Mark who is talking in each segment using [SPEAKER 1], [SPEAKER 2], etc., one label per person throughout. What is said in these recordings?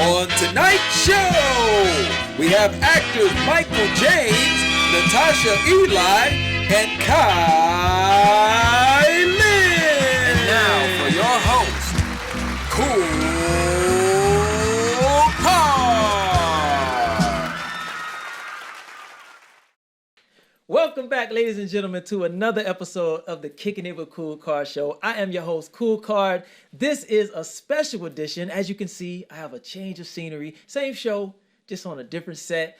[SPEAKER 1] On tonight's show, we have actors Michael James, Natasha Eli, and Lynn. And now for your host, KoolKard.
[SPEAKER 2] Welcome back, ladies and gentlemen, to another episode of the Kickin' It with KoolKard show. I am your host, KoolKard. This is a special edition. As you can see, I have a change of scenery. Same show, just on a different set.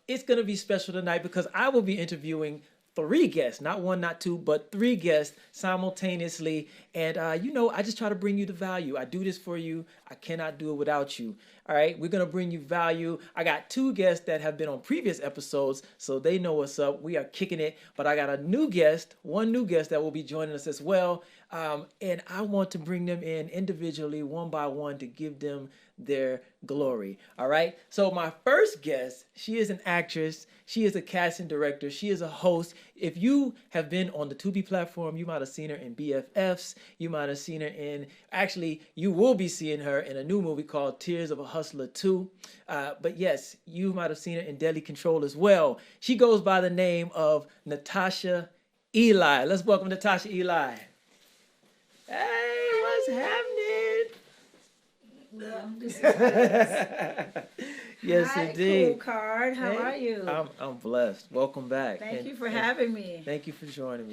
[SPEAKER 2] It's going to be special tonight because I will be interviewing 3 guests, not 1, not 2, but 3 guests simultaneously. And, I just try to bring you the value. I do this for you. I cannot do it without you. All right, we're going to bring you value. I got 2 guests that have been on previous episodes, so they know what's up. We are kicking it. But I got one new guest that will be joining us as well. And I want to bring them in individually, one by one, to give them their glory. All right. So my first guest, she is an actress. She is a casting director. She is a host. If you have been on the Tubi platform, you might have seen her in BFFs. You might have seen her you will be seeing her in a new movie called Tears of a Hustler 2. But yes, you might have seen her in Deadly Control as well. She goes by the name of Natasha Eli. Let's welcome Natasha Eli. Hey, what's happening? Yes,
[SPEAKER 3] Hi,
[SPEAKER 2] indeed.
[SPEAKER 3] KoolKard. How are you?
[SPEAKER 2] I'm blessed. Welcome back.
[SPEAKER 3] Thank you for having me.
[SPEAKER 2] Thank you for joining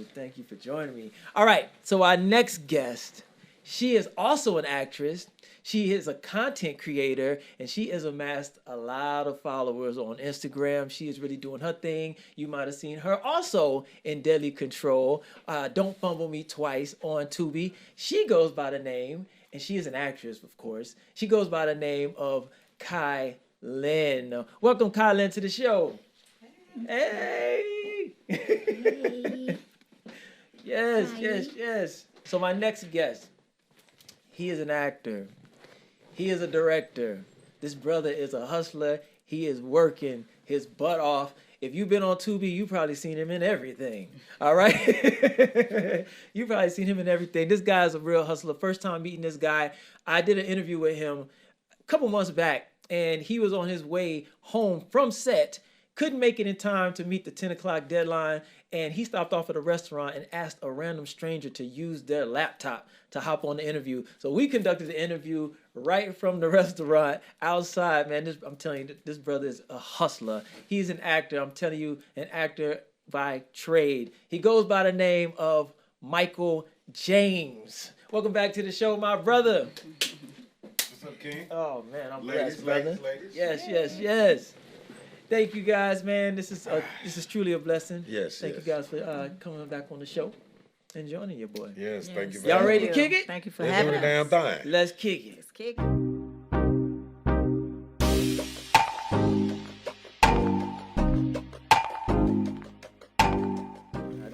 [SPEAKER 2] me. All right. So our next guest, she is also an actress. She is a content creator, and she has amassed a lot of followers on Instagram. She is really doing her thing. You might have seen her also in Deadly Control. Don't Fumble Me Twice on Tubi. She goes by the name, and she is an actress, of course. She goes by the name of Lynn. Welcome, Lynn, to the show. Hey.
[SPEAKER 3] Hey.
[SPEAKER 2] Yes. So my next guest, he is an actor. He is a director. This brother is a hustler. He is working his butt off. If you've been on Tubi, you've probably seen him in everything. All right? You've probably seen him in everything. This guy is a real hustler. First time meeting this guy, I did an interview with him a couple months back, and he was on his way home from set. Couldn't make it in time to meet the 10 o'clock deadline, and he stopped off at a restaurant and asked a random stranger to use their laptop to hop on the interview. So we conducted the interview right from the restaurant outside. Man, I'm telling you, this brother is a hustler. He's an actor. I'm telling you, an actor by trade. He goes by the name of Michael James. Welcome back to the show, my brother.
[SPEAKER 4] What's up, King?
[SPEAKER 2] Oh, man, I'm
[SPEAKER 4] Ladies,
[SPEAKER 2] blessed, brother.
[SPEAKER 4] ladies.
[SPEAKER 2] Yes. Thank you guys, man. This is truly a blessing.
[SPEAKER 4] Yes.
[SPEAKER 2] Thank you guys for coming back on the show and joining your boy.
[SPEAKER 4] Yes, thank you.
[SPEAKER 2] Y'all ready to kick it?
[SPEAKER 3] Thank you for
[SPEAKER 4] Let's
[SPEAKER 3] having
[SPEAKER 4] do
[SPEAKER 3] us.
[SPEAKER 4] the damn thing.
[SPEAKER 2] Let's kick it.
[SPEAKER 3] Let's kick it.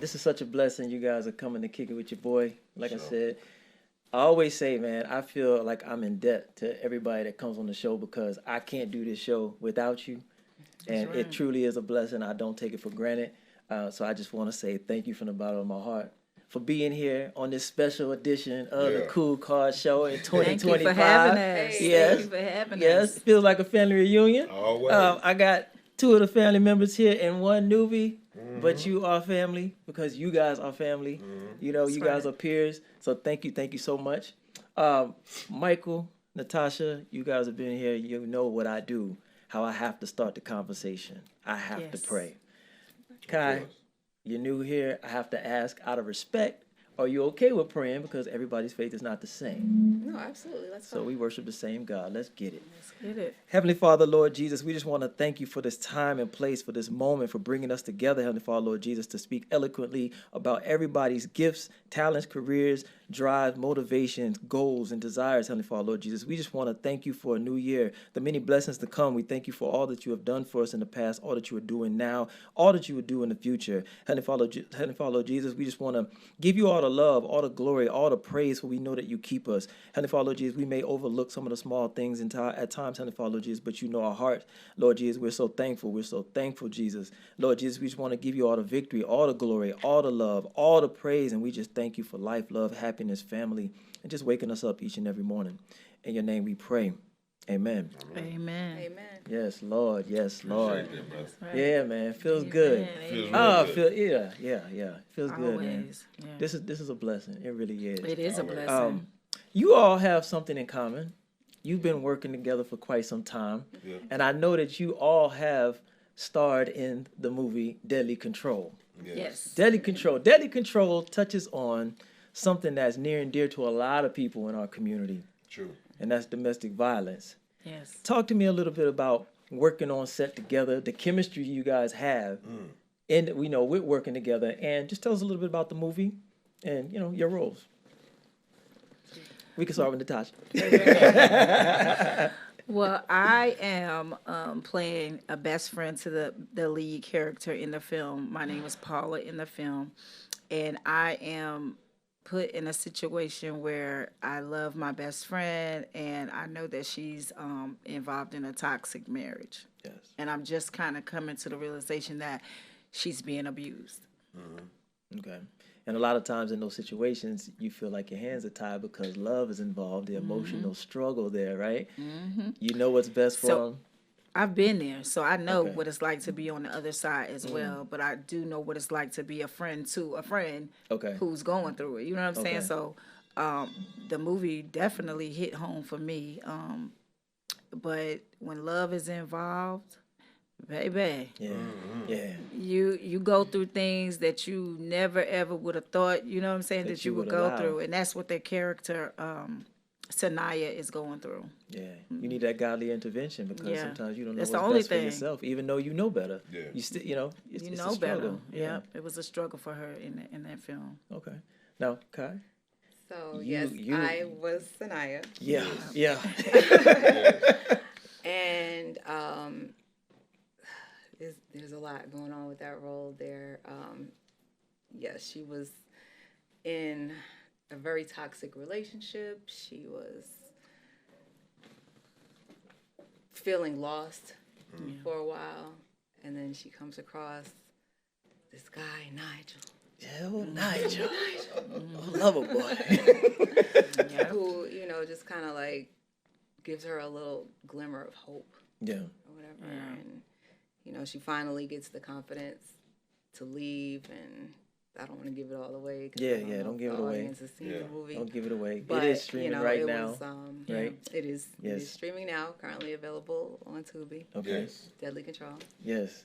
[SPEAKER 2] This is such a blessing. You guys are coming to kick it with your boy. Like
[SPEAKER 4] Sure.
[SPEAKER 2] I said, I always say, man, I feel like I'm in debt to everybody that comes on the show because I can't do this show without you. And
[SPEAKER 3] right.
[SPEAKER 2] it truly is a blessing. I don't take it for granted. So I just want to say thank you from the bottom of my heart for being here on this special edition of the KoolKard show in 2025.
[SPEAKER 3] Thank you for having us.
[SPEAKER 2] Yes.
[SPEAKER 3] Thank you for having
[SPEAKER 2] Yes,
[SPEAKER 3] us.
[SPEAKER 2] it feels like a family reunion.
[SPEAKER 4] Always.
[SPEAKER 2] I got 2 of the family members here and 1 newbie, but you are family because you guys are family. You know, you guys are peers. So thank you so much. Michael, Natasha, you guys have been here. You know what I do, how I have to start the conversation. I have to pray. Kai, you're new here. I have to ask out of respect, are you okay with praying? Because everybody's faith is not the same.
[SPEAKER 3] No, absolutely. Let's
[SPEAKER 2] So we worship the same God. Let's get it.
[SPEAKER 3] Let's get it.
[SPEAKER 2] Heavenly Father, Lord Jesus, we just want to thank you for this time and place, for this moment, for bringing us together, Heavenly Father, Lord Jesus, to speak eloquently about everybody's gifts, talents, careers, drives, motivations, goals, and desires, Heavenly Father, Lord Jesus. We just want to thank you for a new year, the many blessings to come. We thank you for all that you have done for us in the past, all that you are doing now, all that you will do in the future. Heavenly Father, Lord Jesus, we just want to give you all the love, all the glory, all the praise, for we know that you keep us. Heavenly Father, Lord Jesus, we may overlook some of the small things at times, Heavenly Father, Lord Jesus, but you know our heart. Lord Jesus, we're so thankful. We're so thankful, Jesus. Lord Jesus, we just want to give you all the victory, all the glory, all the love, all the praise, and we just thank you for life, love, happiness, family, and just waking us up each and every morning. In your name we pray. Amen.
[SPEAKER 3] Amen.
[SPEAKER 5] Amen.
[SPEAKER 2] Yes, Lord. Yes, Lord.
[SPEAKER 4] Appreciate that, brother.
[SPEAKER 3] Right.
[SPEAKER 2] Yeah, man. Feels good.
[SPEAKER 4] Feels
[SPEAKER 2] Oh,
[SPEAKER 4] real good.
[SPEAKER 2] yeah. Feels good, man.
[SPEAKER 3] Always. Yeah.
[SPEAKER 2] This is a blessing. It really is.
[SPEAKER 3] It is a
[SPEAKER 4] Always.
[SPEAKER 3] blessing.
[SPEAKER 2] You all have something in common. You've been working together for quite some time,
[SPEAKER 4] Yeah.
[SPEAKER 2] and I know that you all have starred in the movie Deadly Control.
[SPEAKER 3] Yes.
[SPEAKER 2] Deadly Control. Deadly Control touches on something that's near and dear to a lot of people in our community,
[SPEAKER 4] True.
[SPEAKER 2] and that's domestic violence.
[SPEAKER 3] Yes.
[SPEAKER 2] Talk to me a little bit about working on set together, the chemistry you guys have, and we know we're working together, and just tell us a little bit about the movie and your roles. We can start with Natasha.
[SPEAKER 3] Well, I am playing a best friend to the lead character in the film. My name is Paula in the film, and I am put in a situation where I love my best friend, and I know that she's involved in a toxic marriage.
[SPEAKER 2] Yes.
[SPEAKER 3] And I'm just kind of coming to the realization that she's being abused.
[SPEAKER 2] Okay. And a lot of times in those situations, you feel like your hands are tied because love is involved, the emotional struggle there, right? You know what's best for
[SPEAKER 3] So-
[SPEAKER 2] them.
[SPEAKER 3] I've been there, so I know
[SPEAKER 2] Okay.
[SPEAKER 3] what it's like to be on the other side as well. But I do know what it's like to be a friend to a friend
[SPEAKER 2] Okay.
[SPEAKER 3] who's going through it. You know what I'm saying?
[SPEAKER 2] Okay.
[SPEAKER 3] So the movie definitely hit home for me. But when love is involved, baby,
[SPEAKER 2] Yeah.
[SPEAKER 3] you go through things that you never ever would have thought. You know what I'm saying? That you would
[SPEAKER 2] would
[SPEAKER 3] go
[SPEAKER 2] allow.
[SPEAKER 3] through, and that's what their character Sanaya is going through.
[SPEAKER 2] Yeah. You need that godly intervention because
[SPEAKER 3] Yeah.
[SPEAKER 2] sometimes you don't know
[SPEAKER 3] That's
[SPEAKER 2] what's
[SPEAKER 3] the only
[SPEAKER 2] best for
[SPEAKER 3] thing.
[SPEAKER 2] yourself, even though you know better.
[SPEAKER 4] Yeah.
[SPEAKER 2] You still, it's,
[SPEAKER 3] You
[SPEAKER 2] it's
[SPEAKER 3] know
[SPEAKER 2] a struggle.
[SPEAKER 3] better. Yeah, it was a struggle for her in that film.
[SPEAKER 2] Okay. Now, Kai.
[SPEAKER 5] So
[SPEAKER 2] You- you-
[SPEAKER 5] I was Sanaya,
[SPEAKER 2] Yeah. Yeah.
[SPEAKER 5] and there's a lot going on with that role there. Yes, she was in a very toxic relationship. She was feeling lost for a while, and then she comes across this guy, Nigel.
[SPEAKER 2] Yeah, Nigel. Lover boy.
[SPEAKER 5] Who, just kind of like gives her a little glimmer of hope
[SPEAKER 2] Yeah.
[SPEAKER 5] or whatever. And, she finally gets the confidence to leave. And I don't want to give it all away. 'Cause I
[SPEAKER 2] Yeah,
[SPEAKER 5] know
[SPEAKER 2] don't
[SPEAKER 5] if
[SPEAKER 2] give
[SPEAKER 5] the
[SPEAKER 2] it away.
[SPEAKER 5] audience has seen the movie.
[SPEAKER 2] Don't give it away.
[SPEAKER 5] But,
[SPEAKER 2] it is streaming right
[SPEAKER 5] it
[SPEAKER 2] now.
[SPEAKER 5] Was,
[SPEAKER 2] right?
[SPEAKER 5] It is. It
[SPEAKER 2] Yes.
[SPEAKER 5] is streaming now. Currently available on Tubi.
[SPEAKER 2] Okay.
[SPEAKER 4] Yes.
[SPEAKER 5] Deadly Control.
[SPEAKER 2] Yes.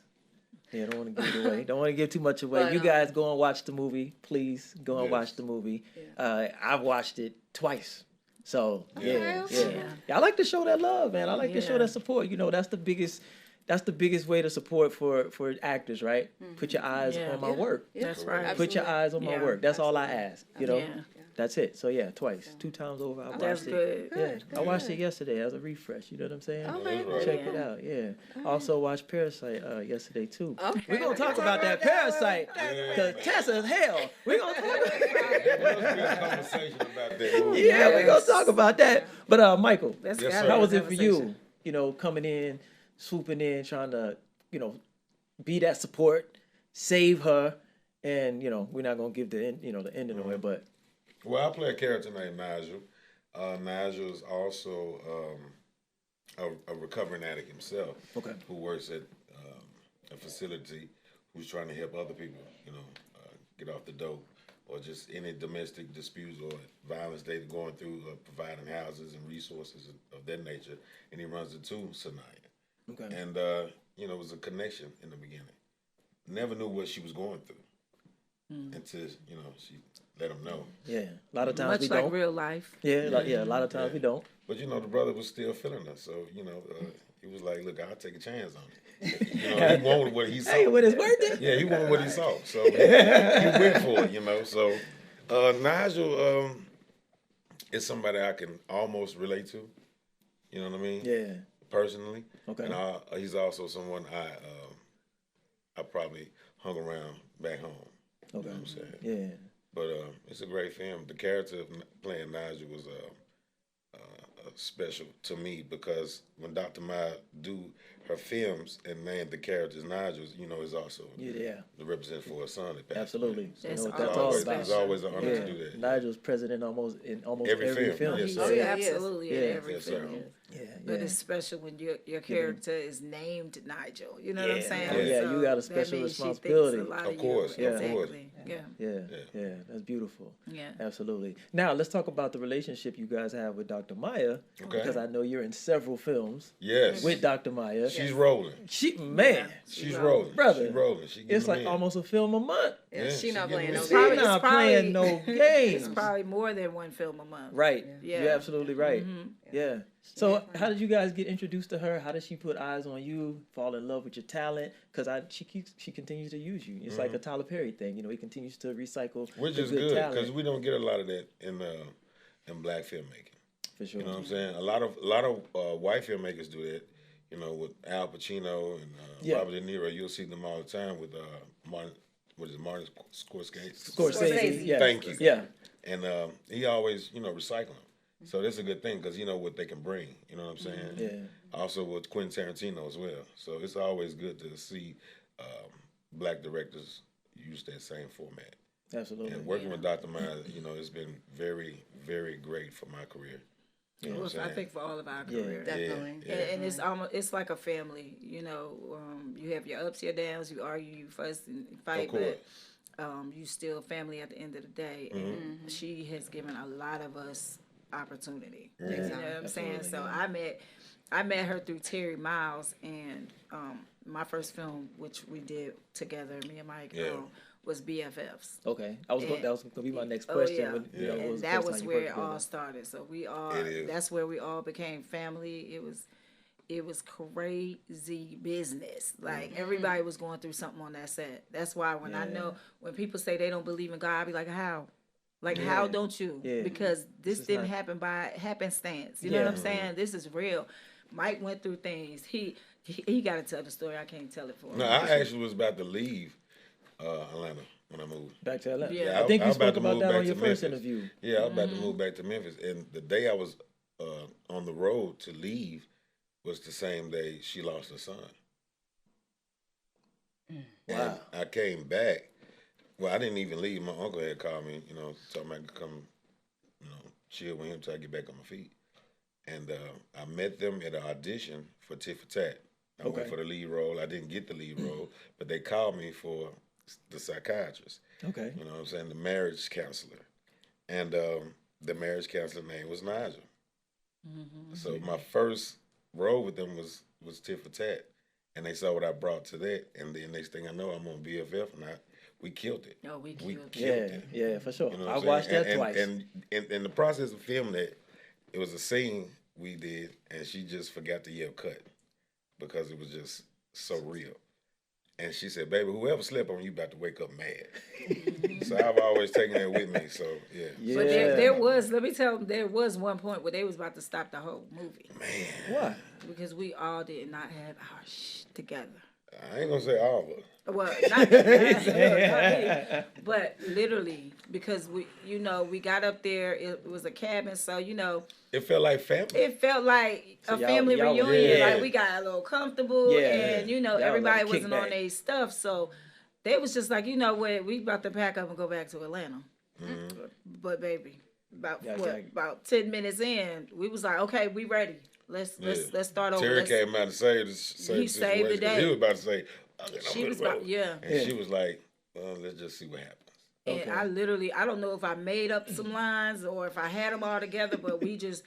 [SPEAKER 2] Yeah, don't want to give it away. Don't want to give too much away.
[SPEAKER 5] But,
[SPEAKER 2] You guys go and watch the movie. Please go and
[SPEAKER 4] Yes.
[SPEAKER 2] watch the movie.
[SPEAKER 5] Yeah.
[SPEAKER 2] I've watched it twice. So, yeah.
[SPEAKER 5] Okay.
[SPEAKER 2] I like to show that love, man. I like to show
[SPEAKER 3] Yeah.
[SPEAKER 2] that support. That's the biggest way to support for actors, right? Put your eyes
[SPEAKER 3] Yeah.
[SPEAKER 2] on my work.
[SPEAKER 5] Yeah,
[SPEAKER 3] That's right.
[SPEAKER 5] absolutely.
[SPEAKER 2] Put your eyes on my
[SPEAKER 3] Yeah.
[SPEAKER 2] work. That's all I ask.
[SPEAKER 3] Yeah.
[SPEAKER 2] That's it. So yeah, twice, 2 times over. I watched
[SPEAKER 3] That's
[SPEAKER 2] it.
[SPEAKER 3] good.
[SPEAKER 2] Yeah, I watched it yesterday as a refresh. You know what I'm saying?
[SPEAKER 5] Okay.
[SPEAKER 4] Right.
[SPEAKER 2] Check it out. Yeah. Also watched Parasite yesterday too.
[SPEAKER 5] Okay.
[SPEAKER 2] We're gonna talk about that Parasite because Tessa's hell. We're gonna talk.
[SPEAKER 4] There must be a conversation about that movie.
[SPEAKER 2] Yeah, we're gonna talk about that. But Michael,
[SPEAKER 3] That's
[SPEAKER 4] Yes,
[SPEAKER 3] gotta
[SPEAKER 4] sir.
[SPEAKER 3] be
[SPEAKER 2] how
[SPEAKER 3] a
[SPEAKER 2] was it for you?
[SPEAKER 3] conversation.
[SPEAKER 2] Coming in, swooping in, trying to, be that support, save her, and we're not gonna give the end, the ending away, but
[SPEAKER 4] Well, I play a character named Nigel. Nigel is also a recovering addict himself.
[SPEAKER 2] Okay.
[SPEAKER 4] Who works at a facility, who's trying to help other people, get off the dope, or just any domestic disputes or violence they're going through, providing houses and resources of that nature. And he runs into Sanaya.
[SPEAKER 2] okay.
[SPEAKER 4] And, it was a connection in the beginning. Never knew what she was going through until, she let him know.
[SPEAKER 2] Yeah, a lot of times
[SPEAKER 3] Much
[SPEAKER 2] we
[SPEAKER 3] like
[SPEAKER 2] don't.
[SPEAKER 3] real life.
[SPEAKER 2] Yeah, a lot of times we don't.
[SPEAKER 4] But, the brother was still feeling her. So, he was like, look, I'll take a chance on it. He wanted what he saw.
[SPEAKER 2] Hey, when it's worth it.
[SPEAKER 4] Yeah, he wanted what he saw. So, he went for it, So, Nigel is somebody I can almost relate to. You know what I mean?
[SPEAKER 2] Yeah.
[SPEAKER 4] Personally.
[SPEAKER 2] Okay.
[SPEAKER 4] And he's also someone I probably hung around back home.
[SPEAKER 2] Okay.
[SPEAKER 4] You know what I'm saying?
[SPEAKER 2] Yeah.
[SPEAKER 4] But it's a great film. The character of playing Nigel was special to me because when Dr. Maya do her films and name the characters Nigel, is also
[SPEAKER 2] Yeah.
[SPEAKER 4] the representative for her son. That passed
[SPEAKER 2] Absolutely.
[SPEAKER 4] away.
[SPEAKER 2] So
[SPEAKER 3] That's
[SPEAKER 2] you know what
[SPEAKER 3] always
[SPEAKER 2] that's all
[SPEAKER 4] It's
[SPEAKER 2] about.
[SPEAKER 3] special.
[SPEAKER 4] always an honor
[SPEAKER 2] Yeah.
[SPEAKER 4] to do that.
[SPEAKER 2] Nigel's president in almost
[SPEAKER 4] Every
[SPEAKER 2] every
[SPEAKER 4] film.
[SPEAKER 2] film.
[SPEAKER 4] Yes,
[SPEAKER 2] so-
[SPEAKER 4] sir.
[SPEAKER 5] Yeah,
[SPEAKER 3] Absolutely,
[SPEAKER 2] yeah.
[SPEAKER 3] in every
[SPEAKER 4] Yes, sir.
[SPEAKER 3] film. But it's special when your character is named Nigel. You know what I'm saying?
[SPEAKER 2] Oh, yeah,
[SPEAKER 3] So
[SPEAKER 2] you got a
[SPEAKER 3] that
[SPEAKER 2] special
[SPEAKER 3] means she thinks
[SPEAKER 2] responsibility.
[SPEAKER 3] a lot
[SPEAKER 4] Of
[SPEAKER 3] you.
[SPEAKER 4] course, of
[SPEAKER 3] Exactly.
[SPEAKER 4] course.
[SPEAKER 3] Yeah.
[SPEAKER 2] That's beautiful.
[SPEAKER 3] Yeah.
[SPEAKER 2] Absolutely. Now let's talk about the relationship you guys have with Dr. Maya, because I know you're in several films.
[SPEAKER 4] Yes.
[SPEAKER 2] With Dr. Maya.
[SPEAKER 4] She's rolling.
[SPEAKER 2] She's
[SPEAKER 4] rolling.
[SPEAKER 2] brother.
[SPEAKER 4] She's rolling. She
[SPEAKER 2] It's like
[SPEAKER 4] in.
[SPEAKER 2] almost a film a month.
[SPEAKER 5] Yeah, she not playing no
[SPEAKER 2] She's
[SPEAKER 5] games.
[SPEAKER 2] not playing no games.
[SPEAKER 3] It's probably more than one film a month.
[SPEAKER 2] Right.
[SPEAKER 3] Yeah.
[SPEAKER 2] You're absolutely right. Yeah. So
[SPEAKER 5] definitely-
[SPEAKER 2] how did you guys get introduced to her? How did she put eyes on you, fall in love with your talent? Because she continues to use you. It's like a Tyler Perry thing. You know, he continues to recycle
[SPEAKER 4] Which
[SPEAKER 2] the
[SPEAKER 4] is
[SPEAKER 2] good
[SPEAKER 4] good
[SPEAKER 2] talent.
[SPEAKER 4] because we don't get a lot of that in black filmmaking.
[SPEAKER 2] For sure.
[SPEAKER 4] You know what I'm saying? A lot of white filmmakers do that. You know, with Al Pacino and Robert De Niro, you'll see them all the time with Martin. What is it, Martin Scorsese?
[SPEAKER 2] Scorsese. Yeah.
[SPEAKER 4] Thank you.
[SPEAKER 2] Yeah.
[SPEAKER 4] And he always, recycle them. So that's a good thing because you know what they can bring. You know what I'm saying?
[SPEAKER 2] Yeah.
[SPEAKER 4] Also with Quentin Tarantino as well. So it's always good to see black directors use that same format.
[SPEAKER 2] Absolutely.
[SPEAKER 4] And working with Dr. Maya, it's been very, very great for my career. You know what I'm
[SPEAKER 3] I
[SPEAKER 4] saying?
[SPEAKER 3] think for all of our careers.
[SPEAKER 5] Definitely.
[SPEAKER 4] Yeah.
[SPEAKER 3] And it's like a family, you have your ups, your downs, you argue, you fuss and fight,
[SPEAKER 4] Of course.
[SPEAKER 3] but you still family at the end of the day. And she has given a lot of us opportunity. You know what I'm saying? So I met her through Terry Miles, and my first film, which we did together, me and Mike, was BFFs.
[SPEAKER 2] Okay. That was going to be my next
[SPEAKER 3] Oh,
[SPEAKER 2] question.
[SPEAKER 3] yeah.
[SPEAKER 2] When,
[SPEAKER 3] And
[SPEAKER 2] was the
[SPEAKER 3] that
[SPEAKER 2] first
[SPEAKER 3] was
[SPEAKER 2] time you
[SPEAKER 3] where
[SPEAKER 2] worked
[SPEAKER 3] it all
[SPEAKER 2] together?
[SPEAKER 3] started. So
[SPEAKER 4] It is.
[SPEAKER 3] that's where we all became family. It was crazy business. Like everybody was going through something on that set. That's why when I know when people say they don't believe in God, I be like, how? Like how don't you?
[SPEAKER 2] Yeah.
[SPEAKER 3] Because this
[SPEAKER 2] is
[SPEAKER 3] didn't
[SPEAKER 2] not-
[SPEAKER 3] happen by happenstance. You know what I'm saying? This is real. Mike went through things. He got to tell the story. I can't tell it for him.
[SPEAKER 4] No, I actually was about to leave Atlanta when I moved.
[SPEAKER 2] Back to Atlanta.
[SPEAKER 3] Yeah.
[SPEAKER 2] I think
[SPEAKER 4] I
[SPEAKER 2] you
[SPEAKER 4] was about
[SPEAKER 2] spoke
[SPEAKER 4] to
[SPEAKER 2] about
[SPEAKER 4] move
[SPEAKER 2] that
[SPEAKER 4] back
[SPEAKER 2] on your
[SPEAKER 4] to
[SPEAKER 2] first
[SPEAKER 4] Memphis.
[SPEAKER 2] interview.
[SPEAKER 4] Yeah, I was about to move back to Memphis, and the day I was on the road to leave was the same day she lost her son.
[SPEAKER 2] Wow.
[SPEAKER 4] And I came back. Well, I didn't even leave. My uncle had called me, talking about to come, chill with him till I get back on my feet. And I met them at an audition for Tit for Tat. I went for the lead role. I didn't get the lead role, but they called me for the psychiatrist.
[SPEAKER 2] Okay.
[SPEAKER 4] You know what I'm saying? The marriage counselor. And the marriage counselor name was Nigel. So my first role with them was Tit for Tat. And they saw what I brought to that. And then next thing I know, I'm on BFF and we killed it.
[SPEAKER 3] Oh, we killed it.
[SPEAKER 4] it.
[SPEAKER 2] Yeah, for sure.
[SPEAKER 4] You know what
[SPEAKER 2] I
[SPEAKER 4] I'm
[SPEAKER 2] watched
[SPEAKER 4] saying?
[SPEAKER 2] that twice.
[SPEAKER 4] And in the process of filming it, it was a scene we did, and she just forgot to yell cut because it was just so real. And she said, "Baby, whoever slept on you about to wake up mad." So I've always taken that with me. So yeah.
[SPEAKER 3] But there was, let me tell them, there was one point where they was about to stop the whole movie.
[SPEAKER 4] Man,
[SPEAKER 2] Why?
[SPEAKER 3] Because we all did not have our shit together.
[SPEAKER 4] I ain't gonna say all of it.
[SPEAKER 3] Well, not me, but literally, because we got up there, it was a cabin, so
[SPEAKER 4] It felt like family.
[SPEAKER 3] it felt like
[SPEAKER 2] So
[SPEAKER 3] a
[SPEAKER 2] y'all-
[SPEAKER 3] family
[SPEAKER 2] y'all-
[SPEAKER 3] reunion.
[SPEAKER 4] yeah.
[SPEAKER 3] Like we got a little comfortable,
[SPEAKER 2] Yeah.
[SPEAKER 3] and
[SPEAKER 2] Y'all was
[SPEAKER 3] everybody
[SPEAKER 2] like a
[SPEAKER 3] wasn't on
[SPEAKER 2] kickback.
[SPEAKER 3] their stuff, so they was just like, what, we about to pack up and go back to Atlanta. But baby, about 10 minutes in, we was like, okay, we ready. Let's start over.
[SPEAKER 4] Terry came out to save the
[SPEAKER 3] He saved the
[SPEAKER 4] situation, 'cause
[SPEAKER 3] day.
[SPEAKER 4] He was about to say,
[SPEAKER 3] She was about,
[SPEAKER 4] and she was like, well, let's just see what happens.
[SPEAKER 3] And I don't know if I made up some lines or if I had them all together, but we just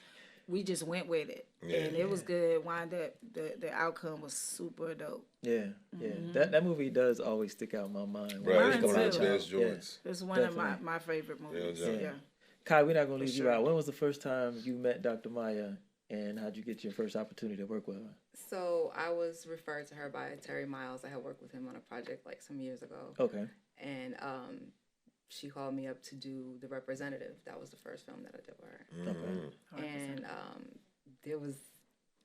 [SPEAKER 3] went with it, and it was good. Wind up, the outcome was super dope.
[SPEAKER 2] Yeah. That movie does always stick out in my mind.
[SPEAKER 4] Bro, it's
[SPEAKER 3] Mine
[SPEAKER 4] one of
[SPEAKER 3] too.
[SPEAKER 4] the best joints.
[SPEAKER 3] It's one of my favorite movies.
[SPEAKER 4] Yeah.
[SPEAKER 3] Yeah.
[SPEAKER 2] Kai, we're not going to leave you
[SPEAKER 3] sure.
[SPEAKER 2] out. When was the first time you met Dr. Maya, and how'd you get your first opportunity to work with her?
[SPEAKER 5] So I was referred to her by Terry Miles. I had worked with him on a project like some years ago.
[SPEAKER 2] Okay.
[SPEAKER 5] And she called me up to do The Representative. That was the first film that I did with her.
[SPEAKER 2] Okay.
[SPEAKER 5] And there was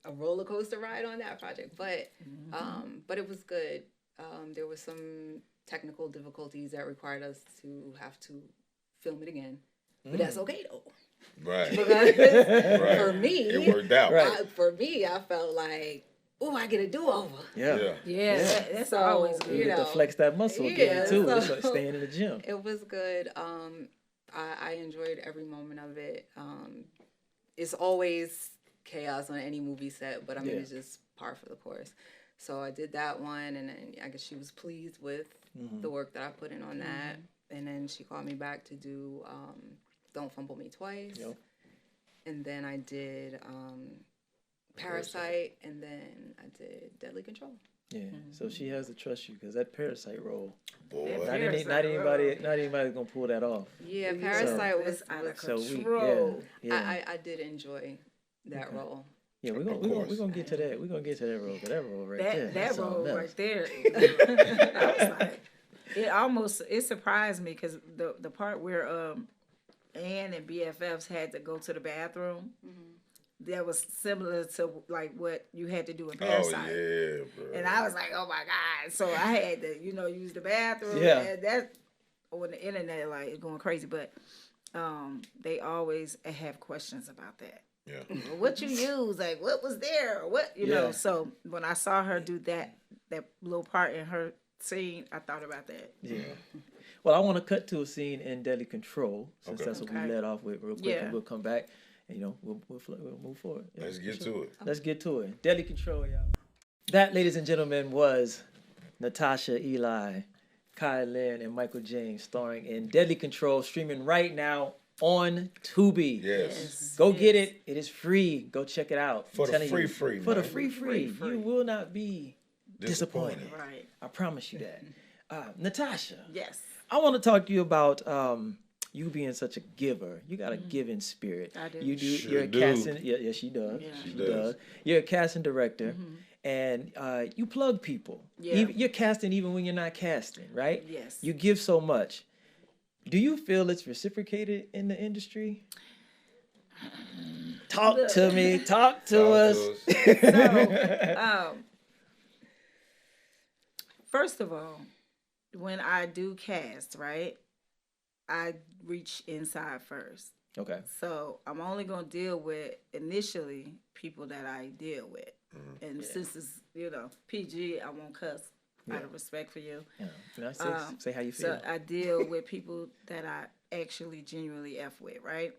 [SPEAKER 5] a roller coaster ride on that project, but it was good. There was some technical difficulties that required us to have to film it again, but that's okay though.
[SPEAKER 4] Right.
[SPEAKER 5] Because
[SPEAKER 4] Right.
[SPEAKER 5] for me,
[SPEAKER 4] It worked out.
[SPEAKER 2] Right.
[SPEAKER 5] I felt like, oh, I get a do-over.
[SPEAKER 2] Yeah.
[SPEAKER 3] Yeah, that's
[SPEAKER 5] So,
[SPEAKER 3] always
[SPEAKER 2] You
[SPEAKER 3] good.
[SPEAKER 2] get to flex that muscle again, too. It's like staying in the gym.
[SPEAKER 5] It was good. I enjoyed every moment of it. It's always chaos on any movie set, but I mean, it's just par for the course. So I did that one, and then I guess she was pleased with the work that I put in on that. And then she called me back to do Don't Fumble Me Twice.
[SPEAKER 2] Yep.
[SPEAKER 5] And then I did Parasite, and then I did Deadly Control.
[SPEAKER 2] Yeah, so she has to trust you because that Parasite role,
[SPEAKER 4] Boy.
[SPEAKER 2] not anybody's gonna pull that off.
[SPEAKER 5] Yeah, Parasite was
[SPEAKER 3] out of
[SPEAKER 2] So
[SPEAKER 3] control.
[SPEAKER 5] I did enjoy that role.
[SPEAKER 2] Yeah, we're gonna get to that. We're gonna get to that role. But that role right there.
[SPEAKER 3] That
[SPEAKER 2] that's
[SPEAKER 3] role
[SPEAKER 2] something
[SPEAKER 3] right
[SPEAKER 2] else.
[SPEAKER 3] there. I was like, it surprised me because the part where Ann and BFFs had to go to the bathroom, that was similar to like what you had to do in Parasite.
[SPEAKER 4] Oh yeah, bro.
[SPEAKER 3] And I was like, oh my God. So I had to, use the bathroom.
[SPEAKER 2] Yeah.
[SPEAKER 3] And that on the internet, like, it's going crazy. But they always have questions about that.
[SPEAKER 4] Yeah.
[SPEAKER 3] What you use? Like, what was there? What, you know? So when I saw her do that little part in her scene, I thought about that.
[SPEAKER 2] Yeah. Well, I want to cut to a scene in Deadly Control since that's what we
[SPEAKER 3] Okay.
[SPEAKER 2] led off with real quick,
[SPEAKER 3] Yeah.
[SPEAKER 2] and we'll come back. And, we'll move forward. Yeah,
[SPEAKER 4] Let's get
[SPEAKER 2] for
[SPEAKER 4] to it.
[SPEAKER 2] Let's get to it. Deadly Control, y'all. That, ladies and gentlemen, was Natasha Eli, Kai Lynn, and Michael James starring in Deadly Control, streaming right now on Tubi.
[SPEAKER 4] Yes.
[SPEAKER 2] Go get it. It is free. Go check it out.
[SPEAKER 4] For
[SPEAKER 2] I'm
[SPEAKER 4] the
[SPEAKER 2] telling you,
[SPEAKER 4] free,
[SPEAKER 2] For the
[SPEAKER 4] man.
[SPEAKER 2] free. You will not be disappointed.
[SPEAKER 3] Right.
[SPEAKER 2] I promise you that. Natasha,
[SPEAKER 3] Yes.
[SPEAKER 2] I want to talk to you about you being such a giver. You got a giving spirit.
[SPEAKER 3] I do.
[SPEAKER 2] You do.
[SPEAKER 4] Sure
[SPEAKER 2] You're a
[SPEAKER 4] do.
[SPEAKER 2] casting. Yeah, she does.
[SPEAKER 3] Yeah.
[SPEAKER 4] She does.
[SPEAKER 2] You're a casting director, and you plug people.
[SPEAKER 3] Yeah.
[SPEAKER 2] You're casting even when you're not casting, right?
[SPEAKER 3] Yes.
[SPEAKER 2] You give so much. Do you feel it's reciprocated in the industry? Talk to me. Talk to us.
[SPEAKER 3] So, first of all, when I do cast, right, I reach inside first.
[SPEAKER 2] Okay.
[SPEAKER 3] So I'm only going to deal with, initially, people that I deal with. And since it's, PG, I won't cuss out of respect for you.
[SPEAKER 2] Yeah. Say how you feel.
[SPEAKER 3] So I deal with people that I actually genuinely F with, right?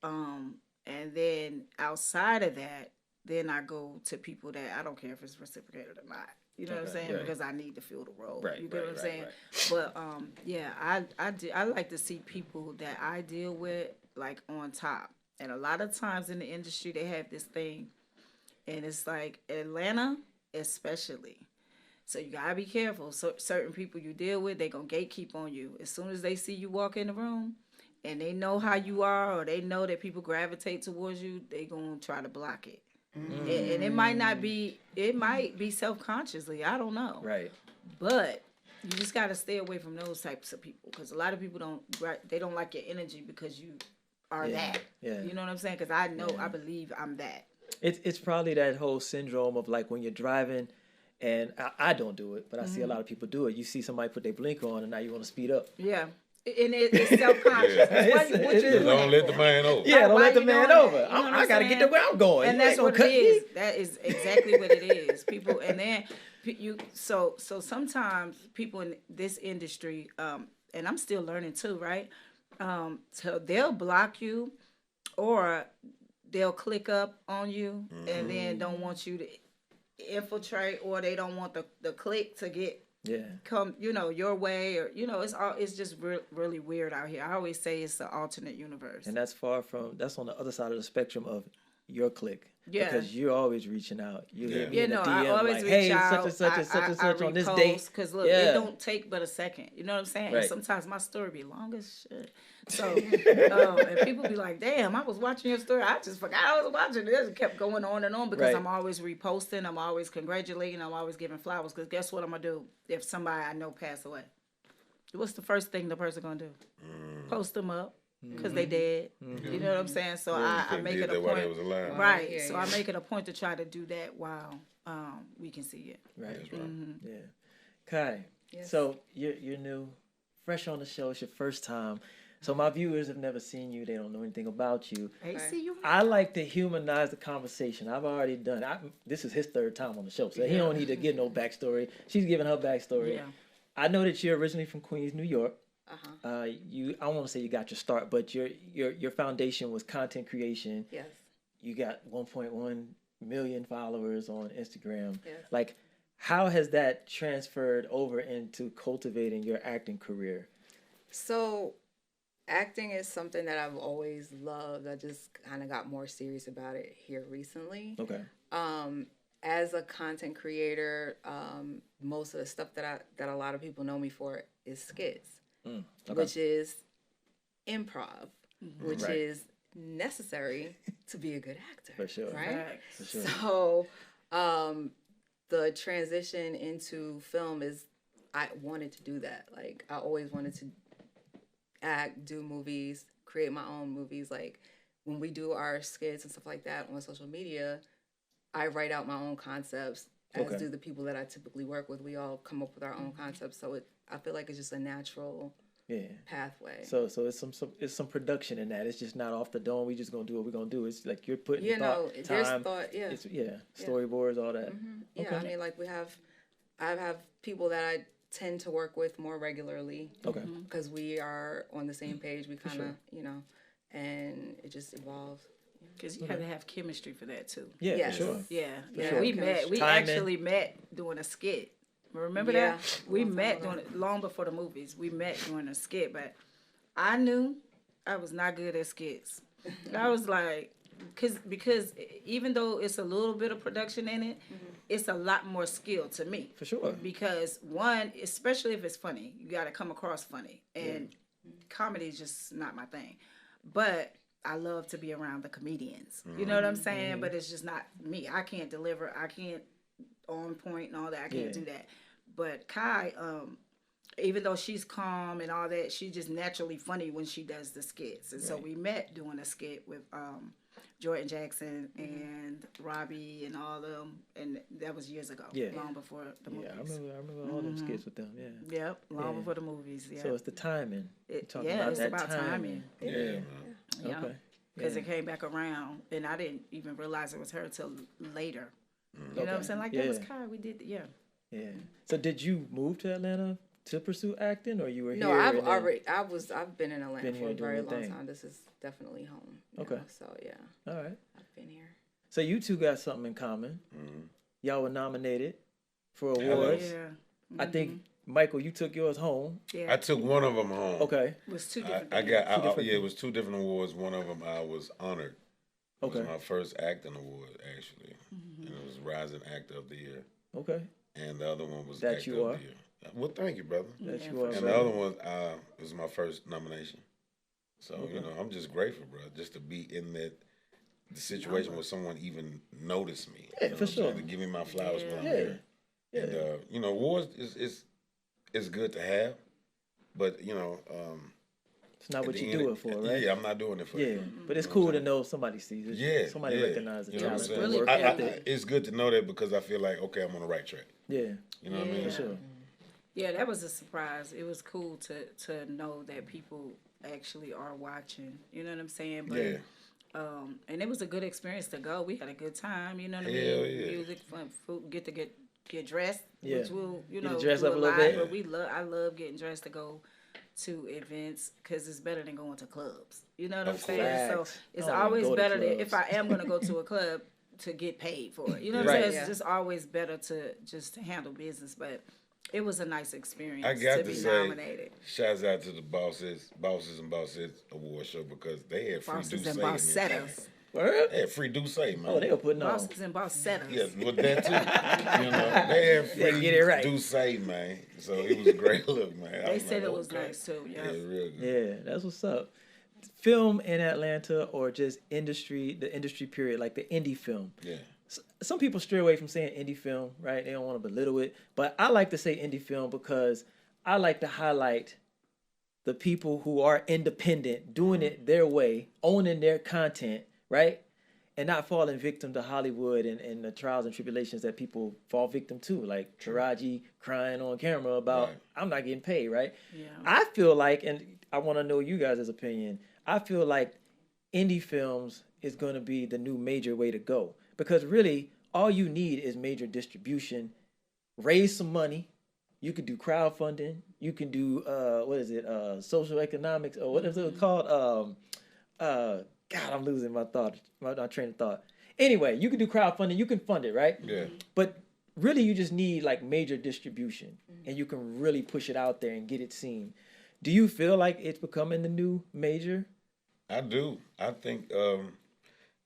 [SPEAKER 3] And then outside of that, then I go to people that I don't care if it's reciprocated or not. You know what I'm saying?
[SPEAKER 2] right.
[SPEAKER 3] Because I need to fill the role.
[SPEAKER 2] Right,
[SPEAKER 3] You get what I'm saying?
[SPEAKER 2] right.
[SPEAKER 3] But yeah, I like to see people that I deal with like on top. And a lot of times in the industry, they have this thing, and it's like Atlanta, especially. So you gotta be careful. So certain people you deal with, they gonna gatekeep on you. As soon as they see you walk in the room, and they know how you are, or they know that people gravitate towards you, they gonna try to block it. And it might not be, it might be self-consciously, I don't know.
[SPEAKER 2] Right.
[SPEAKER 3] But you just gotta stay away from those types of people, because a lot of people don't like your energy because you are that.
[SPEAKER 2] Yeah.
[SPEAKER 3] You know what I'm saying? Because I know, I believe I'm that.
[SPEAKER 2] It's probably that whole syndrome of like when you're driving, and I don't do it, but I see a lot of people do it. You see somebody put their blinker on, and now you want to speed up.
[SPEAKER 3] Yeah. And it's self-conscious.
[SPEAKER 4] Don't let the man over.
[SPEAKER 2] Yeah, don't
[SPEAKER 3] Why
[SPEAKER 2] let the
[SPEAKER 3] you
[SPEAKER 2] man
[SPEAKER 3] doing
[SPEAKER 2] over.
[SPEAKER 3] that? You know what
[SPEAKER 2] I
[SPEAKER 3] I'm
[SPEAKER 2] gotta get
[SPEAKER 3] saying?
[SPEAKER 2] to where I'm going.
[SPEAKER 3] And
[SPEAKER 2] You
[SPEAKER 3] that's
[SPEAKER 2] ain't
[SPEAKER 3] what
[SPEAKER 2] gonna
[SPEAKER 3] it
[SPEAKER 2] cut
[SPEAKER 3] is.
[SPEAKER 2] me.
[SPEAKER 3] That is exactly what it is. People, and then so sometimes people in this industry, and I'm still learning too, right? So they'll block you, or they'll click up on you, and then don't want you to infiltrate, or they don't want the click to get come your way, or it's just really weird out here. I always say it's an alternate universe.
[SPEAKER 2] And that's that's on the other side of the spectrum of your clique.
[SPEAKER 3] Yeah.
[SPEAKER 2] Because you're always reaching out. You hit me
[SPEAKER 3] Yeah,
[SPEAKER 2] in the
[SPEAKER 3] no,
[SPEAKER 2] DM
[SPEAKER 3] I always
[SPEAKER 2] like,
[SPEAKER 3] reach
[SPEAKER 2] hey,
[SPEAKER 3] out.
[SPEAKER 2] such and such on this date.
[SPEAKER 3] Because look,
[SPEAKER 2] Yeah.
[SPEAKER 3] it don't take but a second. You know what I'm saying?
[SPEAKER 2] Right.
[SPEAKER 3] And sometimes my story be long as shit. So, and people be like, damn, I was watching your story. I just forgot I was watching it. It kept going on and on because
[SPEAKER 2] Right.
[SPEAKER 3] I'm always reposting. I'm always congratulating. I'm always giving flowers. Because guess what I'm going to do if somebody I know pass away? What's the first thing the person going to do? Post them up. Because they dead. You know what I'm saying? So I make it a
[SPEAKER 4] While they
[SPEAKER 3] point.
[SPEAKER 4] was alive.
[SPEAKER 3] Right.
[SPEAKER 5] Yeah,
[SPEAKER 3] So
[SPEAKER 5] yeah.
[SPEAKER 3] I make it a point to try to do that while we can see it.
[SPEAKER 2] Right.
[SPEAKER 4] That's right.
[SPEAKER 2] Yeah. Kai,
[SPEAKER 5] Yes.
[SPEAKER 2] so you're new, fresh on the show. It's your first time. So my viewers have never seen you. They don't know anything about you.
[SPEAKER 3] Hey,
[SPEAKER 5] Right.
[SPEAKER 3] see you.
[SPEAKER 2] I like to humanize the conversation. I've already done. This is his third time on the show, so he don't need to get no backstory. She's giving her backstory.
[SPEAKER 3] Yeah.
[SPEAKER 2] I know that you're originally from Queens, New York.
[SPEAKER 5] Uh-huh.
[SPEAKER 2] I want to say you got your start, but your foundation was content creation.
[SPEAKER 5] Yes.
[SPEAKER 2] you got 1.1 million followers on Instagram.
[SPEAKER 5] Yes.
[SPEAKER 2] Like, how has that transferred over into cultivating your acting career?
[SPEAKER 5] So, acting is something that I've always loved. I just kind of got more serious about it here recently.
[SPEAKER 2] Okay.
[SPEAKER 5] As a content creator, most of the stuff that a lot of people know me for is skits,
[SPEAKER 2] Okay.
[SPEAKER 5] which is improv, which
[SPEAKER 2] Right.
[SPEAKER 5] is necessary to be a good actor.
[SPEAKER 2] For sure.
[SPEAKER 5] Right?
[SPEAKER 2] For sure.
[SPEAKER 5] So, the transition into film is, I wanted to do that. Like, I always wanted to act, do movies, create my own movies. Like, when we do our skits and stuff like that on social media, I write out my own concepts, as
[SPEAKER 2] Okay.
[SPEAKER 5] do the people that I typically work with. We all come up with our own concepts. So I feel like it's just a natural
[SPEAKER 2] Yeah.
[SPEAKER 5] pathway.
[SPEAKER 2] So it's some production in that. It's just not off the dome. We just gonna do what we're gonna do. It's like you're putting
[SPEAKER 5] You know,
[SPEAKER 2] thought,
[SPEAKER 5] there's
[SPEAKER 2] time.
[SPEAKER 5] thought, yeah.
[SPEAKER 2] It's, storyboards, all that.
[SPEAKER 5] Yeah,
[SPEAKER 2] Okay.
[SPEAKER 5] I mean, like I have people that I tend to work with more regularly.
[SPEAKER 2] Okay.
[SPEAKER 5] Because we are on the same page. We kind of, and it just evolves.
[SPEAKER 3] Because you have to have chemistry for that too.
[SPEAKER 2] Yeah,
[SPEAKER 5] Yes.
[SPEAKER 2] for sure.
[SPEAKER 3] Yeah,
[SPEAKER 5] sure.
[SPEAKER 3] We met. We
[SPEAKER 2] Timing.
[SPEAKER 3] actually met doing a skit. Remember
[SPEAKER 5] Yeah.
[SPEAKER 3] that? We
[SPEAKER 5] Long
[SPEAKER 3] met
[SPEAKER 5] time ago.
[SPEAKER 3] doing it long before the movies. We met doing a skit, but I knew I was not good at skits. I was like, because even though it's a little bit of production in it, it's a lot more skill to me.
[SPEAKER 2] For sure.
[SPEAKER 3] Because one, especially if it's funny, you got to come across funny, and comedy is just not my thing. But I love to be around the comedians. You know what I'm saying? But it's just not me. I can't deliver. I can't on point and all that. I can't do that. But Kai, even though she's calm and all that, she's just naturally funny when she does the skits. And so we met doing a skit with Jordan Jackson and Robbie and all of them, and that was years ago.
[SPEAKER 2] Yeah.
[SPEAKER 3] Long before the movies.
[SPEAKER 2] Yeah, I remember all them skits with them. Yeah.
[SPEAKER 3] Yep, long
[SPEAKER 2] Yeah.
[SPEAKER 3] before the movies. Yeah.
[SPEAKER 2] So it's the timing. You're talking
[SPEAKER 3] yeah,
[SPEAKER 2] about
[SPEAKER 3] it's
[SPEAKER 2] that
[SPEAKER 3] about timing.
[SPEAKER 4] Yeah, man.
[SPEAKER 3] Yeah.
[SPEAKER 2] Okay.
[SPEAKER 3] Because
[SPEAKER 2] Yeah.
[SPEAKER 3] it came back around, and I didn't even realize it was her till later. You know what I'm
[SPEAKER 2] Okay.
[SPEAKER 3] saying? Like, that was
[SPEAKER 2] Yeah.
[SPEAKER 3] Kai. We did, yeah.
[SPEAKER 2] Yeah. So did you move to Atlanta to pursue acting, or you were
[SPEAKER 5] No,
[SPEAKER 2] here?
[SPEAKER 5] I've
[SPEAKER 2] and then-
[SPEAKER 5] already. I've been in Atlanta
[SPEAKER 2] Been
[SPEAKER 5] for
[SPEAKER 2] here
[SPEAKER 5] a
[SPEAKER 2] doing
[SPEAKER 5] very
[SPEAKER 2] your
[SPEAKER 5] long
[SPEAKER 2] thing.
[SPEAKER 5] time. This is definitely home. you
[SPEAKER 2] Okay.
[SPEAKER 5] know, So yeah,
[SPEAKER 2] All right.
[SPEAKER 5] I've been here.
[SPEAKER 2] So you two got something in common. Y'all were nominated for
[SPEAKER 4] Hello.
[SPEAKER 2] awards.
[SPEAKER 3] Yeah.
[SPEAKER 2] I think Michael, you took yours home.
[SPEAKER 3] Yeah.
[SPEAKER 4] I took one of them home.
[SPEAKER 2] Okay.
[SPEAKER 3] It was two
[SPEAKER 4] I,
[SPEAKER 3] different
[SPEAKER 4] I
[SPEAKER 3] things.
[SPEAKER 4] got, yeah, it was two different awards. One of them I was honored. It
[SPEAKER 2] Okay.
[SPEAKER 4] was my first acting award, actually. And it was Rising Actor of the Year.
[SPEAKER 2] Okay.
[SPEAKER 4] And the other one was
[SPEAKER 2] That
[SPEAKER 4] Actor
[SPEAKER 2] you
[SPEAKER 4] of
[SPEAKER 2] are?
[SPEAKER 4] the Year. Well, thank you, brother.
[SPEAKER 2] That
[SPEAKER 3] Yeah,
[SPEAKER 2] you
[SPEAKER 3] for
[SPEAKER 2] are.
[SPEAKER 4] And
[SPEAKER 3] sure.
[SPEAKER 4] the other one was my first nomination. So, I'm just grateful, bro, just to be in the situation where someone even noticed me.
[SPEAKER 2] Yeah,
[SPEAKER 4] you know
[SPEAKER 2] for
[SPEAKER 4] what I'm saying?
[SPEAKER 2] sure.
[SPEAKER 4] To give me my flowers when I'm
[SPEAKER 2] Yeah.
[SPEAKER 4] here.
[SPEAKER 2] Yeah.
[SPEAKER 4] And, awards is good to have, but,
[SPEAKER 2] It's not
[SPEAKER 4] at
[SPEAKER 2] what
[SPEAKER 4] the
[SPEAKER 2] you
[SPEAKER 4] end
[SPEAKER 2] do
[SPEAKER 4] of-
[SPEAKER 2] it for, right?
[SPEAKER 4] Yeah, I'm not doing it for
[SPEAKER 2] Yeah.
[SPEAKER 4] it.
[SPEAKER 2] But it's
[SPEAKER 4] You know
[SPEAKER 2] cool
[SPEAKER 4] what
[SPEAKER 2] to
[SPEAKER 4] I'm
[SPEAKER 2] know somebody sees it.
[SPEAKER 4] Yeah,
[SPEAKER 2] Somebody
[SPEAKER 4] yeah.
[SPEAKER 2] recognizes the
[SPEAKER 4] You know what I'm
[SPEAKER 2] talent.
[SPEAKER 4] saying?
[SPEAKER 3] really
[SPEAKER 2] work
[SPEAKER 3] cool.
[SPEAKER 2] ethic.
[SPEAKER 4] It's good to know that because I feel like, okay, I'm on the right track.
[SPEAKER 2] Yeah.
[SPEAKER 4] You know what I mean?
[SPEAKER 3] Yeah.
[SPEAKER 2] Sure.
[SPEAKER 3] Yeah, that was a surprise. It was cool to know that people actually are watching. You know what I'm saying? But,
[SPEAKER 4] Yeah.
[SPEAKER 3] and it was a good experience to go. We had a good time. You know what I
[SPEAKER 4] Hell
[SPEAKER 3] mean?
[SPEAKER 4] yeah.
[SPEAKER 3] Music, fun, food, get dressed.
[SPEAKER 2] Yeah.
[SPEAKER 3] Which we'll,
[SPEAKER 2] Get to
[SPEAKER 3] do
[SPEAKER 2] dress up a little
[SPEAKER 3] live,
[SPEAKER 2] bit.
[SPEAKER 3] But I love getting dressed to go to events because it's better than going to clubs. You know what I'm
[SPEAKER 4] Of
[SPEAKER 3] saying?
[SPEAKER 2] course.
[SPEAKER 3] So it's
[SPEAKER 2] I don't even
[SPEAKER 3] always
[SPEAKER 2] go to
[SPEAKER 3] better that if
[SPEAKER 2] clubs.
[SPEAKER 3] I am going to go to a club to get paid for it. You know what
[SPEAKER 2] Right.
[SPEAKER 3] I'm saying?
[SPEAKER 5] Yeah.
[SPEAKER 3] It's just always better to just handle business. But it was a nice experience
[SPEAKER 4] I got
[SPEAKER 3] to
[SPEAKER 4] to
[SPEAKER 3] be
[SPEAKER 4] say,
[SPEAKER 3] nominated.
[SPEAKER 4] shouts out to the Bosses and Bosses Award Show because they had free
[SPEAKER 3] Bosses
[SPEAKER 4] Douce
[SPEAKER 3] and
[SPEAKER 4] in
[SPEAKER 3] Bossettas.
[SPEAKER 2] Word?
[SPEAKER 4] They had free Douce, man.
[SPEAKER 2] Oh, they were putting on.
[SPEAKER 3] Bosses and Bossettas.
[SPEAKER 4] Yeah, with that too. They had free
[SPEAKER 2] get it right.
[SPEAKER 4] Douce, man. So it was a great look, man. I
[SPEAKER 3] They
[SPEAKER 4] was
[SPEAKER 3] said
[SPEAKER 4] like,
[SPEAKER 3] it was
[SPEAKER 4] okay.
[SPEAKER 3] nice too.
[SPEAKER 4] Yeah,
[SPEAKER 3] Yeah.
[SPEAKER 4] real good.
[SPEAKER 2] Yeah, that's what's up. Film in Atlanta or just the industry period, like the indie film.
[SPEAKER 4] Yeah.
[SPEAKER 2] Some people stray away from saying indie film, right? They don't want to belittle it. But I like to say indie film because I like to highlight the people who are independent, doing it their way, owning their content, right? And not falling victim to Hollywood and the trials and tribulations that people fall victim to, like Taraji crying on camera about,
[SPEAKER 4] Right.
[SPEAKER 2] I'm not getting paid, right?
[SPEAKER 3] Yeah.
[SPEAKER 2] I feel like, and I want to know you guys' opinion, I feel like indie films is going to be the new major way to go. Because really, all you need is major distribution, raise some money. You could do crowdfunding. You can do, social economics, or what is it called? God, I'm losing my train of thought. Anyway, you can do crowdfunding. You can fund it, right?
[SPEAKER 4] Yeah.
[SPEAKER 2] But really, you just need like major distribution, and you can really push it out there and get it seen. Do you feel like it's becoming the new major?
[SPEAKER 4] I do. I think,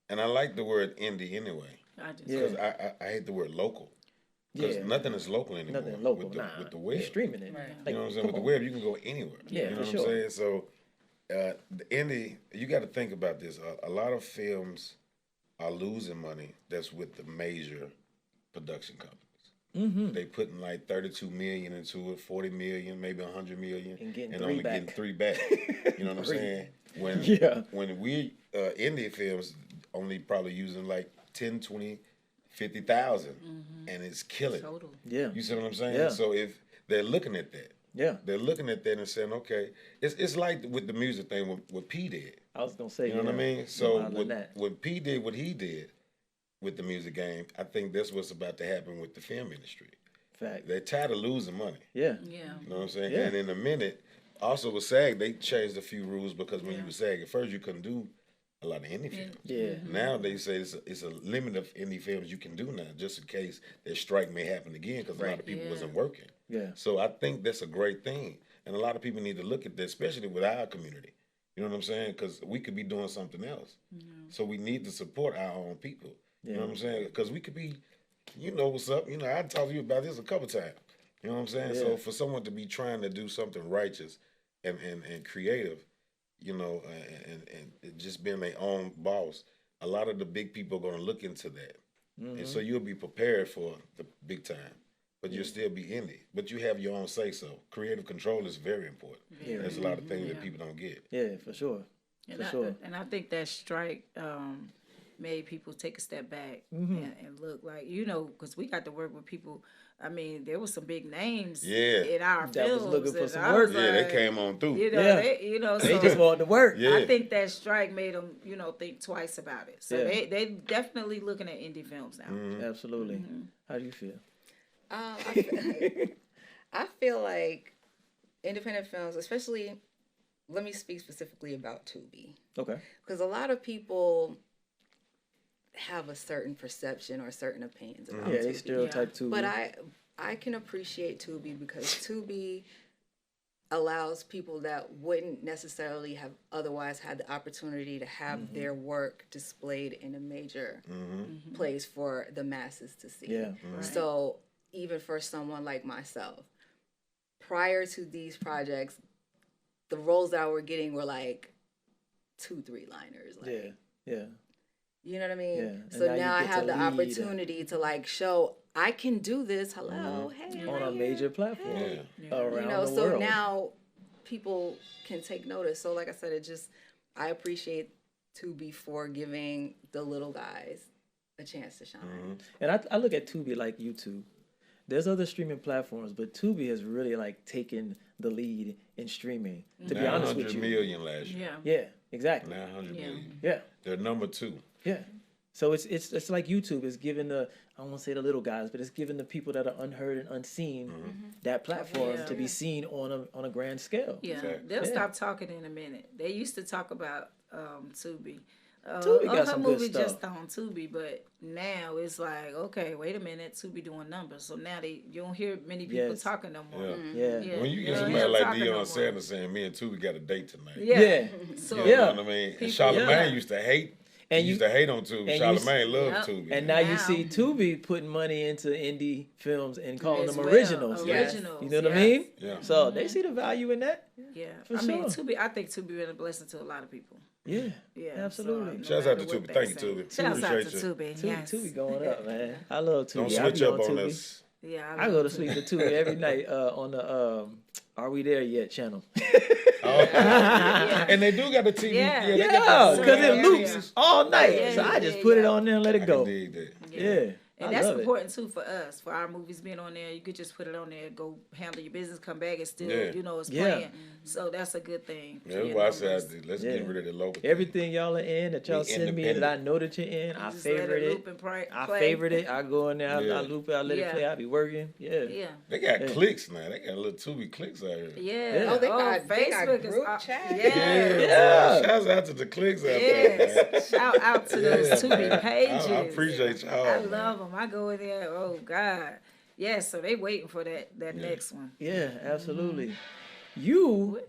[SPEAKER 4] and I like the word indie anyway. Because I hate the word local. Because nothing is local anymore.
[SPEAKER 2] Nothing local.
[SPEAKER 4] With the web.
[SPEAKER 2] You're streaming it.
[SPEAKER 5] Right.
[SPEAKER 2] Like,
[SPEAKER 4] You know what I'm saying? With the web, you can go anywhere.
[SPEAKER 2] Yeah,
[SPEAKER 4] you know
[SPEAKER 2] for
[SPEAKER 4] what
[SPEAKER 2] sure.
[SPEAKER 4] I'm saying? So, the indie, you got to think about this. A lot of films are losing money that's with the major production companies.
[SPEAKER 2] Mm-hmm.
[SPEAKER 4] They putting like 32 million into it, 40 million, maybe 100 million,
[SPEAKER 2] And getting
[SPEAKER 4] only
[SPEAKER 2] back.
[SPEAKER 4] getting 3 back. You know what I'm saying? When we indie films only probably using like 10, 20, 50,000, and it's killing.
[SPEAKER 3] Total.
[SPEAKER 2] Yeah.
[SPEAKER 4] You see what I'm saying?
[SPEAKER 2] Yeah.
[SPEAKER 4] So if they're looking at that,
[SPEAKER 2] Yeah.
[SPEAKER 4] they're looking at that and saying, okay, it's like with the music thing, what P did.
[SPEAKER 2] I was gonna say.
[SPEAKER 4] You know what I mean? So
[SPEAKER 2] modeling that.
[SPEAKER 4] when P did what he did with the music game, I think that's what's about to happen with the film industry.
[SPEAKER 2] Fact.
[SPEAKER 4] They're tired of losing money.
[SPEAKER 2] Yeah.
[SPEAKER 3] Yeah.
[SPEAKER 4] You know what I'm saying?
[SPEAKER 2] Yeah.
[SPEAKER 4] And in a minute, also with SAG, they changed a few rules because when you were SAG, at first you couldn't do a lot of indie films.
[SPEAKER 2] Yeah.
[SPEAKER 4] Now they say it's a limit of indie films you can do now, just in case that strike may happen again because a lot of people wasn't working.
[SPEAKER 2] Yeah.
[SPEAKER 4] So I think that's a great thing, and a lot of people need to look at that, especially with our community. You know what I'm saying? Because we could be doing something else. So we need to support our own people. You know what I'm saying? Because we could be, you know what's up. You know, I talked to you about this a couple times. You know what I'm saying?
[SPEAKER 2] Yeah.
[SPEAKER 4] So for someone to be trying to do something righteous and creative, you know, and just being their own boss, a lot of the big people are going to look into that. And so you'll be prepared for the big time, but you'll still be indie. But you have your own say-so. Creative control is very important.
[SPEAKER 2] Yeah.
[SPEAKER 4] There's a lot of things that people don't get.
[SPEAKER 2] Yeah, for sure.
[SPEAKER 3] And I think that strike made people take a step back and look like, you know, because we got to work with people. I mean, there was some big names in our
[SPEAKER 2] That was
[SPEAKER 3] films.
[SPEAKER 2] looking for
[SPEAKER 3] and
[SPEAKER 2] some
[SPEAKER 3] I
[SPEAKER 2] work.
[SPEAKER 3] was
[SPEAKER 4] Yeah, they
[SPEAKER 3] like,
[SPEAKER 4] came on through.
[SPEAKER 3] You know,
[SPEAKER 2] They
[SPEAKER 3] so
[SPEAKER 2] just wanted to work.
[SPEAKER 4] Yeah.
[SPEAKER 3] I think that strike made them, you know, think twice about it. So
[SPEAKER 2] Yeah.
[SPEAKER 3] they definitely looking at indie films now.
[SPEAKER 2] Absolutely. How do you feel?
[SPEAKER 5] I feel like independent films, especially, let me speak specifically about Tubi.
[SPEAKER 2] Okay.
[SPEAKER 5] Because a lot of people have a certain perception or certain opinions about
[SPEAKER 2] Yeah, they
[SPEAKER 5] Tubi.
[SPEAKER 2] stereotype too.
[SPEAKER 5] But I can appreciate Tubi because Tubi allows people that wouldn't necessarily have otherwise had the opportunity to have their work displayed in a major place for the masses to see.
[SPEAKER 2] Yeah.
[SPEAKER 5] So even for someone like myself, prior to these projects, the roles that I were getting were like 2-3 liners. Like,
[SPEAKER 2] Yeah.
[SPEAKER 5] you know what I mean?
[SPEAKER 2] Yeah. And
[SPEAKER 5] So
[SPEAKER 2] now you
[SPEAKER 5] now I
[SPEAKER 2] get
[SPEAKER 5] have
[SPEAKER 2] to
[SPEAKER 5] the
[SPEAKER 2] lead.
[SPEAKER 5] opportunity to like show I can do this. Hello, hey, I'm
[SPEAKER 2] On a
[SPEAKER 5] right
[SPEAKER 2] major
[SPEAKER 5] here.
[SPEAKER 2] platform
[SPEAKER 4] Yeah.
[SPEAKER 2] around
[SPEAKER 5] You know,
[SPEAKER 2] the
[SPEAKER 5] so
[SPEAKER 2] world.
[SPEAKER 5] now people can take notice. So like I said, I appreciate Tubi for giving the little guys a chance to shine.
[SPEAKER 2] And I look at Tubi like YouTube. There's other streaming platforms, but Tubi has really like taken the lead in streaming. To be honest with
[SPEAKER 4] 900
[SPEAKER 2] you.
[SPEAKER 4] million last year.
[SPEAKER 2] Yeah, exactly.
[SPEAKER 4] 900 million.
[SPEAKER 2] Yeah.
[SPEAKER 4] They're number 2.
[SPEAKER 2] Yeah. So it's like YouTube. It's giving I won't say the little guys, but it's giving the people that are unheard and unseen that platform to be seen on a grand scale.
[SPEAKER 3] Yeah,
[SPEAKER 4] Okay.
[SPEAKER 3] they'll stop talking in a minute. They used to talk about Tubi.
[SPEAKER 2] Tubi got
[SPEAKER 3] her
[SPEAKER 2] some good
[SPEAKER 3] movie
[SPEAKER 2] stuff.
[SPEAKER 3] just on Tubi, but now it's like, okay, wait a minute, Tubi doing numbers. So now you don't hear many people
[SPEAKER 2] Yes.
[SPEAKER 3] talking no more.
[SPEAKER 4] Yeah.
[SPEAKER 2] Yeah.
[SPEAKER 4] When you
[SPEAKER 3] You
[SPEAKER 4] get
[SPEAKER 3] don't
[SPEAKER 4] somebody
[SPEAKER 3] hear
[SPEAKER 4] like
[SPEAKER 3] talking no
[SPEAKER 4] Deion
[SPEAKER 3] more.
[SPEAKER 4] Sanders saying, me and Tubi got a date tonight.
[SPEAKER 2] Yeah.
[SPEAKER 3] So
[SPEAKER 4] You
[SPEAKER 2] Yeah.
[SPEAKER 4] know what I mean? And
[SPEAKER 3] People-
[SPEAKER 4] Charlamagne used to hate.
[SPEAKER 2] And
[SPEAKER 4] He used
[SPEAKER 2] you-
[SPEAKER 4] to hate on Tubi.
[SPEAKER 2] and you-
[SPEAKER 4] Charlamagne loved
[SPEAKER 3] Yep.
[SPEAKER 4] Tubi.
[SPEAKER 2] And now you
[SPEAKER 3] Now-
[SPEAKER 2] see Tubi putting money into indie films and calling
[SPEAKER 3] As
[SPEAKER 2] them
[SPEAKER 3] well,
[SPEAKER 2] originals.
[SPEAKER 3] originals,
[SPEAKER 2] You know what I
[SPEAKER 3] yes.
[SPEAKER 2] mean?
[SPEAKER 4] Yeah.
[SPEAKER 2] So they see the value in that.
[SPEAKER 3] Yeah,
[SPEAKER 2] For
[SPEAKER 3] I mean,
[SPEAKER 2] sure.
[SPEAKER 3] Tubi. I think Tubi been a blessing to a lot of people.
[SPEAKER 2] Yeah.
[SPEAKER 3] Yeah,
[SPEAKER 2] Absolutely.
[SPEAKER 3] So,
[SPEAKER 4] Shouts out to
[SPEAKER 3] matter what
[SPEAKER 4] Tubi.
[SPEAKER 3] they
[SPEAKER 4] Thank you,
[SPEAKER 3] say.
[SPEAKER 4] Tubi.
[SPEAKER 3] Shouts out to
[SPEAKER 4] Appreciate you.
[SPEAKER 3] Tubi.
[SPEAKER 2] Tubi,
[SPEAKER 3] Yes.
[SPEAKER 2] Tubi going up, man. I love Tubi.
[SPEAKER 4] Don't
[SPEAKER 2] I
[SPEAKER 4] switch
[SPEAKER 2] be
[SPEAKER 4] up on
[SPEAKER 2] Tubi.
[SPEAKER 4] us.
[SPEAKER 3] Yeah,
[SPEAKER 2] I go to sleep to Tubi every night on the Are We There Yet channel.
[SPEAKER 4] And they do got the TV.
[SPEAKER 3] Yeah.
[SPEAKER 4] they got
[SPEAKER 2] Yeah,
[SPEAKER 4] the-
[SPEAKER 2] because it
[SPEAKER 3] Yeah.
[SPEAKER 2] loops all night.
[SPEAKER 3] Yeah,
[SPEAKER 2] so I
[SPEAKER 3] yeah,
[SPEAKER 2] just
[SPEAKER 3] yeah,
[SPEAKER 2] put it
[SPEAKER 3] yeah.
[SPEAKER 2] on there and let
[SPEAKER 4] I
[SPEAKER 2] it
[SPEAKER 4] can
[SPEAKER 2] go.
[SPEAKER 4] dig that.
[SPEAKER 2] Yeah.
[SPEAKER 3] And that's important too for us, for our movies being on there. You could just put it on there, go handle your business, come back, and still, it's playing. So that's a good thing.
[SPEAKER 4] Yeah, that's why I said let's get rid of the local.
[SPEAKER 2] Everything y'all are in that y'all send me that I know that you're in, I favorite it. I favorite it. I go in there, I loop it, I let it play. I be working. Yeah.
[SPEAKER 4] They got clicks now. They got a little Tubi clicks out here.
[SPEAKER 3] Yeah.
[SPEAKER 5] Oh, they got
[SPEAKER 3] Facebook
[SPEAKER 5] group chat.
[SPEAKER 3] Yeah.
[SPEAKER 4] Shouts out to the clicks out there. Man.
[SPEAKER 3] Shout out to those Tubi pages.
[SPEAKER 4] I appreciate y'all.
[SPEAKER 3] I love them. I go in there. Oh God. Yeah. So they waiting for that next one.
[SPEAKER 2] Yeah, absolutely. You.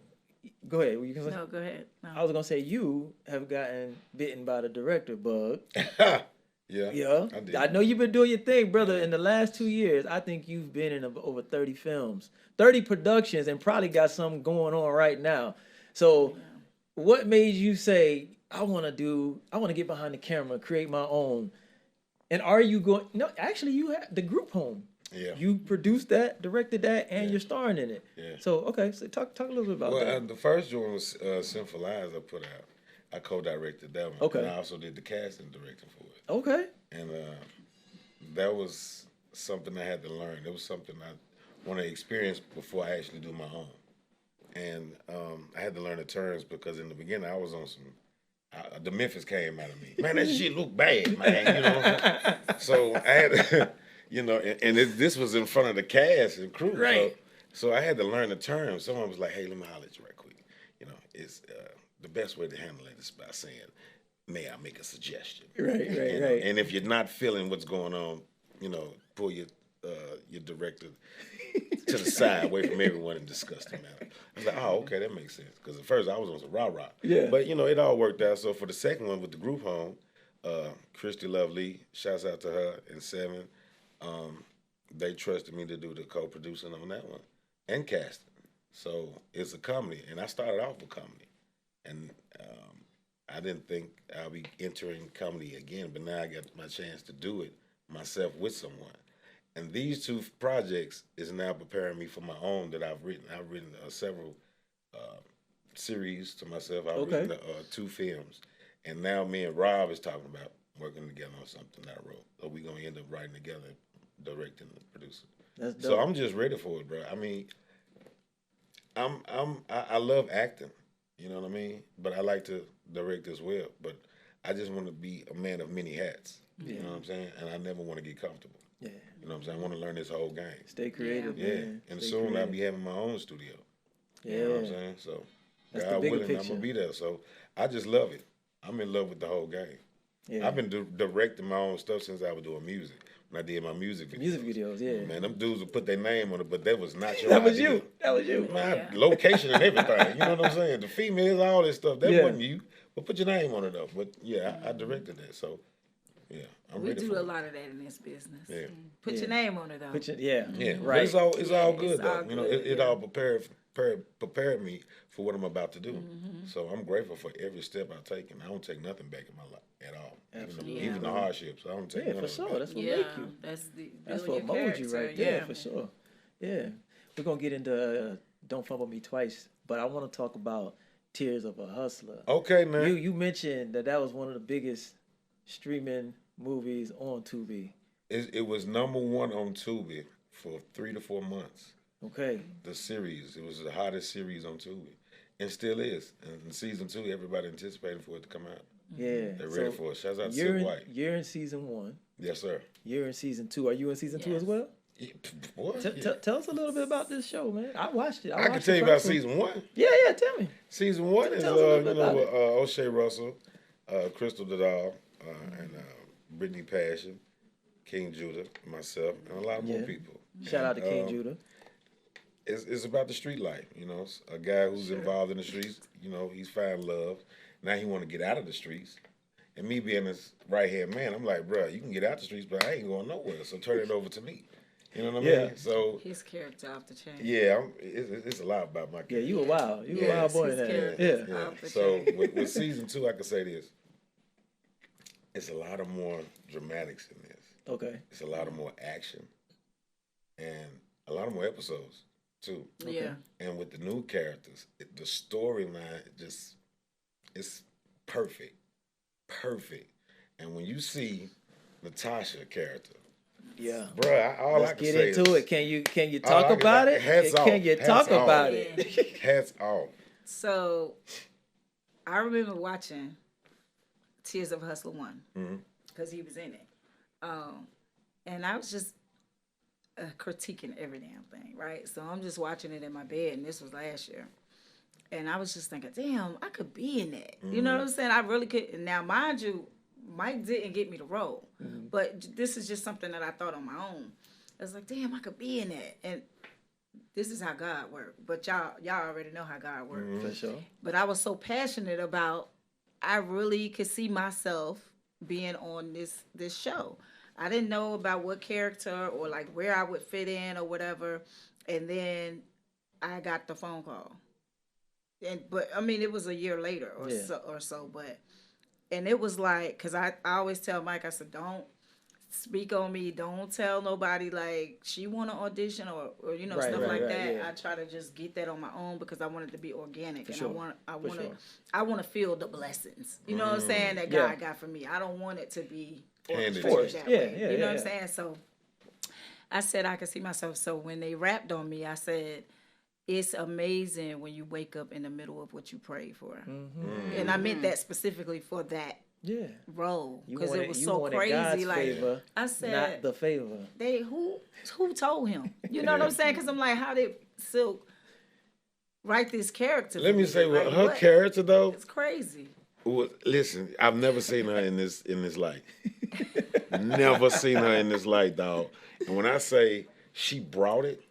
[SPEAKER 2] Go ahead. You can say?
[SPEAKER 3] No, go ahead. No.
[SPEAKER 2] I was gonna say you have gotten bitten by the director bug.
[SPEAKER 4] Yeah.
[SPEAKER 2] I know you've been doing your thing, brother. In the last 2 years, I think you've been in over 30 films, 30 productions, and probably got something going on right now. So, what made you say, I want to get behind the camera, create my own? And are you going? No, actually, you have the group home.
[SPEAKER 4] Yeah.
[SPEAKER 2] You produced that, directed that, and you're starring in it.
[SPEAKER 4] Yeah.
[SPEAKER 2] So, okay, so talk a little bit about that.
[SPEAKER 4] The first one was Sinful Eyes I put out. I co-directed that one.
[SPEAKER 2] Okay.
[SPEAKER 4] And I also did the casting directing for it.
[SPEAKER 2] Okay.
[SPEAKER 4] And that was something I had to learn. It was something I want to experience before I actually do my own. And I had to learn the terms because in the beginning I was on some. The Memphis came out of me. Man, that shit look bad, man. You know what I'm saying? So I had, this was in front of the cast and crew.
[SPEAKER 2] Right.
[SPEAKER 4] So I had to learn the terms. Someone was like, "Hey, let me holler at you right quick." It's the best way to handle it is by saying, "May I make a suggestion?"
[SPEAKER 2] Right.
[SPEAKER 4] And if you're not feeling what's going on, pull your director to the side, away from everyone, and discuss the matter. I was like, "Oh, okay, that makes sense." Because at first I was on some rah-rah.
[SPEAKER 2] Yeah.
[SPEAKER 4] But it all worked out. So for the second one with the group home, Christy Lovely, shouts out to her and Seven. They trusted me to do the co-producing on that one and casting. So it's a comedy, and I started off with comedy, and I didn't think I'll be entering comedy again, but now I got my chance to do it myself with someone. And these two projects is now preparing me for my own that I've written. I've written several series to myself. I've written 2 films, and now me and Rob is talking about working together on something that I wrote. So we're gonna end up writing together, directing and producing.
[SPEAKER 2] That's dope.
[SPEAKER 4] So I'm just ready for it, bro. I mean, I love acting, you know what I mean? But I like to direct as well. But I just want to be a man of many hats. You know what I'm saying? And I never want to get comfortable.
[SPEAKER 2] Yeah.
[SPEAKER 4] You know what I'm saying? I want to learn this whole game.
[SPEAKER 2] Stay creative.
[SPEAKER 4] Yeah.
[SPEAKER 2] Man.
[SPEAKER 4] And
[SPEAKER 2] Stay
[SPEAKER 4] soon I'll
[SPEAKER 2] creative.
[SPEAKER 4] be having my own studio.
[SPEAKER 2] Yeah.
[SPEAKER 4] You know what I'm saying? So
[SPEAKER 2] That's the
[SPEAKER 4] God
[SPEAKER 2] bigger
[SPEAKER 4] willing, I'm
[SPEAKER 2] picture.
[SPEAKER 4] gonna be there. So I just love it. I'm in love with the whole game.
[SPEAKER 2] Yeah.
[SPEAKER 4] I've been directing my own stuff since I was doing music. When I did my music videos.
[SPEAKER 2] Music videos, yeah.
[SPEAKER 4] Man, them dudes would put their name on it, but that was not your
[SPEAKER 2] That was
[SPEAKER 4] idea.
[SPEAKER 2] you. That was you.
[SPEAKER 4] Man, location and everything. You know what I'm saying? The females, all this stuff. That
[SPEAKER 2] Yeah.
[SPEAKER 4] wasn't you. But put your name on it though. But yeah, I directed that. So yeah, I'm
[SPEAKER 3] We
[SPEAKER 4] ready
[SPEAKER 3] do
[SPEAKER 4] for
[SPEAKER 3] a
[SPEAKER 4] it.
[SPEAKER 3] lot of that in this business.
[SPEAKER 4] Yeah.
[SPEAKER 3] Put your name on it though.
[SPEAKER 4] Yeah,
[SPEAKER 2] Right.
[SPEAKER 4] But it's all good
[SPEAKER 3] it's
[SPEAKER 4] though.
[SPEAKER 3] all good,
[SPEAKER 4] It
[SPEAKER 3] yeah.
[SPEAKER 4] all prepared me for what I'm about to do. So I'm grateful for every step I've taken. I don't take nothing back in my life at all.
[SPEAKER 2] Absolutely.
[SPEAKER 4] Even the hardships. I don't take
[SPEAKER 2] Yeah,
[SPEAKER 4] none
[SPEAKER 2] for
[SPEAKER 4] of it
[SPEAKER 2] sure.
[SPEAKER 4] back.
[SPEAKER 2] That's what
[SPEAKER 3] Yeah,
[SPEAKER 2] make you.
[SPEAKER 3] that's
[SPEAKER 2] That's
[SPEAKER 3] building
[SPEAKER 2] what
[SPEAKER 3] your
[SPEAKER 2] mold you
[SPEAKER 3] character,
[SPEAKER 2] right there,
[SPEAKER 3] yeah.
[SPEAKER 2] for sure. Yeah. We're going to get into Don't Fumble Me Twice, but I want to talk about Tears of a Hustler.
[SPEAKER 4] Okay, man.
[SPEAKER 2] You mentioned that was one of the biggest streaming movies on Tubi.
[SPEAKER 4] It was number 1 on Tubi for 3 to 4 months.
[SPEAKER 2] Okay.
[SPEAKER 4] The series. It was the hottest series on Tubi. And still is. And in season 2, everybody anticipating for it to come out.
[SPEAKER 2] Yeah.
[SPEAKER 4] They're ready for it. Shouts out to
[SPEAKER 2] you're
[SPEAKER 4] Sid
[SPEAKER 2] in,
[SPEAKER 4] White.
[SPEAKER 2] you're in season 1.
[SPEAKER 4] Yes, sir.
[SPEAKER 2] You're in season 2. Are you in season 2 as well?
[SPEAKER 4] Yeah, what?
[SPEAKER 2] Tell us a little bit about this show, man. I watched it.
[SPEAKER 4] I can
[SPEAKER 2] watched
[SPEAKER 4] tell
[SPEAKER 2] the
[SPEAKER 4] you about
[SPEAKER 2] first one.
[SPEAKER 4] season 1.
[SPEAKER 2] Yeah, tell me.
[SPEAKER 4] Season 1 is,
[SPEAKER 2] Tell us a little bit about
[SPEAKER 4] with
[SPEAKER 2] it.
[SPEAKER 4] O'Shea Russell, Crystal Dadal, and Brittany Passion, King Judah, myself, and a lot more people.
[SPEAKER 2] Shout out to King Judah.
[SPEAKER 4] It's about the street life, a guy who's involved in the streets, he's found love. Now he want to get out of the streets. And me being his right-hand man, I'm like, bro, you can get out the streets, but I ain't going nowhere, so turn it over to me. You know what I mean? So,
[SPEAKER 3] His character off the chain.
[SPEAKER 4] yeah, it's a lot about my character.
[SPEAKER 2] Yeah, you a wild. You a wild boy in
[SPEAKER 3] his
[SPEAKER 2] that.
[SPEAKER 3] character.
[SPEAKER 2] Yeah.
[SPEAKER 3] Off the
[SPEAKER 4] So
[SPEAKER 3] chain.
[SPEAKER 4] with season 2, I can say this. It's a lot of more dramatics in this.
[SPEAKER 2] Okay.
[SPEAKER 4] It's a lot of more action. And a lot of more episodes, too.
[SPEAKER 3] Yeah.
[SPEAKER 4] And with the new characters, the storyline it's perfect. Perfect. And when you see Natasha character,
[SPEAKER 2] Yeah.
[SPEAKER 4] Bro, all I
[SPEAKER 2] Let's
[SPEAKER 4] can
[SPEAKER 2] get
[SPEAKER 4] say
[SPEAKER 2] into
[SPEAKER 4] is,
[SPEAKER 2] it. Can you talk about it?
[SPEAKER 4] hats off.
[SPEAKER 2] Can you
[SPEAKER 4] Hats
[SPEAKER 2] talk
[SPEAKER 4] off.
[SPEAKER 2] about it?
[SPEAKER 4] Hats off.
[SPEAKER 3] So, I remember watching Tears of a Hustler 1 because he was in it. And I was just critiquing every damn thing, right? So I'm just watching it in my bed, and this was last year. And I was just thinking, damn, I could be in that. You know what I'm saying? I really could. Now, mind you, Mike didn't get me the role, but this is just something that I thought on my own. I was like, damn, I could be in that. And this is how God works. But y'all already know how God works.
[SPEAKER 2] For sure.
[SPEAKER 3] But I was so passionate about, I really could see myself being on this show. I didn't know about what character or like where I would fit in or whatever. And then I got the phone call. But I mean, it was a year later or so. But and it was like, cause I always tell Mike, I said, don't speak on me. Don't tell nobody like she want to audition or stuff like that.
[SPEAKER 2] Yeah.
[SPEAKER 3] I try to just get that on my own because I want it to be organic and
[SPEAKER 2] sure.
[SPEAKER 3] I want to feel the blessings. You know what I'm saying that God got for me. I don't want it to be
[SPEAKER 4] Forced.
[SPEAKER 3] that way. You know what I'm saying? So I said I could see myself. So when they rapped on me, I said, it's amazing when you wake up in the middle of what you prayed for. And I meant that specifically for that role because it was so crazy.
[SPEAKER 2] God's
[SPEAKER 3] like
[SPEAKER 2] favor,
[SPEAKER 3] I said,
[SPEAKER 2] not the favor.
[SPEAKER 3] They who told him? You know what I'm saying? Because I'm like, how did Silk write this character?
[SPEAKER 4] Let me say,
[SPEAKER 3] like,
[SPEAKER 4] her character though,
[SPEAKER 3] it's crazy.
[SPEAKER 4] Listen, I've never seen her in this light. Never seen her in this light, dog. And when I say she brought it,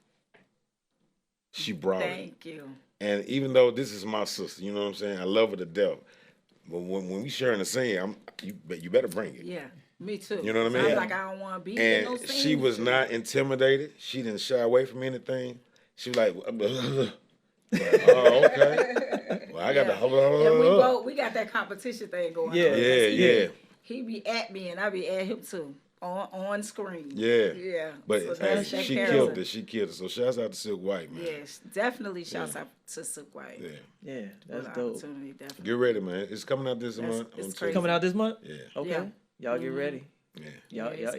[SPEAKER 4] she brought it.
[SPEAKER 3] Thank you.
[SPEAKER 4] And even though this is my sister, you know what I'm saying? I love her to death. But when we sharing the scene, you better bring it.
[SPEAKER 3] Yeah, me too.
[SPEAKER 4] You know what I mean?
[SPEAKER 3] I'm like, I don't want to be in no
[SPEAKER 4] And
[SPEAKER 3] scene.
[SPEAKER 4] she was not intimidated. She didn't shy away from anything. She was like, oh, okay. Well, I got the
[SPEAKER 3] And we got that competition thing going on.
[SPEAKER 4] Yeah.
[SPEAKER 3] He be at me and I be at him too. On screen.
[SPEAKER 4] Yeah. But
[SPEAKER 3] So
[SPEAKER 4] she killed it. She killed it. So shouts out to Silk White, man.
[SPEAKER 3] Yes, definitely shouts out to Silk White.
[SPEAKER 2] Yeah, that's
[SPEAKER 3] What
[SPEAKER 2] dope.
[SPEAKER 3] opportunity, definitely.
[SPEAKER 4] Get ready, man. It's coming out this month.
[SPEAKER 3] it's
[SPEAKER 4] on
[SPEAKER 3] crazy.
[SPEAKER 2] Coming out this month?
[SPEAKER 4] Yeah.
[SPEAKER 2] Okay.
[SPEAKER 3] Yeah.
[SPEAKER 2] Y'all get ready.
[SPEAKER 4] Yeah.
[SPEAKER 2] Y'all get
[SPEAKER 4] Please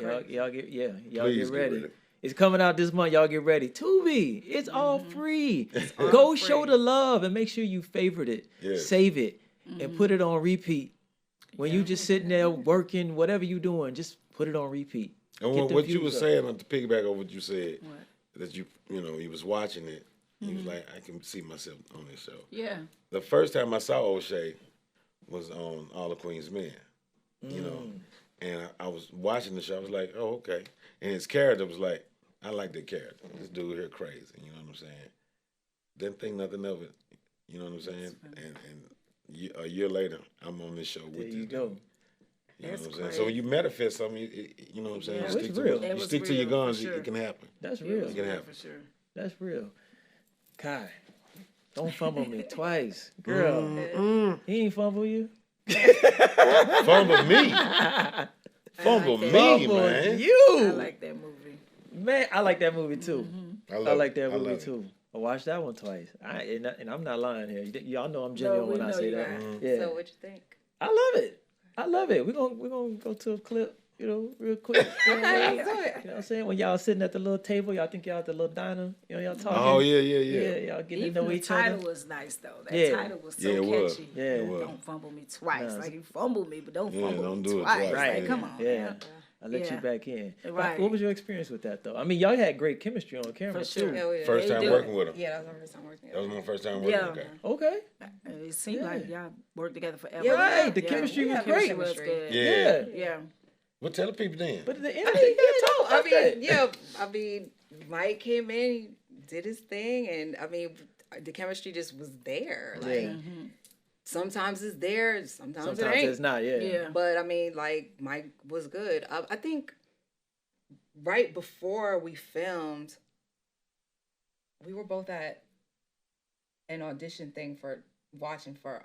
[SPEAKER 4] get
[SPEAKER 2] ready.
[SPEAKER 4] ready.
[SPEAKER 2] It's coming out this month. Y'all get ready. Tubi, it's all free.
[SPEAKER 3] all
[SPEAKER 2] Go
[SPEAKER 3] free.
[SPEAKER 2] show the love and make sure you favorite it,
[SPEAKER 4] Yeah.
[SPEAKER 2] save it, and put it on repeat. When you just sitting there working, whatever you doing, just put it on repeat.
[SPEAKER 4] And
[SPEAKER 2] Get them
[SPEAKER 4] what you
[SPEAKER 2] views
[SPEAKER 4] were
[SPEAKER 2] up.
[SPEAKER 4] saying, to piggyback over what you said, that you was watching it, you was like, I can see myself on this show.
[SPEAKER 3] Yeah.
[SPEAKER 4] The first time I saw O'Shea was on All the Queen's Men, you know, and I was watching the show. I was like, oh, okay. And his character was like, I like that character. This dude here crazy. You know what I'm saying? Didn't think nothing of it. You know what I'm saying? And a year later, I'm on this show with
[SPEAKER 2] There
[SPEAKER 4] this
[SPEAKER 2] you
[SPEAKER 4] dude.
[SPEAKER 2] go.
[SPEAKER 4] You know what I'm saying?
[SPEAKER 3] That's
[SPEAKER 4] So when you manifest something, you know what I'm saying?
[SPEAKER 3] Yeah.
[SPEAKER 4] You
[SPEAKER 2] It's
[SPEAKER 4] stick
[SPEAKER 2] real.
[SPEAKER 4] to
[SPEAKER 3] It
[SPEAKER 4] you
[SPEAKER 3] was
[SPEAKER 4] stick to your
[SPEAKER 3] real, for
[SPEAKER 4] guns,
[SPEAKER 3] sure.
[SPEAKER 4] it can happen.
[SPEAKER 2] That's
[SPEAKER 3] It
[SPEAKER 2] real.
[SPEAKER 3] was
[SPEAKER 4] can
[SPEAKER 3] real
[SPEAKER 4] happen.
[SPEAKER 3] for sure.
[SPEAKER 2] That's real. Kai, don't fumble me twice. Girl, he ain't fumble you.
[SPEAKER 4] Fumble me. Fumble
[SPEAKER 3] that.
[SPEAKER 4] me,
[SPEAKER 2] Fumble
[SPEAKER 4] man.
[SPEAKER 3] I
[SPEAKER 2] you.
[SPEAKER 3] like that movie.
[SPEAKER 2] Man, I like that movie too.
[SPEAKER 4] I
[SPEAKER 2] I like that
[SPEAKER 4] love
[SPEAKER 2] movie
[SPEAKER 4] it.
[SPEAKER 2] too. I watched that one twice. And I'm not lying here. Y'all know I'm genuine
[SPEAKER 3] we
[SPEAKER 2] when I
[SPEAKER 3] know
[SPEAKER 2] say
[SPEAKER 3] you
[SPEAKER 2] that.
[SPEAKER 3] are.
[SPEAKER 2] Yeah.
[SPEAKER 5] So what you think?
[SPEAKER 2] I love it. I love it. We're gonna go to a clip, real quick.
[SPEAKER 5] Okay, let's do it.
[SPEAKER 2] You know what I'm saying? When y'all sitting at the little table, y'all think y'all at the little diner, y'all talking.
[SPEAKER 4] Oh, yeah.
[SPEAKER 2] Y'all getting to
[SPEAKER 3] Even
[SPEAKER 2] know
[SPEAKER 3] the
[SPEAKER 2] each
[SPEAKER 3] title
[SPEAKER 2] other.
[SPEAKER 3] was nice though. That
[SPEAKER 2] Yeah.
[SPEAKER 3] title was so
[SPEAKER 4] Yeah, it was.
[SPEAKER 3] catchy.
[SPEAKER 2] Yeah.
[SPEAKER 4] It was.
[SPEAKER 3] Don't fumble me twice.
[SPEAKER 2] Nah.
[SPEAKER 3] Like you fumbled me, but don't
[SPEAKER 4] Yeah,
[SPEAKER 3] fumble
[SPEAKER 4] don't
[SPEAKER 3] me
[SPEAKER 4] do it
[SPEAKER 3] twice.
[SPEAKER 4] twice.
[SPEAKER 2] Right.
[SPEAKER 3] Like, come on.
[SPEAKER 2] Yeah.
[SPEAKER 3] man.
[SPEAKER 2] I let you
[SPEAKER 3] Yeah.
[SPEAKER 2] back in.
[SPEAKER 3] Right.
[SPEAKER 2] What was your experience with that though? I mean, y'all had great chemistry on camera
[SPEAKER 3] For sure.
[SPEAKER 2] too.
[SPEAKER 5] Yeah, we did.
[SPEAKER 4] First
[SPEAKER 3] They
[SPEAKER 4] time
[SPEAKER 3] do.
[SPEAKER 4] working with him.
[SPEAKER 5] Yeah, that was my first time working.
[SPEAKER 4] That was my first time working.
[SPEAKER 3] Yeah.
[SPEAKER 4] Okay.
[SPEAKER 2] Okay.
[SPEAKER 3] It seemed like y'all worked together forever.
[SPEAKER 5] Yeah,
[SPEAKER 2] Right. The
[SPEAKER 3] Yeah.
[SPEAKER 2] chemistry
[SPEAKER 5] We
[SPEAKER 2] was
[SPEAKER 5] have
[SPEAKER 2] great.
[SPEAKER 3] Chemistry was
[SPEAKER 5] Chemistry.
[SPEAKER 3] good.
[SPEAKER 4] Yeah.
[SPEAKER 3] Yeah.
[SPEAKER 4] Well, tell the people then.
[SPEAKER 2] But the
[SPEAKER 5] I
[SPEAKER 2] energy,
[SPEAKER 5] mean,
[SPEAKER 2] talk.
[SPEAKER 5] I
[SPEAKER 2] That's good.
[SPEAKER 5] mean, yeah. I mean, Mike came in, he did his thing, and I mean, the chemistry just was there. Like
[SPEAKER 2] Yeah.
[SPEAKER 5] sometimes it's there, sometimes it
[SPEAKER 2] Sometimes
[SPEAKER 5] ain't.
[SPEAKER 2] it's not. Yeah.
[SPEAKER 3] Yeah.
[SPEAKER 5] But I mean, like Mike was good. I think right before we filmed, we were both at an audition thing for watching for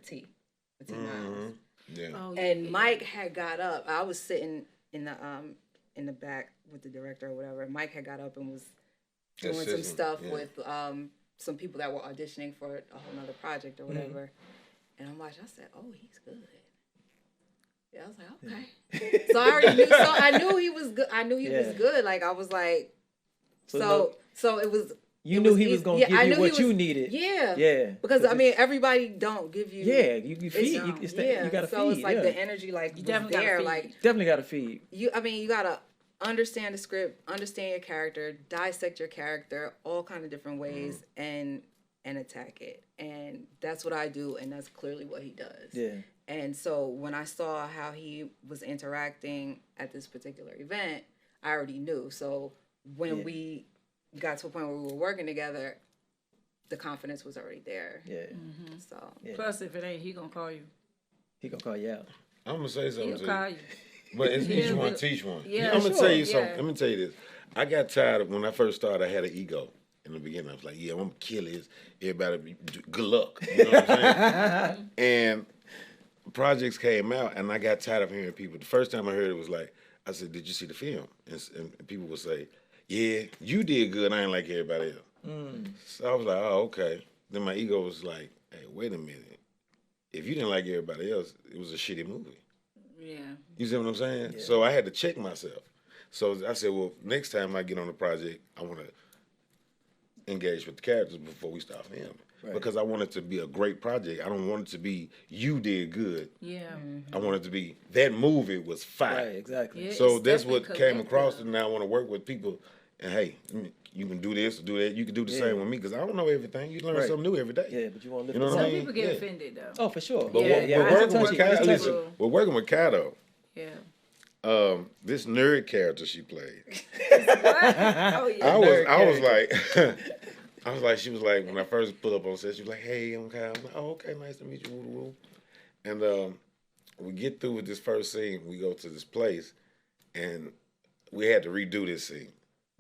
[SPEAKER 5] T Miles.
[SPEAKER 4] Yeah.
[SPEAKER 3] Oh,
[SPEAKER 5] And
[SPEAKER 3] yeah.
[SPEAKER 5] Mike had got up. I was sitting in the back with the director or whatever. Mike had got up and was doing some
[SPEAKER 4] Assistant,
[SPEAKER 5] stuff
[SPEAKER 4] yeah.
[SPEAKER 5] with some people that were auditioning for a whole nother project or whatever. And I'm watching. I said, "Oh, he's good." Yeah, I was like, okay. So I already knew. So I knew he was good. I knew he was good. Like I was like, so it was.
[SPEAKER 2] You knew he was gonna give you what you needed.
[SPEAKER 5] Yeah.
[SPEAKER 2] Yeah.
[SPEAKER 5] Because I mean, everybody don't give you.
[SPEAKER 2] Yeah, you feed. You gotta feed.
[SPEAKER 5] So it's like the energy, like you definitely there. Like
[SPEAKER 2] definitely gotta feed.
[SPEAKER 5] You gotta understand the script, understand your character, dissect your character, all kind of different ways, and attack it. And that's what I do, and that's clearly what he does.
[SPEAKER 2] Yeah.
[SPEAKER 5] And so when I saw how he was interacting at this particular event, I already knew. So when we got to a point where we were working together, the confidence was already there.
[SPEAKER 2] Yeah.
[SPEAKER 5] So
[SPEAKER 3] plus, if it ain't, he gonna call you.
[SPEAKER 2] He gonna call you out.
[SPEAKER 4] I'm gonna say something
[SPEAKER 3] He'll
[SPEAKER 4] to
[SPEAKER 3] call
[SPEAKER 4] you.
[SPEAKER 3] you.
[SPEAKER 4] But it's each one teach one.
[SPEAKER 3] Yeah,
[SPEAKER 4] I'm gonna tell you something.
[SPEAKER 3] Yeah.
[SPEAKER 4] Let me tell you this. I got tired of when I first started. I had an ego in the beginning. I was like, "Yeah, I'm gonna kill this. Everybody, good luck." You know what I'm saying? And projects came out, and I got tired of hearing people. The first time I heard it was like, I said, "Did you see the film?" And people would say, "Yeah, you did good. I ain't like everybody else." So I was like, "Oh, okay." Then my ego was like, "Hey, wait a minute. If you didn't like everybody else, it was a shitty movie."
[SPEAKER 3] Yeah.
[SPEAKER 4] You see what I'm saying?
[SPEAKER 2] Yeah.
[SPEAKER 4] So I had to check myself. So I said, well, next time I get on the project, I want to engage with the characters before we start filming.
[SPEAKER 2] Right.
[SPEAKER 4] Because I want it to be a great project. I don't want it to be, you did good.
[SPEAKER 3] Yeah.
[SPEAKER 4] I want it to be, that movie was fire.
[SPEAKER 2] Right, exactly.
[SPEAKER 3] Yeah,
[SPEAKER 4] So
[SPEAKER 3] it's
[SPEAKER 4] that's what
[SPEAKER 3] definitely
[SPEAKER 4] came across,
[SPEAKER 3] collective.
[SPEAKER 4] and now I want to work with people. And hey, you can do this or do that. You can do the same with me because I don't know everything. You learn something new every day.
[SPEAKER 2] Yeah, but you want to lift
[SPEAKER 4] You know
[SPEAKER 2] it
[SPEAKER 4] what I
[SPEAKER 3] Some
[SPEAKER 4] mean?
[SPEAKER 3] people get offended though.
[SPEAKER 2] Oh, for sure.
[SPEAKER 4] But
[SPEAKER 2] yeah,
[SPEAKER 4] we're working with Kato.
[SPEAKER 2] It's
[SPEAKER 4] Listen,
[SPEAKER 2] touchy.
[SPEAKER 4] we're working with Kato.
[SPEAKER 3] Yeah.
[SPEAKER 4] This nerd character she played.
[SPEAKER 3] Oh yeah.
[SPEAKER 4] I was like, I was like, she was like, when I first put up on set, she was like, "Hey, I'm Kyle." I'm like, "Oh, okay, nice to meet you." Woo, woo. And we get through with this first scene. We go to this place, and we had to redo this scene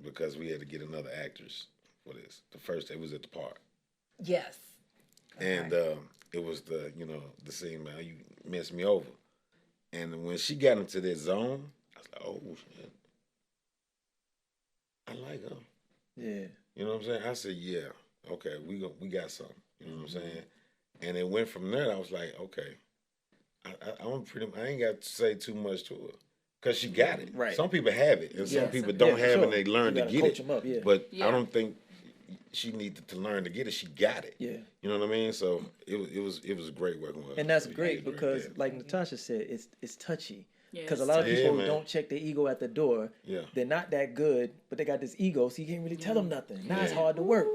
[SPEAKER 4] because we had to get another actress for this. The first day was at the park,
[SPEAKER 3] Yes.
[SPEAKER 4] and it was the the scene, man. You messed me over. And when she got into that zone, I was like, "Oh shit, I like her."
[SPEAKER 2] Yeah.
[SPEAKER 4] You know what I'm saying? I said, "Yeah, okay, we got something." You know what I'm saying? And it went from there. I was like, "Okay, I ain't got to say too much to her because she got it.
[SPEAKER 2] Right.
[SPEAKER 4] Some people have it, and some
[SPEAKER 2] Yeah.
[SPEAKER 4] people don't
[SPEAKER 2] Yeah, for
[SPEAKER 4] have it,
[SPEAKER 2] sure.
[SPEAKER 4] and they learn
[SPEAKER 2] You
[SPEAKER 4] to
[SPEAKER 2] gotta
[SPEAKER 4] get
[SPEAKER 2] coach
[SPEAKER 4] it.
[SPEAKER 2] 'em up, yeah.
[SPEAKER 4] But
[SPEAKER 3] Yeah.
[SPEAKER 4] I don't think she needed to learn to get it. She got it.
[SPEAKER 2] Yeah.
[SPEAKER 4] You know what I mean? So it was great working with her.
[SPEAKER 2] And that's
[SPEAKER 4] So,
[SPEAKER 2] great
[SPEAKER 4] yeah,
[SPEAKER 2] because,
[SPEAKER 4] yeah.
[SPEAKER 2] like Natasha said, it's touchy.
[SPEAKER 3] Yeah,
[SPEAKER 2] Because a
[SPEAKER 3] it's
[SPEAKER 2] lot of
[SPEAKER 3] touchy.
[SPEAKER 2] people
[SPEAKER 4] Yeah, man.
[SPEAKER 2] don't check their ego at the door.
[SPEAKER 4] Yeah.
[SPEAKER 2] They're not that good, but they got this ego, so you can't really tell them nothing. Now it's
[SPEAKER 4] Yeah.
[SPEAKER 2] hard to work.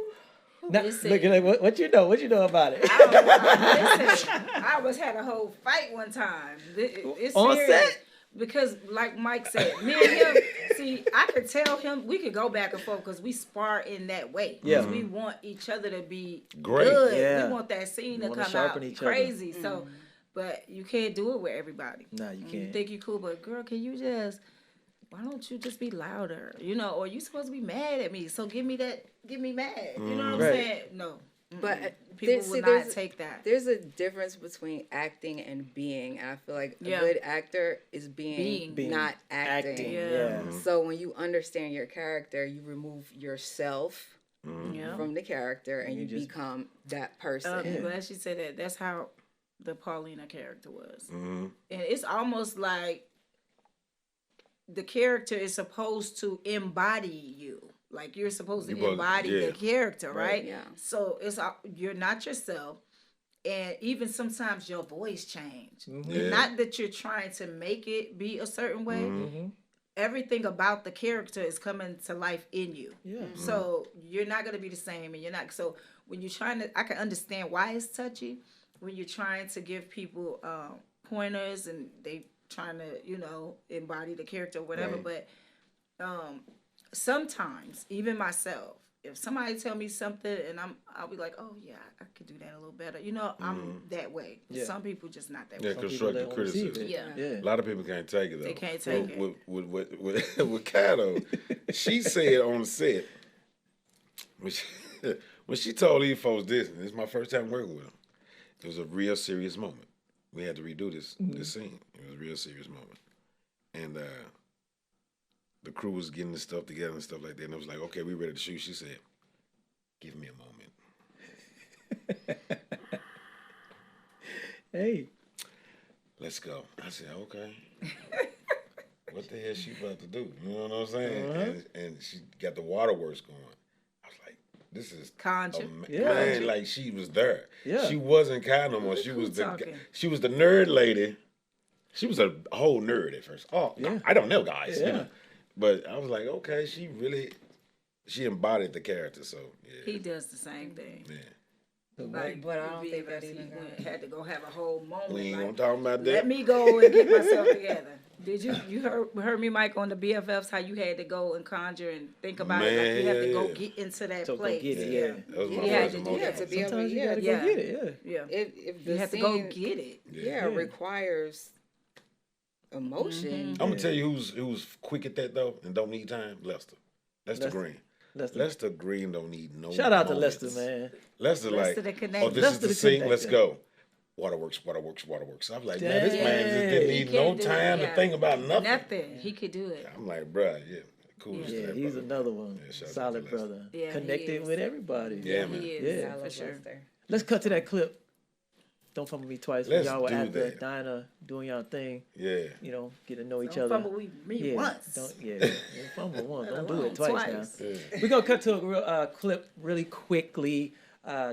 [SPEAKER 2] Now,
[SPEAKER 3] Listen.
[SPEAKER 2] look at like, what you know? What you know about it?
[SPEAKER 3] Listen, I almost had a whole fight one time. It's
[SPEAKER 2] On
[SPEAKER 3] serious.
[SPEAKER 2] set?
[SPEAKER 3] Because, like Mike said, me and him, see, I could tell him, we could go back and forth because we spar in that way.
[SPEAKER 2] Yeah.
[SPEAKER 3] Because we want each other to be
[SPEAKER 4] Great.
[SPEAKER 3] good.
[SPEAKER 2] Yeah.
[SPEAKER 3] We want that scene to
[SPEAKER 2] wanna
[SPEAKER 3] come
[SPEAKER 2] sharpen
[SPEAKER 3] out
[SPEAKER 2] each other.
[SPEAKER 3] crazy. So, but you can't do it with everybody.
[SPEAKER 2] Nah, you
[SPEAKER 3] You
[SPEAKER 2] can't.
[SPEAKER 3] think you cool, but girl, can you just, why don't you just be louder? You know, or you supposed to be mad at me. So get me mad. You know what I'm
[SPEAKER 2] Right.
[SPEAKER 3] saying? No.
[SPEAKER 5] But
[SPEAKER 3] People will not take that.
[SPEAKER 5] There's a difference between acting and being, and I feel like
[SPEAKER 3] Yeah.
[SPEAKER 5] a good actor is being,
[SPEAKER 2] Being.
[SPEAKER 5] not acting.
[SPEAKER 3] Yeah.
[SPEAKER 5] So when you understand your character, you remove yourself
[SPEAKER 3] Yeah.
[SPEAKER 5] from the character, and you
[SPEAKER 2] just-
[SPEAKER 5] become that person.
[SPEAKER 3] I'm glad she said that. That's how the Paulina character was.
[SPEAKER 4] Mm-hmm.
[SPEAKER 3] And it's almost like the character is supposed to embody you. Like you're supposed to
[SPEAKER 4] You both-
[SPEAKER 3] embody
[SPEAKER 4] yeah.
[SPEAKER 3] the character, right?
[SPEAKER 5] Yeah.
[SPEAKER 3] So you're not yourself. And even sometimes your voice change.
[SPEAKER 4] Yeah.
[SPEAKER 3] Not that you're trying to make it be a certain way.
[SPEAKER 2] Mm-hmm.
[SPEAKER 3] Everything about the character is coming to life in you.
[SPEAKER 2] Yeah.
[SPEAKER 3] So you're not gonna be the same, and you're not. So when you're trying to, I can understand why it's touchy. When you're trying to give people pointers and they trying to, embody the character or whatever.
[SPEAKER 4] Right.
[SPEAKER 3] But sometimes, even myself, if somebody tell me something and I'll be like, oh yeah, I could do that a little better. I'm that way.
[SPEAKER 2] Yeah.
[SPEAKER 3] Some people just not that
[SPEAKER 4] Yeah,
[SPEAKER 3] way.
[SPEAKER 2] Some people
[SPEAKER 4] constructive
[SPEAKER 2] don't receive
[SPEAKER 4] criticism.
[SPEAKER 2] it.
[SPEAKER 3] Yeah.
[SPEAKER 2] Yeah.
[SPEAKER 4] A lot of people can't take it though.
[SPEAKER 3] They can't take it.
[SPEAKER 4] With Kato, she said on the set when she told these folks this, and this is my first time working with them. It was a real serious moment. We had to redo this scene. It was a real serious moment, and the crew was getting the stuff together and stuff like that. And it was like, okay, we ready to shoot. She said, "Give me a moment."
[SPEAKER 2] Hey.
[SPEAKER 4] let's go. I said, okay. What the hell she about to do? You know what I'm saying? And she got the waterworks going. I was like, this is
[SPEAKER 3] Conjure.
[SPEAKER 4] man, like she was there.
[SPEAKER 2] Yeah.
[SPEAKER 4] She wasn't Kai no more. She
[SPEAKER 3] Who
[SPEAKER 4] was
[SPEAKER 3] talking?
[SPEAKER 4] the nerd lady. She was a whole nerd at first. Oh,
[SPEAKER 2] Yeah.
[SPEAKER 4] I don't know, guys.
[SPEAKER 2] Yeah.
[SPEAKER 4] You know? But I was like, okay, she embodied the character. So yeah,
[SPEAKER 3] He does the same thing.
[SPEAKER 4] man.
[SPEAKER 3] Like,
[SPEAKER 5] But I don't think that
[SPEAKER 3] he
[SPEAKER 5] even
[SPEAKER 3] went- had to go have a whole moment.
[SPEAKER 4] We ain't
[SPEAKER 3] like,
[SPEAKER 4] gonna talk about that.
[SPEAKER 3] let me go and get myself together. Did you heard me, Mike, on the BFFs, how you had to go and conjure and think about it? Like you have to go
[SPEAKER 4] Man.
[SPEAKER 3] get into that
[SPEAKER 2] So go
[SPEAKER 3] place.
[SPEAKER 2] get it, yeah.
[SPEAKER 4] That was my
[SPEAKER 3] You had
[SPEAKER 4] first
[SPEAKER 3] to do
[SPEAKER 4] emotion.
[SPEAKER 3] that.
[SPEAKER 5] to be able
[SPEAKER 2] Sometimes you gotta
[SPEAKER 5] yeah.
[SPEAKER 2] go get it. Yeah.
[SPEAKER 3] Yeah.
[SPEAKER 5] If the
[SPEAKER 3] You have to
[SPEAKER 5] scene,
[SPEAKER 3] go get it.
[SPEAKER 5] yeah, requires emotion.
[SPEAKER 4] I'm gonna tell you who's quick at that though and don't need time. Lester Green. Lester Green don't need no.
[SPEAKER 2] Shout out to
[SPEAKER 4] moments.
[SPEAKER 2] Lester, man.
[SPEAKER 4] Lester
[SPEAKER 3] Lester
[SPEAKER 4] like,
[SPEAKER 3] the connect-
[SPEAKER 4] oh, this
[SPEAKER 2] Lester
[SPEAKER 4] is
[SPEAKER 2] the
[SPEAKER 4] the scene. Let's
[SPEAKER 2] connector.
[SPEAKER 4] go. Waterworks. I'm like, man, this man just didn't
[SPEAKER 3] He
[SPEAKER 4] need
[SPEAKER 3] can't
[SPEAKER 4] no
[SPEAKER 3] do it,
[SPEAKER 4] time to
[SPEAKER 3] yeah.
[SPEAKER 4] think about nothing.
[SPEAKER 3] Nothing. He could do it.
[SPEAKER 4] I'm like, bruh, yeah, cool. as
[SPEAKER 2] Yeah,
[SPEAKER 4] that,
[SPEAKER 2] he's
[SPEAKER 4] brother.
[SPEAKER 2] another one.
[SPEAKER 4] Yeah, shout out to
[SPEAKER 2] Solid
[SPEAKER 4] Lester.
[SPEAKER 2] brother.
[SPEAKER 3] Yeah, he
[SPEAKER 2] Connected
[SPEAKER 3] is.
[SPEAKER 2] with everybody.
[SPEAKER 4] Yeah, man.
[SPEAKER 3] He is,
[SPEAKER 2] Yeah.
[SPEAKER 5] I
[SPEAKER 3] for
[SPEAKER 5] love
[SPEAKER 3] sure.
[SPEAKER 5] Lester.
[SPEAKER 2] Let's cut to that clip. Don't Fumble Me Twice. When
[SPEAKER 4] Let's
[SPEAKER 2] y'all were
[SPEAKER 4] do
[SPEAKER 2] at the
[SPEAKER 4] that.
[SPEAKER 2] diner doing y'all thing.
[SPEAKER 4] Yeah.
[SPEAKER 2] You know, get to know each
[SPEAKER 3] Don't
[SPEAKER 2] other.
[SPEAKER 3] fumble me
[SPEAKER 2] Yeah,
[SPEAKER 3] once.
[SPEAKER 2] don't fumble once. Don't do it
[SPEAKER 3] Twice.
[SPEAKER 2] twice now. We're gonna cut to a real, clip really quickly.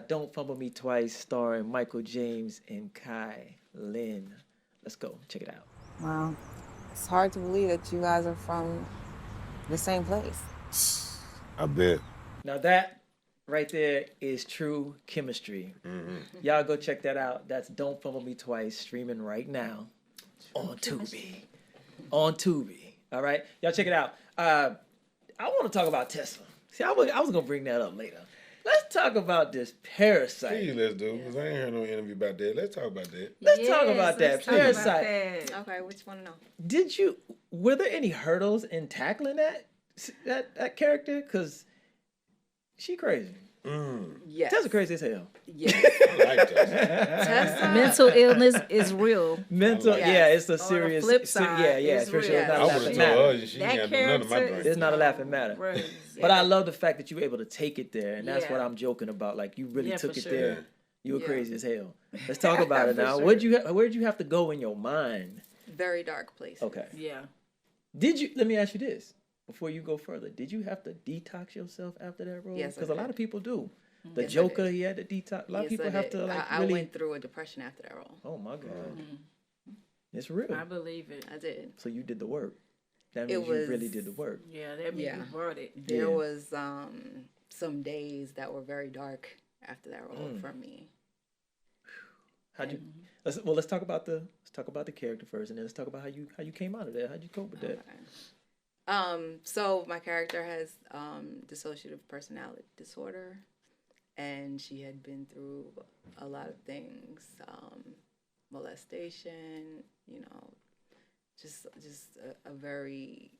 [SPEAKER 2] Don't Fumble Me Twice, starring Michael James and Kai Lynn. Let's go. Check it out.
[SPEAKER 6] Wow. It's hard to believe that you guys are from the same place.
[SPEAKER 4] I bet.
[SPEAKER 2] Now that right there is true chemistry. Y'all go check that out. That's Don't Fumble Me Twice, streaming right now on Tubi. On Tubi. All right, y'all check it out. I want to talk about Tesla. See, I was gonna bring that up later. Let's talk about this parasite.
[SPEAKER 4] See, let's do because I ain't heard no interview about that. Let's talk about that.
[SPEAKER 2] Let's talk about that
[SPEAKER 3] let's talk about
[SPEAKER 2] parasite.
[SPEAKER 3] that.
[SPEAKER 5] Okay, what you want to know?
[SPEAKER 2] Were there any hurdles in tackling that character? Cause she crazy.
[SPEAKER 5] Yes.
[SPEAKER 2] Tessa crazy as hell.
[SPEAKER 5] Yes.
[SPEAKER 4] I like that.
[SPEAKER 5] Tessa.
[SPEAKER 3] Mental illness is real.
[SPEAKER 2] Mental,
[SPEAKER 5] Yes.
[SPEAKER 2] yeah, it's a
[SPEAKER 3] On the
[SPEAKER 2] serious.
[SPEAKER 3] flip
[SPEAKER 2] se-
[SPEAKER 3] side,
[SPEAKER 2] yeah,
[SPEAKER 3] it's
[SPEAKER 2] for sure.
[SPEAKER 3] real.
[SPEAKER 2] It's not
[SPEAKER 4] I
[SPEAKER 2] a
[SPEAKER 4] would
[SPEAKER 2] laughing
[SPEAKER 4] have
[SPEAKER 2] matter.
[SPEAKER 4] told her she
[SPEAKER 3] That
[SPEAKER 4] ain't got none of my
[SPEAKER 3] character
[SPEAKER 4] drinks.
[SPEAKER 2] It's not a laughing matter.
[SPEAKER 3] Right.
[SPEAKER 2] But I love the fact that you were able to take it there, and that's
[SPEAKER 3] Yeah.
[SPEAKER 2] what I'm joking about. Like you really
[SPEAKER 3] Yeah,
[SPEAKER 2] took
[SPEAKER 3] for
[SPEAKER 2] it
[SPEAKER 3] sure.
[SPEAKER 2] there. You were
[SPEAKER 5] Yeah.
[SPEAKER 2] crazy as hell. Let's talk about it
[SPEAKER 3] For
[SPEAKER 2] now.
[SPEAKER 3] sure.
[SPEAKER 2] Where'd you have to go in your mind?
[SPEAKER 5] Very dark place.
[SPEAKER 2] Okay.
[SPEAKER 3] Yeah.
[SPEAKER 2] Let me ask you this before you go further. Did you have to detox yourself after that role?
[SPEAKER 5] Yes, I
[SPEAKER 2] Because a lot
[SPEAKER 5] did.
[SPEAKER 2] of people do. The
[SPEAKER 5] Yes, I
[SPEAKER 2] Joker,
[SPEAKER 5] did.
[SPEAKER 2] he had to detox. A lot of
[SPEAKER 5] Yes,
[SPEAKER 2] people
[SPEAKER 5] I
[SPEAKER 2] have
[SPEAKER 5] did.
[SPEAKER 2] to like
[SPEAKER 5] I
[SPEAKER 2] really.
[SPEAKER 5] went through a depression after that role.
[SPEAKER 2] Oh my god, it's real.
[SPEAKER 3] I believe it.
[SPEAKER 5] I did.
[SPEAKER 2] So you did the work. That
[SPEAKER 5] It
[SPEAKER 2] means you really
[SPEAKER 5] was-
[SPEAKER 2] did the work.
[SPEAKER 3] Yeah, that means
[SPEAKER 5] Yeah.
[SPEAKER 3] you brought it.
[SPEAKER 5] There
[SPEAKER 2] Yeah.
[SPEAKER 5] was some days that were very dark after that role for me.
[SPEAKER 2] How'd you? Let's talk about the character first, and then let's talk about how you came out of that. How'd you cope with that?
[SPEAKER 5] So my character has dissociative personality disorder, and she had been through a lot of things, molestation, just a very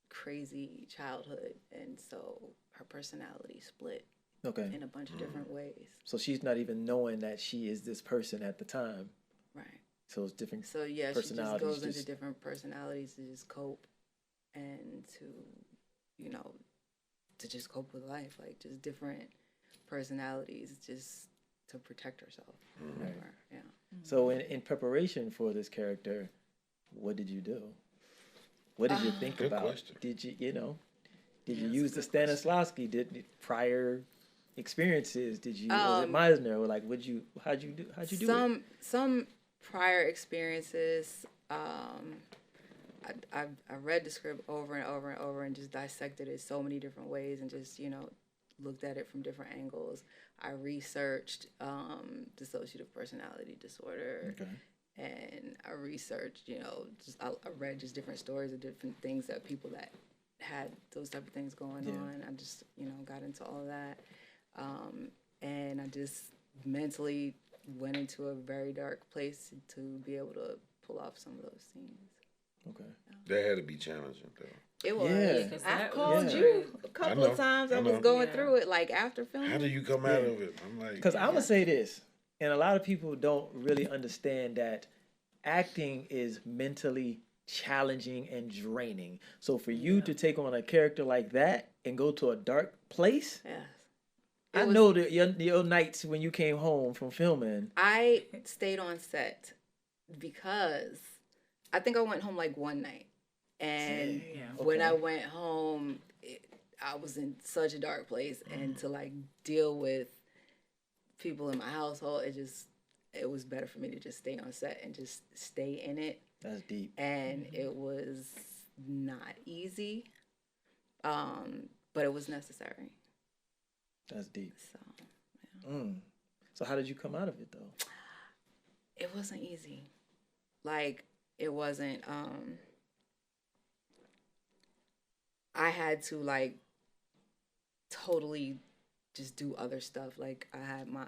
[SPEAKER 5] crazy childhood, and so her personality split
[SPEAKER 2] Okay.
[SPEAKER 5] in a bunch of different ways.
[SPEAKER 2] So she's not even knowing that she is this person at the time.
[SPEAKER 5] Right.
[SPEAKER 2] So it's different.
[SPEAKER 5] So yeah, she just
[SPEAKER 2] personalities
[SPEAKER 5] goes into
[SPEAKER 2] just-
[SPEAKER 5] different personalities to just cope and to just cope with life, like just different personalities just to protect herself. Whatever. Yeah.
[SPEAKER 2] So in preparation for this character, what did you do? What did you think
[SPEAKER 4] Good
[SPEAKER 2] about?
[SPEAKER 4] question.
[SPEAKER 2] Did you use the Stanislavski? Did prior experiences? Did you was it Meisner or like how'd you do it?
[SPEAKER 5] Some prior experiences. I read the script over and over and over and just dissected it so many different ways and just looked at it from different angles. I researched dissociative personality disorder.
[SPEAKER 2] Okay.
[SPEAKER 5] And I researched, I read just different stories of different things that people that had those type of things going on. I just, got into all of that. And I just mentally went into a very dark place to be able to pull off some of those scenes.
[SPEAKER 2] Okay.
[SPEAKER 4] That had to be challenging though.
[SPEAKER 5] It was.
[SPEAKER 2] Yeah.
[SPEAKER 3] 'Cause
[SPEAKER 5] I
[SPEAKER 3] that
[SPEAKER 5] called
[SPEAKER 3] was-
[SPEAKER 5] you a couple
[SPEAKER 4] know,
[SPEAKER 5] of times.
[SPEAKER 4] I
[SPEAKER 5] I was
[SPEAKER 4] know.
[SPEAKER 5] going
[SPEAKER 3] Yeah.
[SPEAKER 5] through it, like after filming.
[SPEAKER 4] How do you come out of it? I'm like,
[SPEAKER 2] Because I'm gonna say this, and a lot of people don't really understand that acting is mentally challenging and draining. So for you to take on a character like that and go to a dark place,
[SPEAKER 5] Yes.
[SPEAKER 2] I know that your nights when you came home from filming.
[SPEAKER 5] I stayed on set because I think I went home like one night. And
[SPEAKER 2] Damn,
[SPEAKER 5] when
[SPEAKER 2] okay.
[SPEAKER 5] I went home, I was in such a dark place. And to like deal with people in my household, it was better for me to just stay on set and just stay in it.
[SPEAKER 2] That's deep.
[SPEAKER 5] And it was not easy, but it was necessary.
[SPEAKER 2] That's deep.
[SPEAKER 5] So, yeah.
[SPEAKER 2] So how did you come out of it, though?
[SPEAKER 5] It wasn't easy. Like, it wasn't, I had to, like, totally just do other stuff. Like, I had my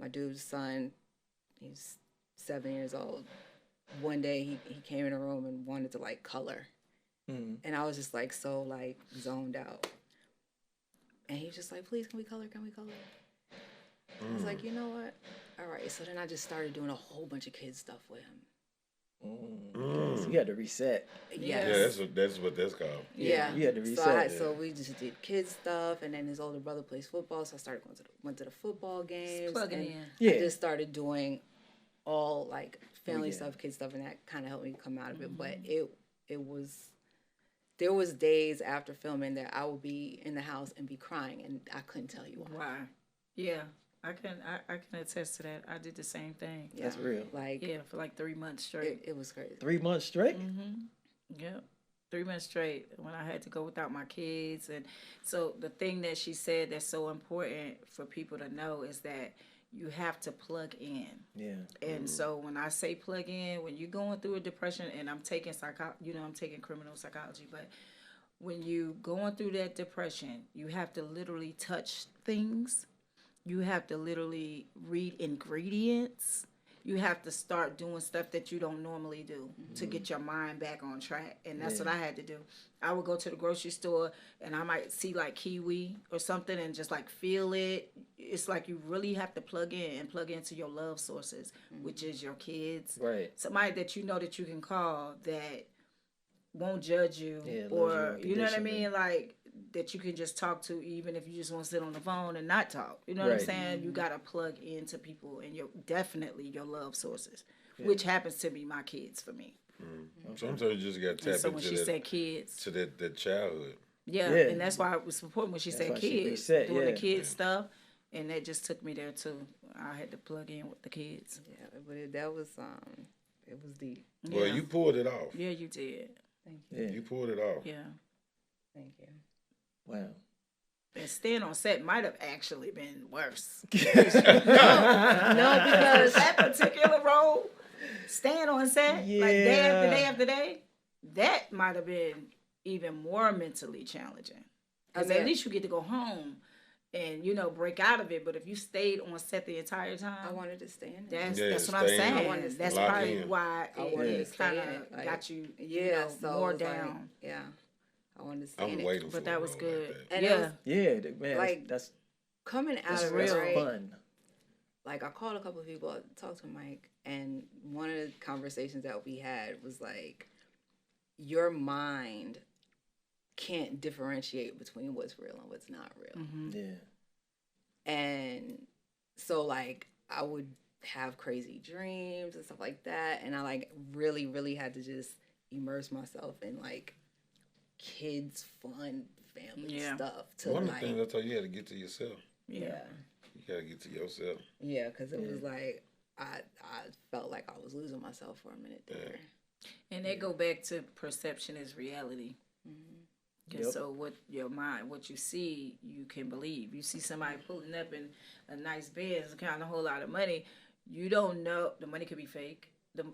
[SPEAKER 5] dude's son, he's 7 years old. One day he came in a room and wanted to like color. And I was just like so like zoned out. And he was just like, please, can we color? Can we color? I was like, you know what? All right. So then I just started doing a whole bunch of kids stuff with him.
[SPEAKER 2] So you had to reset.
[SPEAKER 5] Yes.
[SPEAKER 4] Yeah, that's what that's called.
[SPEAKER 5] Yeah.
[SPEAKER 2] You had to reset.
[SPEAKER 5] So we just did kids stuff, and then his older brother plays football, so I started went to the football games.
[SPEAKER 3] Plugging
[SPEAKER 5] and
[SPEAKER 3] in.
[SPEAKER 2] Yeah.
[SPEAKER 5] I just started doing all like family stuff, kids stuff, and that kind of helped me come out of it. But there was days after filming that I would be in the house and be crying, and I couldn't tell you why.
[SPEAKER 3] Why? Yeah. I can attest to that. I did the same thing.
[SPEAKER 5] Yeah.
[SPEAKER 2] That's real.
[SPEAKER 5] Like
[SPEAKER 3] For like 3 months straight.
[SPEAKER 5] it was crazy.
[SPEAKER 2] 3 months straight?
[SPEAKER 3] Yep. 3 months straight when I had to go without my kids. And so the thing that she said that's so important for people to know is that you have to plug in.
[SPEAKER 2] Yeah.
[SPEAKER 3] And so when I say plug in, when you're going through a depression, and I'm taking I'm taking criminal psychology, but when you going through that depression, you have to literally touch things. You have to literally read ingredients. You have to start doing stuff that you don't normally do to get your mind back on track. And that's what I had to do. I would go to the grocery store and I might see like kiwi or something and just like feel it. It's like you really have to plug in and plug into your love sources, which is your kids.
[SPEAKER 2] Right.
[SPEAKER 3] Somebody that you know that you can call that won't judge you,
[SPEAKER 2] Yeah,
[SPEAKER 3] or
[SPEAKER 2] loves you
[SPEAKER 3] you know what I mean,
[SPEAKER 2] unconditionally.
[SPEAKER 3] like that you can just talk to, even if you just want to sit on the phone and not talk. You know what I'm
[SPEAKER 2] Right.
[SPEAKER 3] saying? You gotta plug into people and definitely your love sources, which happens to be my kids for me.
[SPEAKER 4] Sometimes you just got to
[SPEAKER 3] And
[SPEAKER 4] tap
[SPEAKER 3] so when she
[SPEAKER 4] into
[SPEAKER 3] said kids,
[SPEAKER 4] that childhood.
[SPEAKER 3] yeah,
[SPEAKER 2] Yeah.
[SPEAKER 3] and that's why it was important when she said
[SPEAKER 2] why she
[SPEAKER 3] kids,
[SPEAKER 2] reset,
[SPEAKER 3] doing
[SPEAKER 2] yeah.
[SPEAKER 3] the kids stuff, and that just took me there too. I had to plug in with the kids.
[SPEAKER 5] Yeah, but that was it was deep.
[SPEAKER 4] Well,
[SPEAKER 3] Yeah.
[SPEAKER 4] you pulled it off.
[SPEAKER 3] Yeah, you did.
[SPEAKER 5] Thank you.
[SPEAKER 2] Yeah.
[SPEAKER 4] You pulled it off.
[SPEAKER 3] Yeah.
[SPEAKER 5] Thank you.
[SPEAKER 2] Wow.
[SPEAKER 3] And staying on set might have actually been worse.
[SPEAKER 5] No, because
[SPEAKER 3] That particular role, staying on set, like day after day
[SPEAKER 2] Yeah.
[SPEAKER 3] after day, that might have been even more mentally challenging. Because
[SPEAKER 5] I mean,
[SPEAKER 3] at least you get to go home and, break out of it. But if you stayed on set the entire time,
[SPEAKER 5] I wanted to stay in there.
[SPEAKER 3] that's what I'm
[SPEAKER 4] stay in.
[SPEAKER 3] saying.
[SPEAKER 5] I wanted to
[SPEAKER 3] That's
[SPEAKER 4] lock
[SPEAKER 3] probably
[SPEAKER 4] in.
[SPEAKER 3] why
[SPEAKER 5] I wanted to
[SPEAKER 3] it
[SPEAKER 5] stay
[SPEAKER 3] kind
[SPEAKER 5] in it,
[SPEAKER 3] of
[SPEAKER 5] like,
[SPEAKER 3] got you,
[SPEAKER 5] Yeah, so
[SPEAKER 3] more
[SPEAKER 5] it was like,
[SPEAKER 3] down.
[SPEAKER 5] yeah, I wanted to stay
[SPEAKER 4] I'm
[SPEAKER 5] in it.
[SPEAKER 4] waiting for
[SPEAKER 3] But that
[SPEAKER 4] a
[SPEAKER 3] was
[SPEAKER 4] role
[SPEAKER 3] good.
[SPEAKER 4] Like that.
[SPEAKER 5] And it
[SPEAKER 3] Yeah.
[SPEAKER 5] was
[SPEAKER 2] Yeah, man.
[SPEAKER 5] Like,
[SPEAKER 2] that's
[SPEAKER 5] coming out
[SPEAKER 2] that's
[SPEAKER 5] of
[SPEAKER 3] real
[SPEAKER 5] it, right?
[SPEAKER 2] fun.
[SPEAKER 5] Like I called a couple of people, talked to Mike, and one of the conversations that we had was like, your mind can't differentiate between what's real and what's not real.
[SPEAKER 2] Yeah.
[SPEAKER 5] And so like I would have crazy dreams and stuff like that, and I like really, really had to just immerse myself in like kids fun family
[SPEAKER 3] Yeah.
[SPEAKER 5] stuff to
[SPEAKER 4] One of the
[SPEAKER 5] like
[SPEAKER 4] things I told you, you had to get to yourself.
[SPEAKER 5] yeah.
[SPEAKER 4] You got to get to yourself.
[SPEAKER 5] Yeah, because it was like I felt like I was losing myself for a minute there.
[SPEAKER 3] And they go back to perception is reality. And
[SPEAKER 2] Yep.
[SPEAKER 3] so what your mind, what you see, you can believe. You see somebody pulling up in a nice Benz, counting a whole lot of money. You don't know, the money could be fake.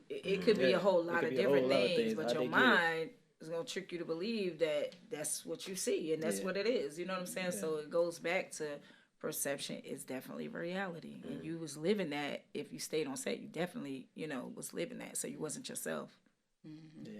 [SPEAKER 3] It could be
[SPEAKER 2] Yeah,
[SPEAKER 3] a whole
[SPEAKER 2] it
[SPEAKER 3] lot
[SPEAKER 2] could
[SPEAKER 3] of
[SPEAKER 2] be a whole
[SPEAKER 3] different
[SPEAKER 2] lot of
[SPEAKER 3] things,
[SPEAKER 2] things.
[SPEAKER 3] but
[SPEAKER 2] How'd
[SPEAKER 3] your
[SPEAKER 2] they get it?
[SPEAKER 3] mind is going to trick you to believe that that's what you see, and that's
[SPEAKER 2] Yeah.
[SPEAKER 3] what it is. You know what I'm saying? So it goes back to perception is definitely reality. And you was living that. If you stayed on set, you definitely, was living that. So you wasn't yourself.
[SPEAKER 2] Yeah.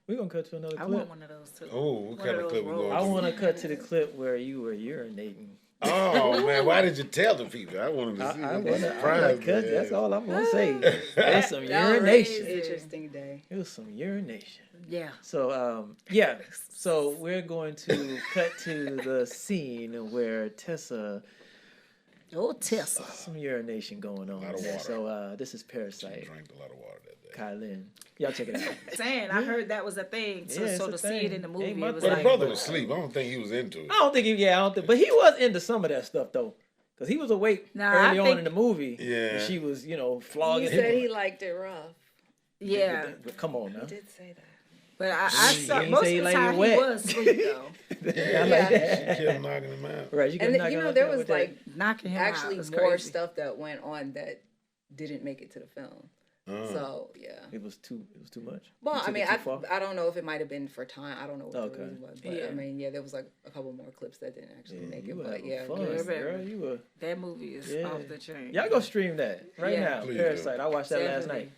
[SPEAKER 2] We're gonna cut to another
[SPEAKER 3] I
[SPEAKER 2] clip.
[SPEAKER 3] want one of those too.
[SPEAKER 4] Oh, what
[SPEAKER 3] One
[SPEAKER 4] kind
[SPEAKER 3] of
[SPEAKER 4] of
[SPEAKER 3] those
[SPEAKER 4] clip we
[SPEAKER 3] roles.
[SPEAKER 4] going
[SPEAKER 2] I
[SPEAKER 4] to?
[SPEAKER 2] want to cut to the clip where you were urinating.
[SPEAKER 4] Oh, man, why did you tell the people? I wanted to see
[SPEAKER 2] I
[SPEAKER 4] that.
[SPEAKER 2] wanna
[SPEAKER 4] Surprise
[SPEAKER 2] cut.
[SPEAKER 4] me.
[SPEAKER 2] That's all I'm gonna say. It was some
[SPEAKER 5] That was
[SPEAKER 2] urination.
[SPEAKER 5] an interesting day.
[SPEAKER 2] It was some urination.
[SPEAKER 3] Yeah.
[SPEAKER 2] So yeah. So we're going to cut to the scene where Tessa
[SPEAKER 3] Oh, Tessa.
[SPEAKER 2] Some urination going on.
[SPEAKER 4] lot of
[SPEAKER 2] there.
[SPEAKER 4] water.
[SPEAKER 2] So this is
[SPEAKER 4] She
[SPEAKER 2] Parasite.
[SPEAKER 4] drank a lot of water that day.
[SPEAKER 2] Kylin. Y'all check it out.
[SPEAKER 3] Saying, I heard that was a thing. So,
[SPEAKER 2] Yeah, it's
[SPEAKER 3] so
[SPEAKER 2] a
[SPEAKER 3] to see
[SPEAKER 2] thing.
[SPEAKER 3] it in the movie,
[SPEAKER 2] Ain't my
[SPEAKER 3] it was
[SPEAKER 2] thing.
[SPEAKER 4] But the
[SPEAKER 3] like,
[SPEAKER 4] brother was asleep. I don't think he was into it.
[SPEAKER 2] I don't think, but he was into some of that stuff though. Because he was awake
[SPEAKER 3] Nah,
[SPEAKER 2] early
[SPEAKER 3] I
[SPEAKER 2] on
[SPEAKER 3] think-
[SPEAKER 2] in the movie.
[SPEAKER 4] Yeah.
[SPEAKER 2] And she was,
[SPEAKER 5] He
[SPEAKER 2] flogging
[SPEAKER 5] said
[SPEAKER 2] him.
[SPEAKER 5] he liked it rough.
[SPEAKER 3] yeah.
[SPEAKER 2] But come on now.
[SPEAKER 5] He did say that.
[SPEAKER 3] But I
[SPEAKER 2] He
[SPEAKER 3] saw
[SPEAKER 2] ain't
[SPEAKER 3] most
[SPEAKER 2] say he
[SPEAKER 3] of the
[SPEAKER 2] like it
[SPEAKER 3] time he
[SPEAKER 2] wet.
[SPEAKER 3] was asleep though.
[SPEAKER 2] I like that.
[SPEAKER 4] She kept knocking him out.
[SPEAKER 2] Right, you can
[SPEAKER 5] And
[SPEAKER 2] knock
[SPEAKER 5] you
[SPEAKER 2] it
[SPEAKER 5] know,
[SPEAKER 2] out
[SPEAKER 5] there
[SPEAKER 2] with
[SPEAKER 5] was
[SPEAKER 2] that.
[SPEAKER 5] like
[SPEAKER 3] Knocking him
[SPEAKER 5] actually
[SPEAKER 3] out. It's
[SPEAKER 5] more
[SPEAKER 3] crazy.
[SPEAKER 5] stuff that went on that didn't make it to the film. So yeah.
[SPEAKER 2] It was too much.
[SPEAKER 5] Well,
[SPEAKER 2] You
[SPEAKER 5] I
[SPEAKER 2] took
[SPEAKER 5] mean,
[SPEAKER 2] it too far?
[SPEAKER 5] I don't know if it might have been for time. I don't know what
[SPEAKER 2] Okay.
[SPEAKER 5] the reason was, but
[SPEAKER 3] Yeah.
[SPEAKER 5] I mean, yeah, there was like a couple more clips that didn't actually make
[SPEAKER 2] you
[SPEAKER 5] it.
[SPEAKER 2] were
[SPEAKER 5] But
[SPEAKER 2] having
[SPEAKER 5] yeah,
[SPEAKER 2] fun,
[SPEAKER 5] it was-
[SPEAKER 2] girl. You were.
[SPEAKER 3] That movie is
[SPEAKER 2] Yeah.
[SPEAKER 3] off the chain.
[SPEAKER 2] Y'all go stream that right
[SPEAKER 3] Yeah.
[SPEAKER 2] now.
[SPEAKER 4] Please
[SPEAKER 2] Parasite. I watched that last
[SPEAKER 3] Definitely.
[SPEAKER 2] night.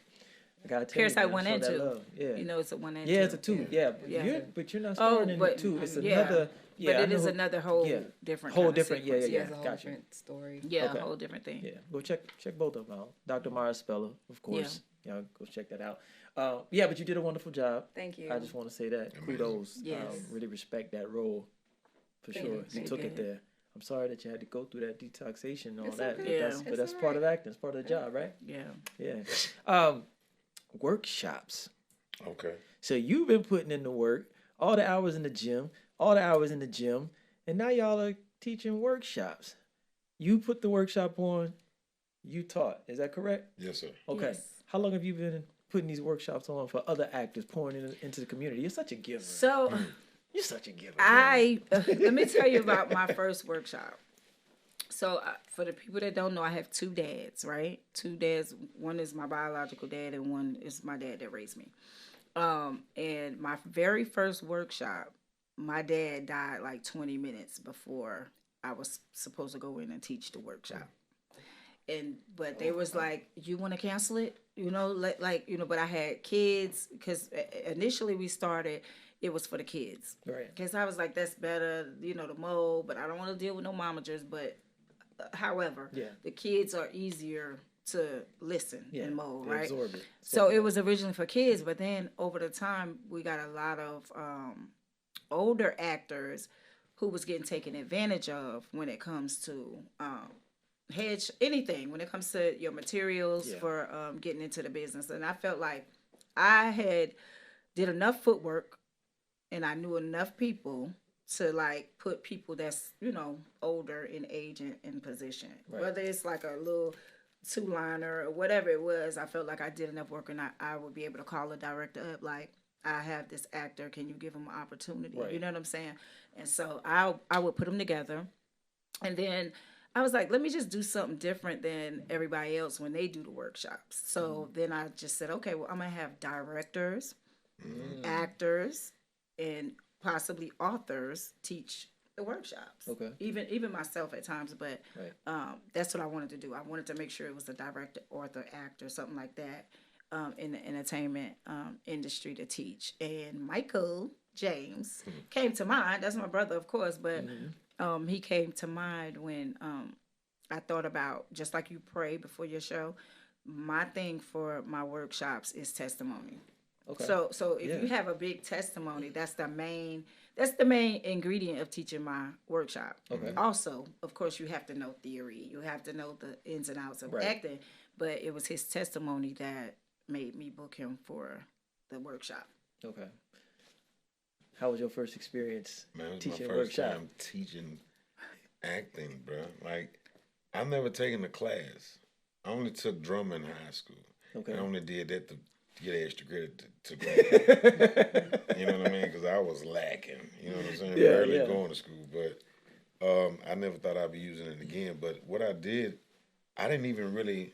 [SPEAKER 2] I gotta tell
[SPEAKER 3] Parasite
[SPEAKER 2] you, man,
[SPEAKER 3] 1
[SPEAKER 2] show
[SPEAKER 3] and
[SPEAKER 2] that
[SPEAKER 3] 2.
[SPEAKER 2] love. Yeah.
[SPEAKER 3] You know, it's a 1 and 2.
[SPEAKER 2] Yeah, it's a 2. Yeah,
[SPEAKER 3] Yeah.
[SPEAKER 2] but you're not
[SPEAKER 3] Oh,
[SPEAKER 2] starting in
[SPEAKER 3] but
[SPEAKER 2] 2. It's
[SPEAKER 3] yeah.
[SPEAKER 2] another. Yeah,
[SPEAKER 3] but
[SPEAKER 2] I
[SPEAKER 3] it is
[SPEAKER 2] know-
[SPEAKER 3] another whole
[SPEAKER 2] yeah.
[SPEAKER 3] different
[SPEAKER 2] Whole
[SPEAKER 3] kind of
[SPEAKER 2] different. Yeah,
[SPEAKER 3] sequence.
[SPEAKER 2] yeah,
[SPEAKER 5] it's a whole
[SPEAKER 2] Gotcha.
[SPEAKER 5] different story.
[SPEAKER 3] Yeah,
[SPEAKER 2] Okay.
[SPEAKER 3] a whole different thing.
[SPEAKER 2] Yeah, go check both of them out. Dr. Mara Speller, of course. Y'all go check that out. Yeah, but you did a wonderful job.
[SPEAKER 5] Thank you.
[SPEAKER 2] I just want to say that.
[SPEAKER 4] Amazing.
[SPEAKER 2] Kudos.
[SPEAKER 3] Yes.
[SPEAKER 2] Really respect that role. For
[SPEAKER 5] Thank
[SPEAKER 2] sure.
[SPEAKER 5] you.
[SPEAKER 2] You took it
[SPEAKER 3] you.
[SPEAKER 2] there. I'm sorry that you had to go through that detoxation and all
[SPEAKER 5] It's
[SPEAKER 2] that.
[SPEAKER 5] okay.
[SPEAKER 2] But
[SPEAKER 3] Yeah.
[SPEAKER 2] that's, but
[SPEAKER 5] It's
[SPEAKER 2] that's
[SPEAKER 5] all
[SPEAKER 2] part of
[SPEAKER 5] right.
[SPEAKER 2] acting. It's part of the job, right?
[SPEAKER 3] Yeah.
[SPEAKER 2] Yeah. Workshops.
[SPEAKER 4] Okay.
[SPEAKER 2] So you've been putting in the work, all the hours in the gym, and now y'all are teaching workshops. You put the workshop on, you taught. Is that correct?
[SPEAKER 4] Yes, sir.
[SPEAKER 2] Okay.
[SPEAKER 3] Yes.
[SPEAKER 2] How long have you been putting these workshops on for other actors, pouring into the community? You're such a giver.
[SPEAKER 3] So
[SPEAKER 2] You're such a giver.
[SPEAKER 3] let me tell you about my first workshop. So for the people that don't know, I have 2 dads, right? 2 dads. One is my biological dad, and one is my dad that raised me. And my very first workshop, my dad died like 20 minutes before I was supposed to go in and teach the workshop. But they was like, you want to cancel it? But I had kids, because initially we started, it was for the kids.
[SPEAKER 2] Right.
[SPEAKER 3] Because I was like, that's better, the mold, but I don't want to deal with no momagers. But however,
[SPEAKER 2] Yeah.
[SPEAKER 3] the kids are easier to listen
[SPEAKER 2] Yeah,
[SPEAKER 3] and mold,
[SPEAKER 2] they
[SPEAKER 3] right?
[SPEAKER 2] absorb it.
[SPEAKER 3] So it was originally for kids, but then over the time, we got a lot of older actors who was getting taken advantage of when it comes to anything, when it comes to your materials
[SPEAKER 2] Yeah.
[SPEAKER 3] for getting into the business. And I felt like I had did enough footwork and I knew enough people to like put people that's, older in age in position.
[SPEAKER 2] Right.
[SPEAKER 3] Whether it's like a little 2-liner or whatever it was, I felt like I did enough work and I would be able to call a director up like, I have this actor, can you give him an opportunity?
[SPEAKER 2] Right.
[SPEAKER 3] You know what I'm saying? And so I would put them together. And then I was like, let me just do something different than everybody else when they do the workshops. So then I just said, okay, well, I'm going to have directors, actors, and possibly authors teach the workshops.
[SPEAKER 2] Okay.
[SPEAKER 3] Even myself at times, but
[SPEAKER 2] Right.
[SPEAKER 3] that's what I wanted to do. I wanted to make sure it was a director, author, actor, something like that in the entertainment industry to teach. And Michael James came to mind. That's my brother, of course, but he came to mind when I thought about, just like you pray before your show, my thing for my workshops is testimony.
[SPEAKER 2] Okay.
[SPEAKER 3] So if you have a big testimony, that's the main ingredient of teaching my workshop.
[SPEAKER 2] Okay.
[SPEAKER 3] Also, of course, you have to know theory. You have to know the ins and outs of
[SPEAKER 2] Right.
[SPEAKER 3] acting. But it was his testimony that made me book him for the workshop.
[SPEAKER 2] Okay. How was your first experience
[SPEAKER 4] Man, it was
[SPEAKER 2] teaching
[SPEAKER 4] my
[SPEAKER 2] a
[SPEAKER 4] first
[SPEAKER 2] workshop?
[SPEAKER 4] time teaching acting, bro. Like, I've never taken a class. I only took drama in high school.
[SPEAKER 2] Okay.
[SPEAKER 4] I only did that to get extra credit to graduate. You know what I mean? Because I was lacking. You know what I'm saying?
[SPEAKER 2] Yeah,
[SPEAKER 4] Barely
[SPEAKER 2] yeah.
[SPEAKER 4] going to school. But I never thought I'd be using it again. But what I did, I didn't even really,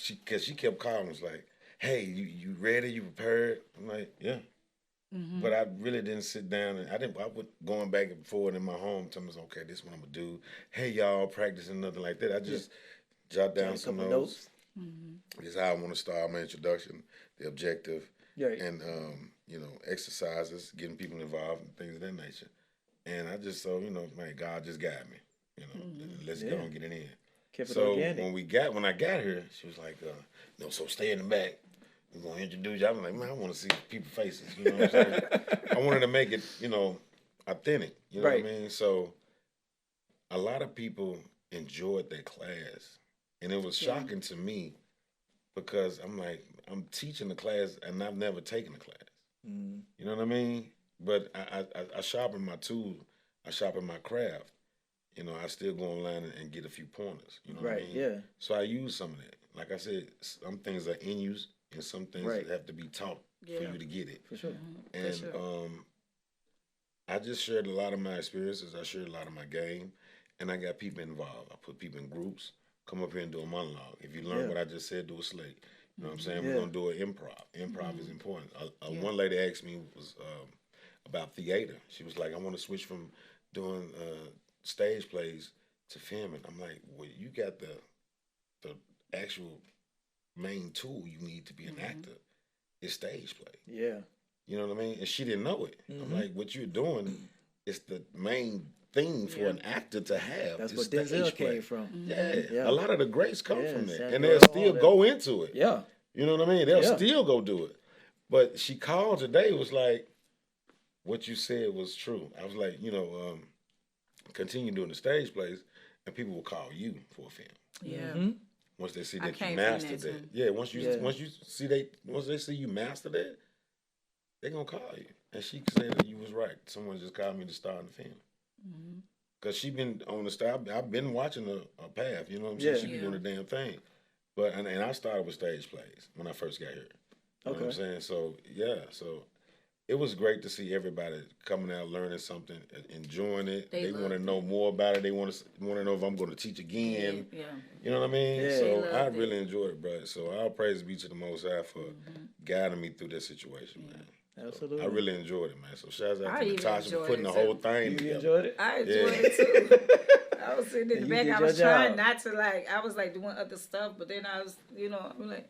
[SPEAKER 4] because she kept calling us like, hey, you ready? You prepared? I'm like, yeah. But I really didn't sit down and I was going back and forth in my home, telling myself, okay, this is what I'm gonna do. Hey y'all, practicing nothing like that. I just jot down
[SPEAKER 2] A
[SPEAKER 4] some
[SPEAKER 2] couple
[SPEAKER 4] notes. This is how I want to start my introduction, the objective,
[SPEAKER 2] Right.
[SPEAKER 4] and exercises, getting people involved and things of that nature. And I just saw, man, God just got me. Let's go and get it in.
[SPEAKER 2] Kept it
[SPEAKER 4] So
[SPEAKER 2] organic.
[SPEAKER 4] when I got here, she was like, so stay in the back. We're gonna introduce you. I was like, man, I want to see people's faces. You know what I'm saying? I wanted to make it, authentic. You know
[SPEAKER 2] Right.
[SPEAKER 4] what I mean? So a lot of people enjoyed that class. And it was shocking to me because I'm like, I'm teaching the class and I've never taken a class.
[SPEAKER 2] Mm.
[SPEAKER 4] You know what I mean? But I sharpen my tools. I sharpen my craft. You know, I still go online and get a few pointers. You know what I
[SPEAKER 2] Right,
[SPEAKER 4] mean?
[SPEAKER 2] yeah.
[SPEAKER 4] So I use some of that. Like I said, some things are in use and some things
[SPEAKER 2] Right.
[SPEAKER 4] that have to be taught for you to get it.
[SPEAKER 2] For sure.
[SPEAKER 4] And I just shared a lot of my experiences. I shared a lot of my game. And I got people involved. I put people in groups. Come up here and do a monologue. If you learn what I just said, do a slate. You know what I'm saying? We're going to do an improv. Improv is important. One lady asked me was about theater. She was like, I want to switch from doing stage plays to filming. I'm like, well, you got the actual main tool you need to be an actor is stage play.
[SPEAKER 2] Yeah.
[SPEAKER 4] You know what I mean? And she didn't know it. I'm like, what you're doing is the main thing for an actor to have.
[SPEAKER 2] That's
[SPEAKER 4] is
[SPEAKER 2] what
[SPEAKER 4] stage
[SPEAKER 2] Denzel
[SPEAKER 4] play.
[SPEAKER 2] came from.
[SPEAKER 4] Yeah. A lot of the greats come from there.
[SPEAKER 2] Samuel,
[SPEAKER 4] And they'll
[SPEAKER 2] all
[SPEAKER 4] still
[SPEAKER 2] that.
[SPEAKER 4] go into it.
[SPEAKER 2] Yeah.
[SPEAKER 4] You know what I mean? They'll still go do it. But she called today, was like, what you said was true. I was like, you know, continue doing the stage plays, and people will call you for a film.
[SPEAKER 3] Yeah.
[SPEAKER 4] Once they see
[SPEAKER 3] I
[SPEAKER 4] that you
[SPEAKER 3] came from
[SPEAKER 4] mastered
[SPEAKER 3] that,
[SPEAKER 4] that.
[SPEAKER 3] too.
[SPEAKER 4] Yeah, once they see you master that, they're gonna call you. And she said that you was right. Someone just called me to star in the film. Cause she been on the star. I've been watching her path. You know what I'm saying?
[SPEAKER 2] Yeah.
[SPEAKER 4] She been doing the damn thing. But and I started with stage plays when I first got here. You know what I'm saying? So yeah, so it was great to see everybody coming out, learning something, enjoying it. They want to know more about it. They want to know if I'm going to teach again.
[SPEAKER 3] Yeah.
[SPEAKER 4] You know what I mean?
[SPEAKER 2] Yeah.
[SPEAKER 4] So
[SPEAKER 3] They
[SPEAKER 4] I
[SPEAKER 3] loved
[SPEAKER 4] really enjoyed it, bro. So all praise be to the Most High for guiding me through this situation, man.
[SPEAKER 2] Absolutely.
[SPEAKER 4] So I really enjoyed it, man. So shouts out
[SPEAKER 3] I
[SPEAKER 4] to
[SPEAKER 3] even
[SPEAKER 4] Natasha for
[SPEAKER 3] enjoyed
[SPEAKER 4] putting
[SPEAKER 3] it,
[SPEAKER 4] the whole
[SPEAKER 3] too.
[SPEAKER 4] thing
[SPEAKER 2] You
[SPEAKER 4] together.
[SPEAKER 2] enjoyed it?
[SPEAKER 3] I enjoyed it too. I was sitting in the
[SPEAKER 2] You
[SPEAKER 3] back.
[SPEAKER 2] did
[SPEAKER 3] I was
[SPEAKER 2] your
[SPEAKER 3] trying
[SPEAKER 2] job.
[SPEAKER 3] not to I was like doing other stuff, but then I was, I'm like,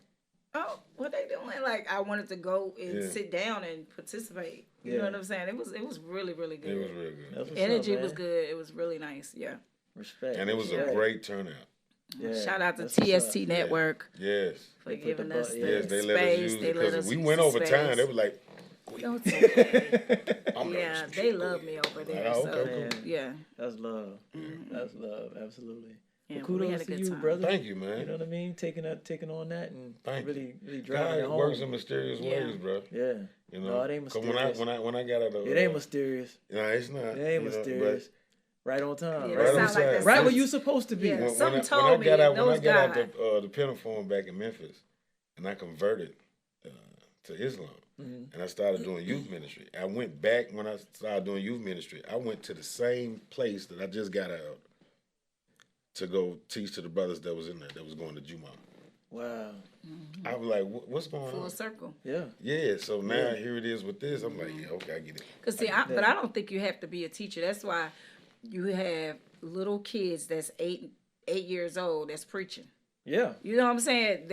[SPEAKER 3] oh, what they doing? Like I wanted to go and sit down and participate. You know what I'm saying? It was really, really good.
[SPEAKER 4] It was real good.
[SPEAKER 2] That's what's
[SPEAKER 3] Energy
[SPEAKER 2] up,
[SPEAKER 3] was
[SPEAKER 2] man.
[SPEAKER 3] good. It was really nice. Yeah.
[SPEAKER 2] Respect.
[SPEAKER 4] And it was a great turnout.
[SPEAKER 2] Yeah.
[SPEAKER 3] Shout out to
[SPEAKER 2] That's what's
[SPEAKER 3] TST
[SPEAKER 2] up.
[SPEAKER 3] Network
[SPEAKER 4] Yes.
[SPEAKER 3] for giving us the
[SPEAKER 4] Yes, they let us
[SPEAKER 3] space.
[SPEAKER 4] use
[SPEAKER 3] They
[SPEAKER 4] it
[SPEAKER 3] let us
[SPEAKER 4] because we
[SPEAKER 3] use
[SPEAKER 4] went
[SPEAKER 3] the
[SPEAKER 4] over
[SPEAKER 3] space.
[SPEAKER 4] time. They were like,
[SPEAKER 3] No, it's okay.
[SPEAKER 4] I'm
[SPEAKER 3] Yeah,
[SPEAKER 4] nervous.
[SPEAKER 3] they love me over there.
[SPEAKER 4] Oh,
[SPEAKER 3] So
[SPEAKER 4] okay, cool.
[SPEAKER 3] yeah.
[SPEAKER 2] That's love. That's love. Absolutely.
[SPEAKER 3] Yeah,
[SPEAKER 2] Well,
[SPEAKER 3] but we
[SPEAKER 2] kudos
[SPEAKER 3] had a
[SPEAKER 2] to
[SPEAKER 3] good
[SPEAKER 2] you,
[SPEAKER 3] time.
[SPEAKER 2] brother.
[SPEAKER 4] Thank you, man.
[SPEAKER 2] You know what I mean? Taking on that and
[SPEAKER 4] Thank
[SPEAKER 2] really driving it
[SPEAKER 4] God
[SPEAKER 2] home.
[SPEAKER 4] works in mysterious
[SPEAKER 3] Yeah.
[SPEAKER 4] ways, bro.
[SPEAKER 2] Yeah.
[SPEAKER 4] You know,
[SPEAKER 2] No, it ain't
[SPEAKER 4] 'cause
[SPEAKER 2] mysterious.
[SPEAKER 4] when I got out of
[SPEAKER 2] It ain't mysterious.
[SPEAKER 4] No, it's not.
[SPEAKER 2] It ain't mysterious. Right on time.
[SPEAKER 3] Yeah,
[SPEAKER 4] Right
[SPEAKER 3] that
[SPEAKER 4] on
[SPEAKER 3] sound like
[SPEAKER 4] time.
[SPEAKER 3] that
[SPEAKER 2] Right
[SPEAKER 3] some-
[SPEAKER 2] where you supposed to be.
[SPEAKER 3] Yeah.
[SPEAKER 4] When
[SPEAKER 3] Something
[SPEAKER 4] I
[SPEAKER 3] told me
[SPEAKER 4] got out, when I
[SPEAKER 3] those
[SPEAKER 4] got out
[SPEAKER 3] guys-
[SPEAKER 4] the Penteform back in Memphis, and I converted to Islam, and I started doing youth ministry. I went back when I started doing youth ministry. I went to the same place that I just got out to go teach to the brothers that was in there that was going to Juma.
[SPEAKER 2] Wow.
[SPEAKER 4] I was like, what's going
[SPEAKER 3] Full
[SPEAKER 4] on?
[SPEAKER 3] circle.
[SPEAKER 2] Yeah.
[SPEAKER 4] Yeah, so now here it is with this. I'm like, yeah, okay, I get it.
[SPEAKER 3] Cause see, but I don't think you have to be a teacher. That's why you have little kids that's 8 years old that's preaching.
[SPEAKER 2] Yeah.
[SPEAKER 3] You know what I'm saying?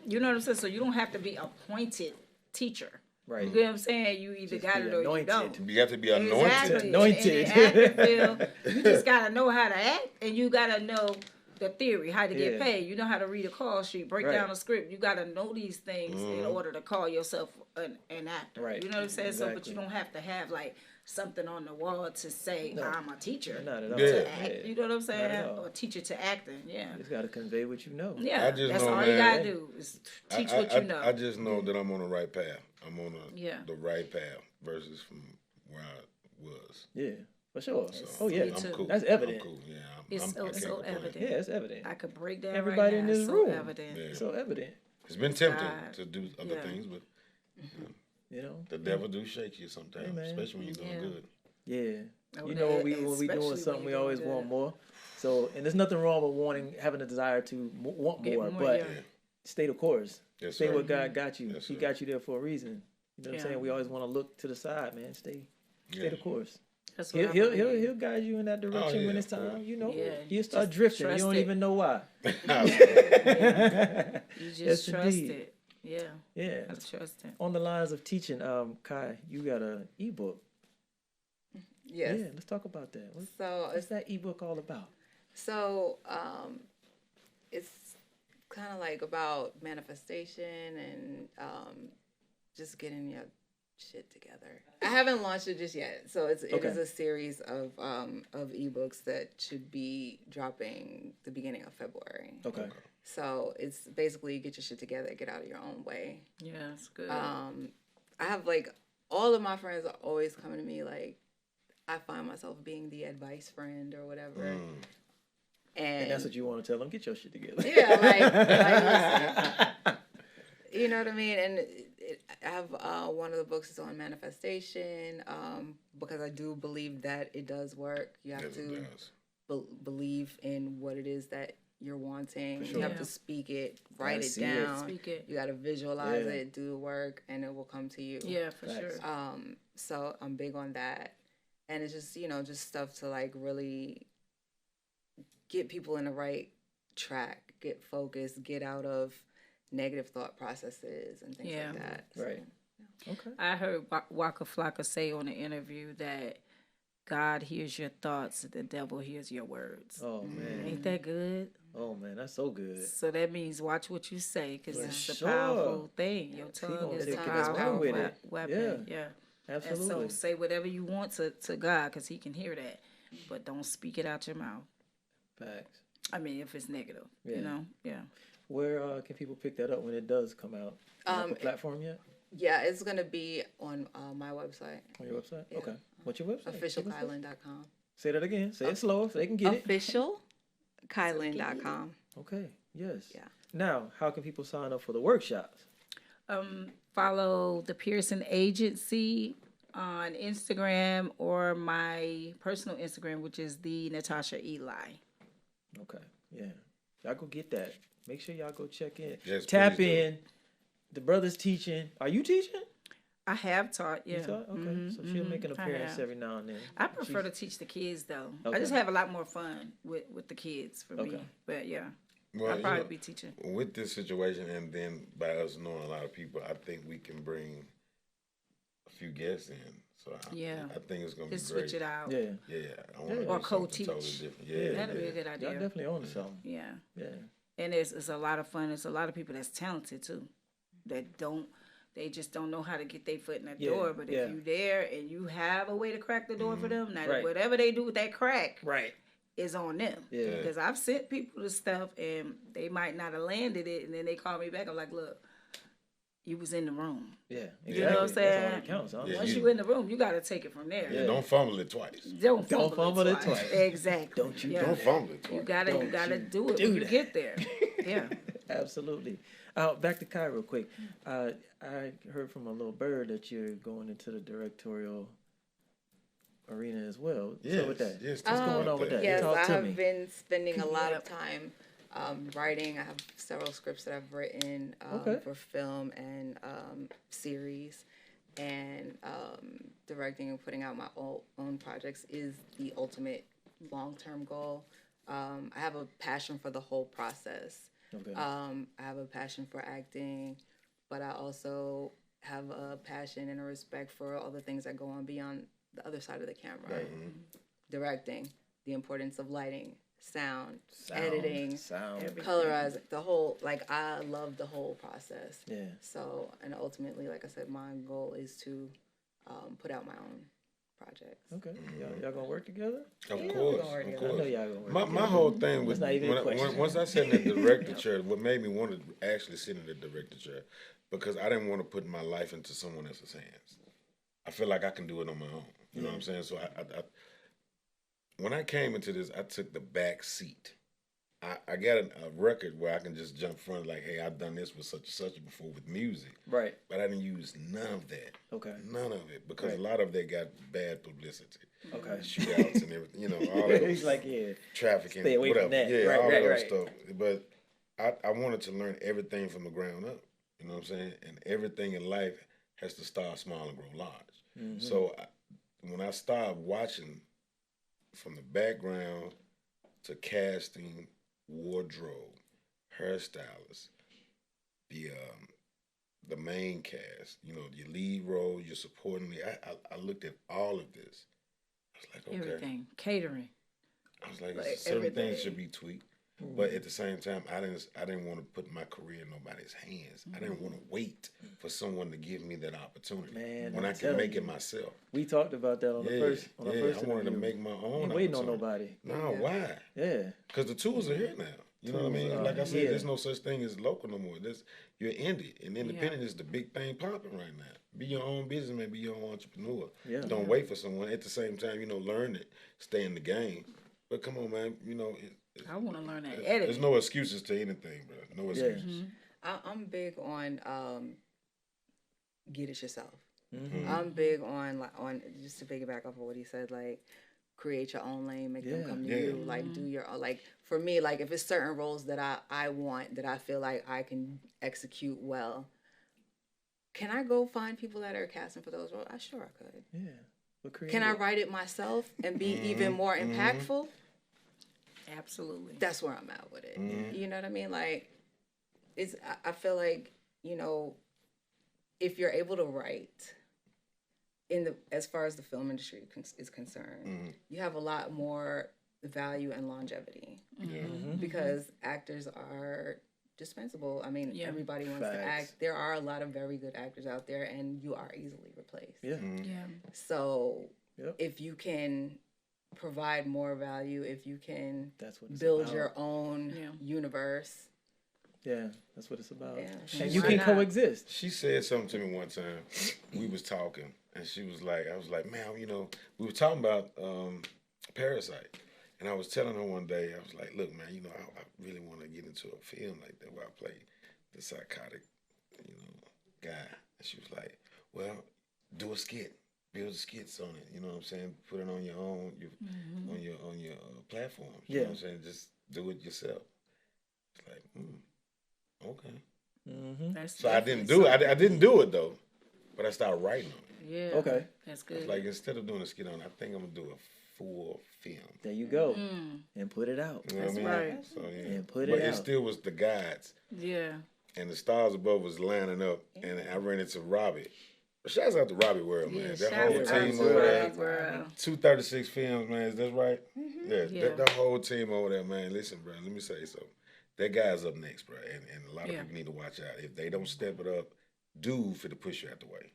[SPEAKER 3] You know what I'm saying? So you don't have to be appointed teacher.
[SPEAKER 2] Right.
[SPEAKER 3] You get what I'm saying? You either
[SPEAKER 2] Just
[SPEAKER 3] got
[SPEAKER 2] be
[SPEAKER 3] it or you
[SPEAKER 2] anointed.
[SPEAKER 3] don't.
[SPEAKER 4] You have to be anointed.
[SPEAKER 3] Exactly.
[SPEAKER 2] Anointed.
[SPEAKER 3] In the acting field, you just gotta know how to act, and you gotta know the theory, how to get
[SPEAKER 2] Yeah.
[SPEAKER 3] paid. You know how to read a call sheet, break
[SPEAKER 2] Right.
[SPEAKER 3] down a script. You gotta know these things in order to call yourself an actor.
[SPEAKER 2] Right.
[SPEAKER 3] You know what I'm saying? So, but
[SPEAKER 2] Exactly.
[SPEAKER 3] you don't have to have like something on the wall to say I'm a teacher.
[SPEAKER 2] Not at all.
[SPEAKER 4] Yeah.
[SPEAKER 3] To act. You know what I'm
[SPEAKER 2] Not
[SPEAKER 3] saying?
[SPEAKER 2] at all.
[SPEAKER 3] Or teacher to acting. Yeah.
[SPEAKER 2] You just gotta convey what you know.
[SPEAKER 3] Yeah.
[SPEAKER 4] I just
[SPEAKER 3] That's
[SPEAKER 4] know,
[SPEAKER 3] all you
[SPEAKER 4] man,
[SPEAKER 3] gotta do is teach what you know.
[SPEAKER 4] I just know that I'm on the right path. I'm on
[SPEAKER 3] Yeah.
[SPEAKER 4] the right path versus from where I was.
[SPEAKER 2] Yeah. For sure.
[SPEAKER 3] Yes.
[SPEAKER 2] Oh yeah.
[SPEAKER 3] Me
[SPEAKER 4] I'm
[SPEAKER 3] too.
[SPEAKER 4] cool.
[SPEAKER 2] That's evident.
[SPEAKER 4] I'm cool. Yeah,
[SPEAKER 3] It's
[SPEAKER 4] I
[SPEAKER 3] so
[SPEAKER 4] can't complain.
[SPEAKER 3] evident.
[SPEAKER 2] Yeah, it's evident.
[SPEAKER 3] I could break down
[SPEAKER 2] Everybody
[SPEAKER 3] right
[SPEAKER 2] in
[SPEAKER 3] now.
[SPEAKER 2] this
[SPEAKER 3] It's so
[SPEAKER 2] room.
[SPEAKER 3] evident.
[SPEAKER 4] Yeah.
[SPEAKER 2] So evident.
[SPEAKER 4] It's been tempting
[SPEAKER 3] God.
[SPEAKER 4] to do other
[SPEAKER 3] Yeah.
[SPEAKER 4] things, but
[SPEAKER 2] You know?
[SPEAKER 4] the devil do shake you sometimes,
[SPEAKER 2] Hey, man.
[SPEAKER 4] especially when you're doing
[SPEAKER 3] Yeah.
[SPEAKER 4] good.
[SPEAKER 2] Yeah.
[SPEAKER 3] Oh,
[SPEAKER 2] You know when
[SPEAKER 3] that-
[SPEAKER 2] we
[SPEAKER 3] especially
[SPEAKER 2] doing
[SPEAKER 3] when
[SPEAKER 2] something, we
[SPEAKER 3] you're
[SPEAKER 2] always
[SPEAKER 3] doing
[SPEAKER 2] want
[SPEAKER 3] good.
[SPEAKER 2] more. So, and there's nothing wrong with having a desire to want
[SPEAKER 3] Get
[SPEAKER 2] more,
[SPEAKER 3] more,
[SPEAKER 2] but
[SPEAKER 3] yeah.
[SPEAKER 2] stay the course.
[SPEAKER 4] Yes,
[SPEAKER 2] Stay
[SPEAKER 4] sir.
[SPEAKER 2] where God got you.
[SPEAKER 4] Yes,
[SPEAKER 2] He
[SPEAKER 4] sir.
[SPEAKER 2] got you there for a reason. You know what
[SPEAKER 3] Yeah.
[SPEAKER 2] I'm saying? We always want to look to the side, man. Stay
[SPEAKER 4] Yeah.
[SPEAKER 2] the course.
[SPEAKER 3] That's what
[SPEAKER 2] He'll
[SPEAKER 3] I believe.
[SPEAKER 2] he'll guide you in that direction
[SPEAKER 4] yeah,
[SPEAKER 2] when it's
[SPEAKER 4] of course.
[SPEAKER 2] time. You know,
[SPEAKER 3] Yeah,
[SPEAKER 2] he'll start
[SPEAKER 3] just
[SPEAKER 2] drifting. You
[SPEAKER 3] trust
[SPEAKER 2] don't
[SPEAKER 3] it.
[SPEAKER 2] even know why.
[SPEAKER 3] You just
[SPEAKER 2] Yes,
[SPEAKER 3] trust
[SPEAKER 2] indeed.
[SPEAKER 3] it. Yeah.
[SPEAKER 2] Yeah.
[SPEAKER 3] I trust it.
[SPEAKER 2] On the lines of teaching, Kai, you got an ebook.
[SPEAKER 5] Yes.
[SPEAKER 2] Yeah, let's talk about that.
[SPEAKER 5] So
[SPEAKER 2] What's that ebook all about?
[SPEAKER 5] So it's kind of like about manifestation and just getting your shit together. I haven't launched it just yet, so it
[SPEAKER 2] Okay.
[SPEAKER 5] is a series of ebooks that should be dropping the beginning of February.
[SPEAKER 2] Okay.
[SPEAKER 5] So it's basically get your shit together, get out of your own way.
[SPEAKER 3] Yeah, it's good.
[SPEAKER 5] I have like all of my friends are always coming to me like I find myself being the advice friend or whatever.
[SPEAKER 2] And that's what you want to tell them. Get your shit together.
[SPEAKER 5] Yeah, listen, you know what I mean? And I have one of the books is on manifestation because I do believe that it does work. You have to believe in what it is that you're wanting.
[SPEAKER 2] Sure.
[SPEAKER 5] You have to speak it, write it
[SPEAKER 2] see
[SPEAKER 5] down.
[SPEAKER 3] Speak it.
[SPEAKER 5] You got to visualize it, do the work, and it will come to you.
[SPEAKER 3] Yeah, for sure.
[SPEAKER 5] So I'm big on that. And it's just, just stuff to like really get people in the right track, get focused, get out of negative thought processes and things like that.
[SPEAKER 2] Right. Okay.
[SPEAKER 3] I heard Waka Flocka say on an interview that God hears your thoughts, the devil hears your words.
[SPEAKER 2] Oh, man.
[SPEAKER 3] Ain't that good?
[SPEAKER 2] Oh, man, that's so good.
[SPEAKER 3] So that means watch what you say because it's a
[SPEAKER 2] sure.
[SPEAKER 3] powerful thing. Your tongue
[SPEAKER 2] gonna
[SPEAKER 3] is a
[SPEAKER 2] take it
[SPEAKER 3] powerful
[SPEAKER 2] around with it.
[SPEAKER 3] weapon. Yeah.
[SPEAKER 2] Absolutely.
[SPEAKER 3] And so say whatever you want to God because he can hear that. But don't speak it out your mouth.
[SPEAKER 2] Facts.
[SPEAKER 3] I mean, if it's negative, Yeah.
[SPEAKER 2] Where can people pick that up when it does come out? On the platform yet?
[SPEAKER 5] Yeah, it's going to be on my website.
[SPEAKER 2] On your website?
[SPEAKER 5] Yeah.
[SPEAKER 2] Okay. What's your website?
[SPEAKER 5] Officialkylan.com.
[SPEAKER 2] Say that again. Say it slower so they can get it.
[SPEAKER 5] Officialkylan.com.
[SPEAKER 2] Okay. Yes.
[SPEAKER 5] Yeah.
[SPEAKER 2] Now, how can people sign up for the workshops?
[SPEAKER 3] Follow the Pearson Agency on Instagram or my personal Instagram, which is the Natasha Eli.
[SPEAKER 2] Okay. Yeah. Y'all go get that. Make sure y'all go check in.
[SPEAKER 4] Yes,
[SPEAKER 2] Tap
[SPEAKER 4] please do.
[SPEAKER 2] in. The brother's teaching. Are you teaching?
[SPEAKER 3] I have taught, yeah.
[SPEAKER 2] You taught? Okay. So she'll make an appearance every now and then.
[SPEAKER 3] I prefer to teach the kids though.
[SPEAKER 2] Okay.
[SPEAKER 3] I just have a lot more fun with the kids for me.
[SPEAKER 2] Okay.
[SPEAKER 3] But yeah,
[SPEAKER 4] Well,
[SPEAKER 3] I'll probably be teaching.
[SPEAKER 4] With this situation, and then by us knowing a lot of people, I think we can bring a few guests in. So I think it's gonna be
[SPEAKER 3] Just
[SPEAKER 4] great.
[SPEAKER 3] switch it out.
[SPEAKER 2] Yeah.
[SPEAKER 4] Yeah, I want to
[SPEAKER 3] Or
[SPEAKER 4] do something
[SPEAKER 3] co-teach.
[SPEAKER 4] totally different. Yeah,
[SPEAKER 3] That'd be a good idea.
[SPEAKER 2] Y'all definitely on to something.
[SPEAKER 3] Yeah.
[SPEAKER 2] Yeah.
[SPEAKER 3] And it's a lot of fun. There's a lot of people that's talented too. They just don't know how to get their foot in that door. But if you there and you have a way to crack the door for them, now
[SPEAKER 2] Right.
[SPEAKER 3] whatever they do with that crack
[SPEAKER 2] Right.
[SPEAKER 3] is on them.
[SPEAKER 2] Yeah.
[SPEAKER 3] Because I've sent people to stuff and they might not have landed it, and then they call me back. I'm like, look, you was in the room.
[SPEAKER 2] Yeah. Exactly.
[SPEAKER 3] You know what I'm saying?
[SPEAKER 2] That's all that counts. Huh?
[SPEAKER 4] Yeah.
[SPEAKER 3] Once you in the room, you got to take it from there.
[SPEAKER 4] Yeah, don't fumble it twice.
[SPEAKER 3] Don't
[SPEAKER 2] fumble it twice.
[SPEAKER 3] Exactly.
[SPEAKER 2] Don't you
[SPEAKER 4] Don't fumble it twice.
[SPEAKER 3] You gotta do it
[SPEAKER 2] do
[SPEAKER 3] when you
[SPEAKER 2] that.
[SPEAKER 3] get there. Yeah.
[SPEAKER 2] Absolutely. Back to Kai real quick. I heard from a little bird that you're going into the directorial arena as well. So with that,
[SPEAKER 4] Yes,
[SPEAKER 2] what's going on with that?
[SPEAKER 5] Yes,
[SPEAKER 2] Talk
[SPEAKER 5] I
[SPEAKER 2] to
[SPEAKER 5] have
[SPEAKER 2] me.
[SPEAKER 5] been spending a lot of time writing. I have several scripts that I've written for film and series. And directing and putting out my own projects is the ultimate long-term goal. I have a passion for the whole process.
[SPEAKER 2] Okay.
[SPEAKER 5] I have a passion for acting, but I also have a passion and a respect for all the things that go on beyond the other side of the camera. Directing, the importance of lighting, sound, editing, colorizing, the whole, like, I love the whole process.
[SPEAKER 2] Yeah.
[SPEAKER 5] So, and ultimately, like I said, my goal is to put out my own projects.
[SPEAKER 2] Okay. Y'all gonna work together?
[SPEAKER 4] Of
[SPEAKER 2] I
[SPEAKER 4] course.
[SPEAKER 2] know y'all gonna work
[SPEAKER 4] My whole thing was
[SPEAKER 2] That's not even a question.
[SPEAKER 4] once I sat in the director chair, what made me want to actually sit in the director chair, because I didn't want to put my life into someone else's hands. I feel like I can do it on my own. You know what I'm saying? So I when I came into this, I took the back seat. I got a record where I can just jump front like, hey, I've done this with such and such before with music.
[SPEAKER 2] Right.
[SPEAKER 4] But I didn't use none of that.
[SPEAKER 2] Okay.
[SPEAKER 4] None of it. Because a lot of that got bad publicity.
[SPEAKER 2] Okay.
[SPEAKER 4] Shootouts and everything, all that.
[SPEAKER 2] He's like,
[SPEAKER 4] Trafficking,
[SPEAKER 2] Stay away
[SPEAKER 4] whatever.
[SPEAKER 2] from that.
[SPEAKER 4] Yeah,
[SPEAKER 2] Right,
[SPEAKER 4] all
[SPEAKER 2] right,
[SPEAKER 4] that
[SPEAKER 2] right.
[SPEAKER 4] stuff. But I wanted to learn everything from the ground up. You know what I'm saying? And everything in life has to start small and grow large.
[SPEAKER 2] Mm-hmm.
[SPEAKER 4] So when I started watching from the background to casting, wardrobe, hairstylist, the main cast, your lead role, your supporting lead, I looked at all of this. I was like, okay.
[SPEAKER 3] Everything. Catering.
[SPEAKER 4] I was like,
[SPEAKER 3] Like
[SPEAKER 4] certain
[SPEAKER 3] everything.
[SPEAKER 4] things should be tweaked. But at the same time, I didn't want to put my career in nobody's hands. I didn't want to wait for someone to give me that opportunity when I can make it myself.
[SPEAKER 2] We talked about that on the first. On the first
[SPEAKER 4] I wanted to
[SPEAKER 2] interview.
[SPEAKER 4] make my own.
[SPEAKER 2] Ain't waiting on nobody.
[SPEAKER 4] No, why?
[SPEAKER 2] Yeah.
[SPEAKER 4] Because the tools are here now. You know what I mean? Like I said,
[SPEAKER 2] yeah.
[SPEAKER 4] there's no such thing as local no more. You're indie, and independent is the big thing popping right now. Be your own businessman, be your own entrepreneur.
[SPEAKER 2] Yeah.
[SPEAKER 4] Don't wait for someone. At the same time, learn it, stay in the game. But come on, man,
[SPEAKER 3] I want to learn that
[SPEAKER 4] there's
[SPEAKER 3] editing.
[SPEAKER 4] no excuses to anything, bro. No excuses.
[SPEAKER 5] I'm big on get it yourself.
[SPEAKER 2] Mm-hmm.
[SPEAKER 5] I'm big on just to piggyback off of what he said, like create your own lane, make them come to you, like do your own. Like for me, like if it's certain roles that I want that I feel like I can execute well, can I go find people that are casting for those roles? I sure I could.
[SPEAKER 2] Yeah.
[SPEAKER 5] Can I write it myself and be even more impactful?
[SPEAKER 3] Absolutely.
[SPEAKER 5] That's where I'm at with it. You know what I mean? Like, I feel like, if you're able to write as far as the film industry is concerned, you have a lot more value and longevity because actors are dispensable. I mean, everybody wants to act. There are a lot of very good actors out there, and you are easily replaced.
[SPEAKER 2] Yeah.
[SPEAKER 5] So if you can provide more value, if you can build your own universe.
[SPEAKER 2] Yeah, that's what it's about.
[SPEAKER 5] Yeah.
[SPEAKER 2] And you can coexist.
[SPEAKER 4] She said something to me one time. We was talking, and she was like, I was like, man, we were talking about Parasite. And I was telling her one day, I was like, look, man, I really want to get into a film like that where I play the psychotic, guy. And she was like, well, do a skit. Build skits on it, you know what I'm saying? Put it on your own, on your platforms. You know what I'm saying? Just do it yourself. It's like, okay. So I didn't do it. I didn't do it though, but I started writing on it.
[SPEAKER 3] Yeah.
[SPEAKER 2] Okay.
[SPEAKER 3] That's good.
[SPEAKER 4] Like instead of doing a skit on it, I think I'm gonna do a full film.
[SPEAKER 2] There you go. And put it out.
[SPEAKER 4] You know what I mean?
[SPEAKER 3] Right.
[SPEAKER 4] So yeah.
[SPEAKER 2] And put
[SPEAKER 4] but
[SPEAKER 2] it out.
[SPEAKER 4] It still was the guides.
[SPEAKER 3] Yeah.
[SPEAKER 4] And the stars above was lining up, and I ran into Robbie. Shouts out to Robbie World, man. That whole team over there. 236 Films, man. Is that right? Yeah. That whole team over there, man. Listen, bro. Let me say something. That guy's up next, bro. And a lot of people need to watch out. If they don't step it up, dude, for to push you out the way.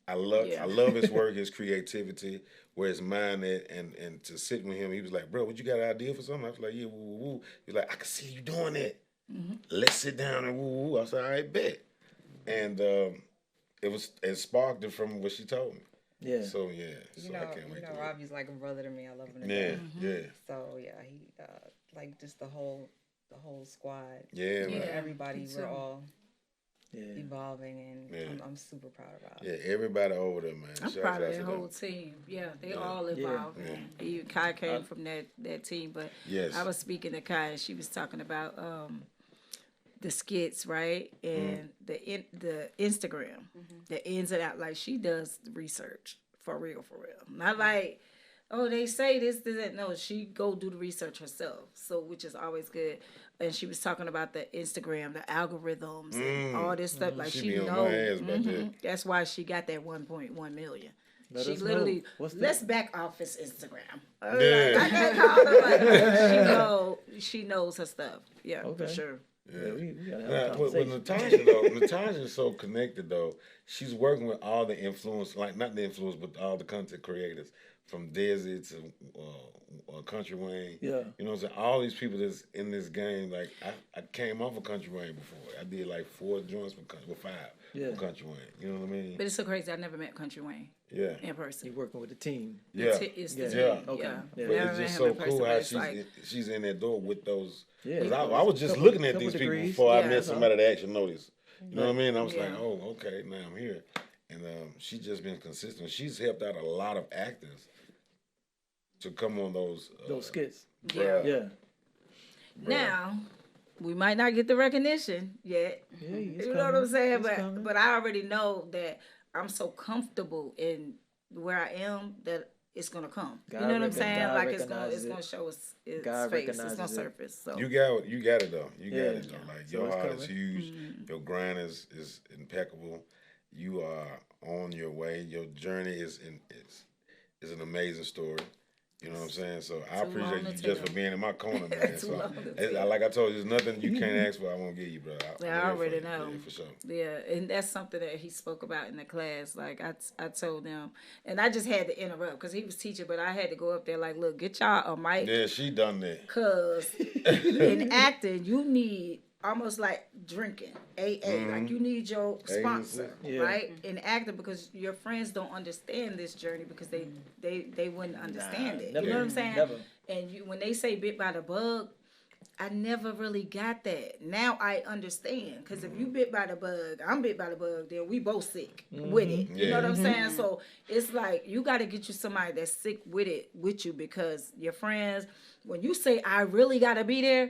[SPEAKER 4] I love his work, his creativity, where his mind at, and to sit with him, he was like, bro, what you got an idea for something? I was like, yeah, woo, woo, woo. He was like, I can see you doing that. Let's sit down and woo, woo, woo. I said, all right, bet. And it sparked it from what she told me.
[SPEAKER 2] Yeah.
[SPEAKER 4] So yeah. So I can't wait.
[SPEAKER 5] Robbie's like a brother to me. I love him.
[SPEAKER 4] Yeah.
[SPEAKER 5] So yeah, he like just the whole squad.
[SPEAKER 4] Yeah, man.
[SPEAKER 5] Everybody, we're all evolving, and I'm super proud about it.
[SPEAKER 4] Yeah, everybody over there, man.
[SPEAKER 3] I'm proud of the whole team. Yeah, they all evolved. Yeah. Kai came from that team, but I was speaking to Kai, and she was talking about the skits, right, and the Instagram, the ins and out. Like she does research for real. Not like, oh, they say this, that. No, she go do the research herself. So which is always good. And she was talking about the Instagram, the algorithms, and all this stuff. Like she knows. That's why she got that 1.1 million. She literally let's back office Instagram. I can't call her, but she knows her stuff. Yeah, for sure.
[SPEAKER 2] Yeah, we gotta have a
[SPEAKER 4] with
[SPEAKER 2] conversation.
[SPEAKER 4] Natasha though, Natasha's so connected though. She's working with all the influence, like not the influence, but all the content creators, from Desi to Country Wayne. Yeah, you know what I'm saying. All these people that's in this game. Like I came off of Country Wayne before. I did like 4 joints with 5 for Country Wayne. You know what I mean?
[SPEAKER 3] But it's so crazy. I never met Country Wayne.
[SPEAKER 2] Yeah,
[SPEAKER 3] in person.
[SPEAKER 2] You're working with the team.
[SPEAKER 3] It's the team. Okay.
[SPEAKER 2] Yeah.
[SPEAKER 4] But it's just so cool how she's in that door with those. Yeah, I was just looking at these people before I met somebody that actually noticed. You know what I mean? I was like, oh, okay, now I'm here. And she's just been consistent. She's helped out a lot of actors to come on those
[SPEAKER 2] skits.
[SPEAKER 3] Yeah. Now, we might not get the recognition yet. Yeah, you know what I'm saying? But I already know that I'm so comfortable in where I am that it's gonna come. You know what I'm saying? Like it's gonna show its face. It's gonna surface. So
[SPEAKER 4] you got it though. You got it though. Like your heart is huge. Your grind is impeccable. You are on your way. Your journey is an amazing story. You know what I'm saying? So I
[SPEAKER 3] Too long
[SPEAKER 4] appreciate
[SPEAKER 3] to
[SPEAKER 4] you just
[SPEAKER 3] tell.
[SPEAKER 4] for being in my corner, man.
[SPEAKER 3] Too
[SPEAKER 4] So
[SPEAKER 3] long to tell.
[SPEAKER 4] like I told you, there's nothing you can't ask for. I won't give you, bro.
[SPEAKER 3] Yeah, I already know.
[SPEAKER 4] Yeah, for sure.
[SPEAKER 3] Yeah, and that's something that he spoke about in the class. Like I told them, and I just had to interrupt because he was teaching, but I had to go up there like, look, get y'all a mic.
[SPEAKER 4] Yeah, she done that.
[SPEAKER 3] Cause in acting, you need almost like drinking, AA. Like you need your sponsor, right? In acting, because your friends don't understand this journey because they wouldn't understand it.
[SPEAKER 2] Never,
[SPEAKER 3] you know what I'm saying?
[SPEAKER 2] Never.
[SPEAKER 3] And when they say bit by the bug, I never really got that. Now I understand. Because if you bit by the bug, I'm bit by the bug, then we both sick with it. You know what I'm saying? So it's like you got to get you somebody that's sick with it with you, because your friends, when you say, I really got to be there,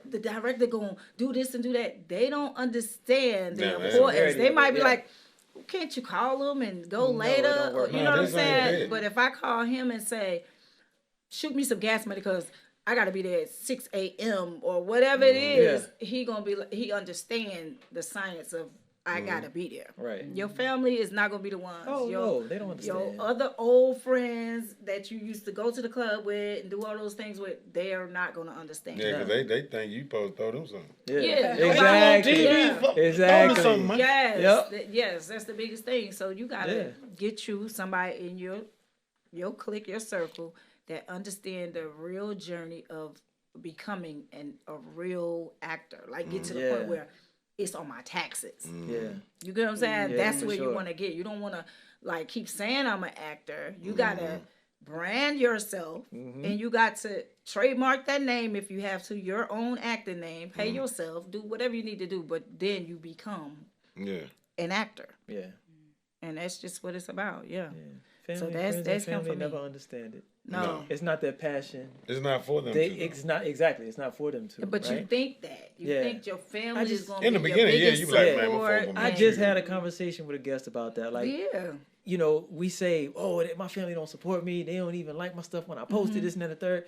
[SPEAKER 3] the director going to do this and do that. They don't understand the importance. They might be like, can't you call them and go later? Or, you know what I'm saying? But if I call him and say, shoot me some gas money because I gotta be there at 6 a.m. or whatever it is, he understand the science of I gotta be there.
[SPEAKER 2] Right.
[SPEAKER 3] Your family is not gonna be the ones.
[SPEAKER 2] No, they don't understand.
[SPEAKER 3] Your other old friends that you used to go to the club with and do all those things with, they are not gonna understand.
[SPEAKER 4] Yeah, because they think you supposed to throw them something.
[SPEAKER 3] Yeah.
[SPEAKER 2] Exactly.
[SPEAKER 3] Yeah.
[SPEAKER 2] Exactly.
[SPEAKER 3] Yes, that's the biggest thing. So you gotta get you somebody in your clique, your circle, that understand the real journey of becoming a real actor. Like get to the point where it's on my taxes.
[SPEAKER 2] Yeah.
[SPEAKER 3] You get what I'm saying?
[SPEAKER 2] Yeah,
[SPEAKER 3] That's
[SPEAKER 2] for
[SPEAKER 3] where
[SPEAKER 2] sure.
[SPEAKER 3] you want to get. You don't want to like keep saying I'm an actor. You gotta brand yourself, and you got to trademark that name if you have to, your own acting name. Pay yourself, do whatever you need to do, but then you become an actor.
[SPEAKER 2] Yeah.
[SPEAKER 3] And that's just what it's about. Yeah.
[SPEAKER 2] Family,
[SPEAKER 3] So
[SPEAKER 2] friends,
[SPEAKER 3] that's
[SPEAKER 2] and
[SPEAKER 3] him
[SPEAKER 2] family
[SPEAKER 3] for me.
[SPEAKER 2] never understand it.
[SPEAKER 3] No.
[SPEAKER 2] It's not their passion.
[SPEAKER 4] It's not for them.
[SPEAKER 2] It's not exactly. It's not for them to.
[SPEAKER 3] But
[SPEAKER 2] right?
[SPEAKER 3] you think that. You think your family is going to
[SPEAKER 4] in
[SPEAKER 3] be
[SPEAKER 4] the
[SPEAKER 3] your
[SPEAKER 4] beginning,
[SPEAKER 3] biggest
[SPEAKER 4] you be like, man, my
[SPEAKER 3] support.
[SPEAKER 4] folk
[SPEAKER 2] I
[SPEAKER 4] gonna
[SPEAKER 2] just had a conversation with a guest about that. Like,
[SPEAKER 3] Yeah.
[SPEAKER 2] you know, we say, oh, my family don't support me. They don't even like my stuff when I posted this and then the third.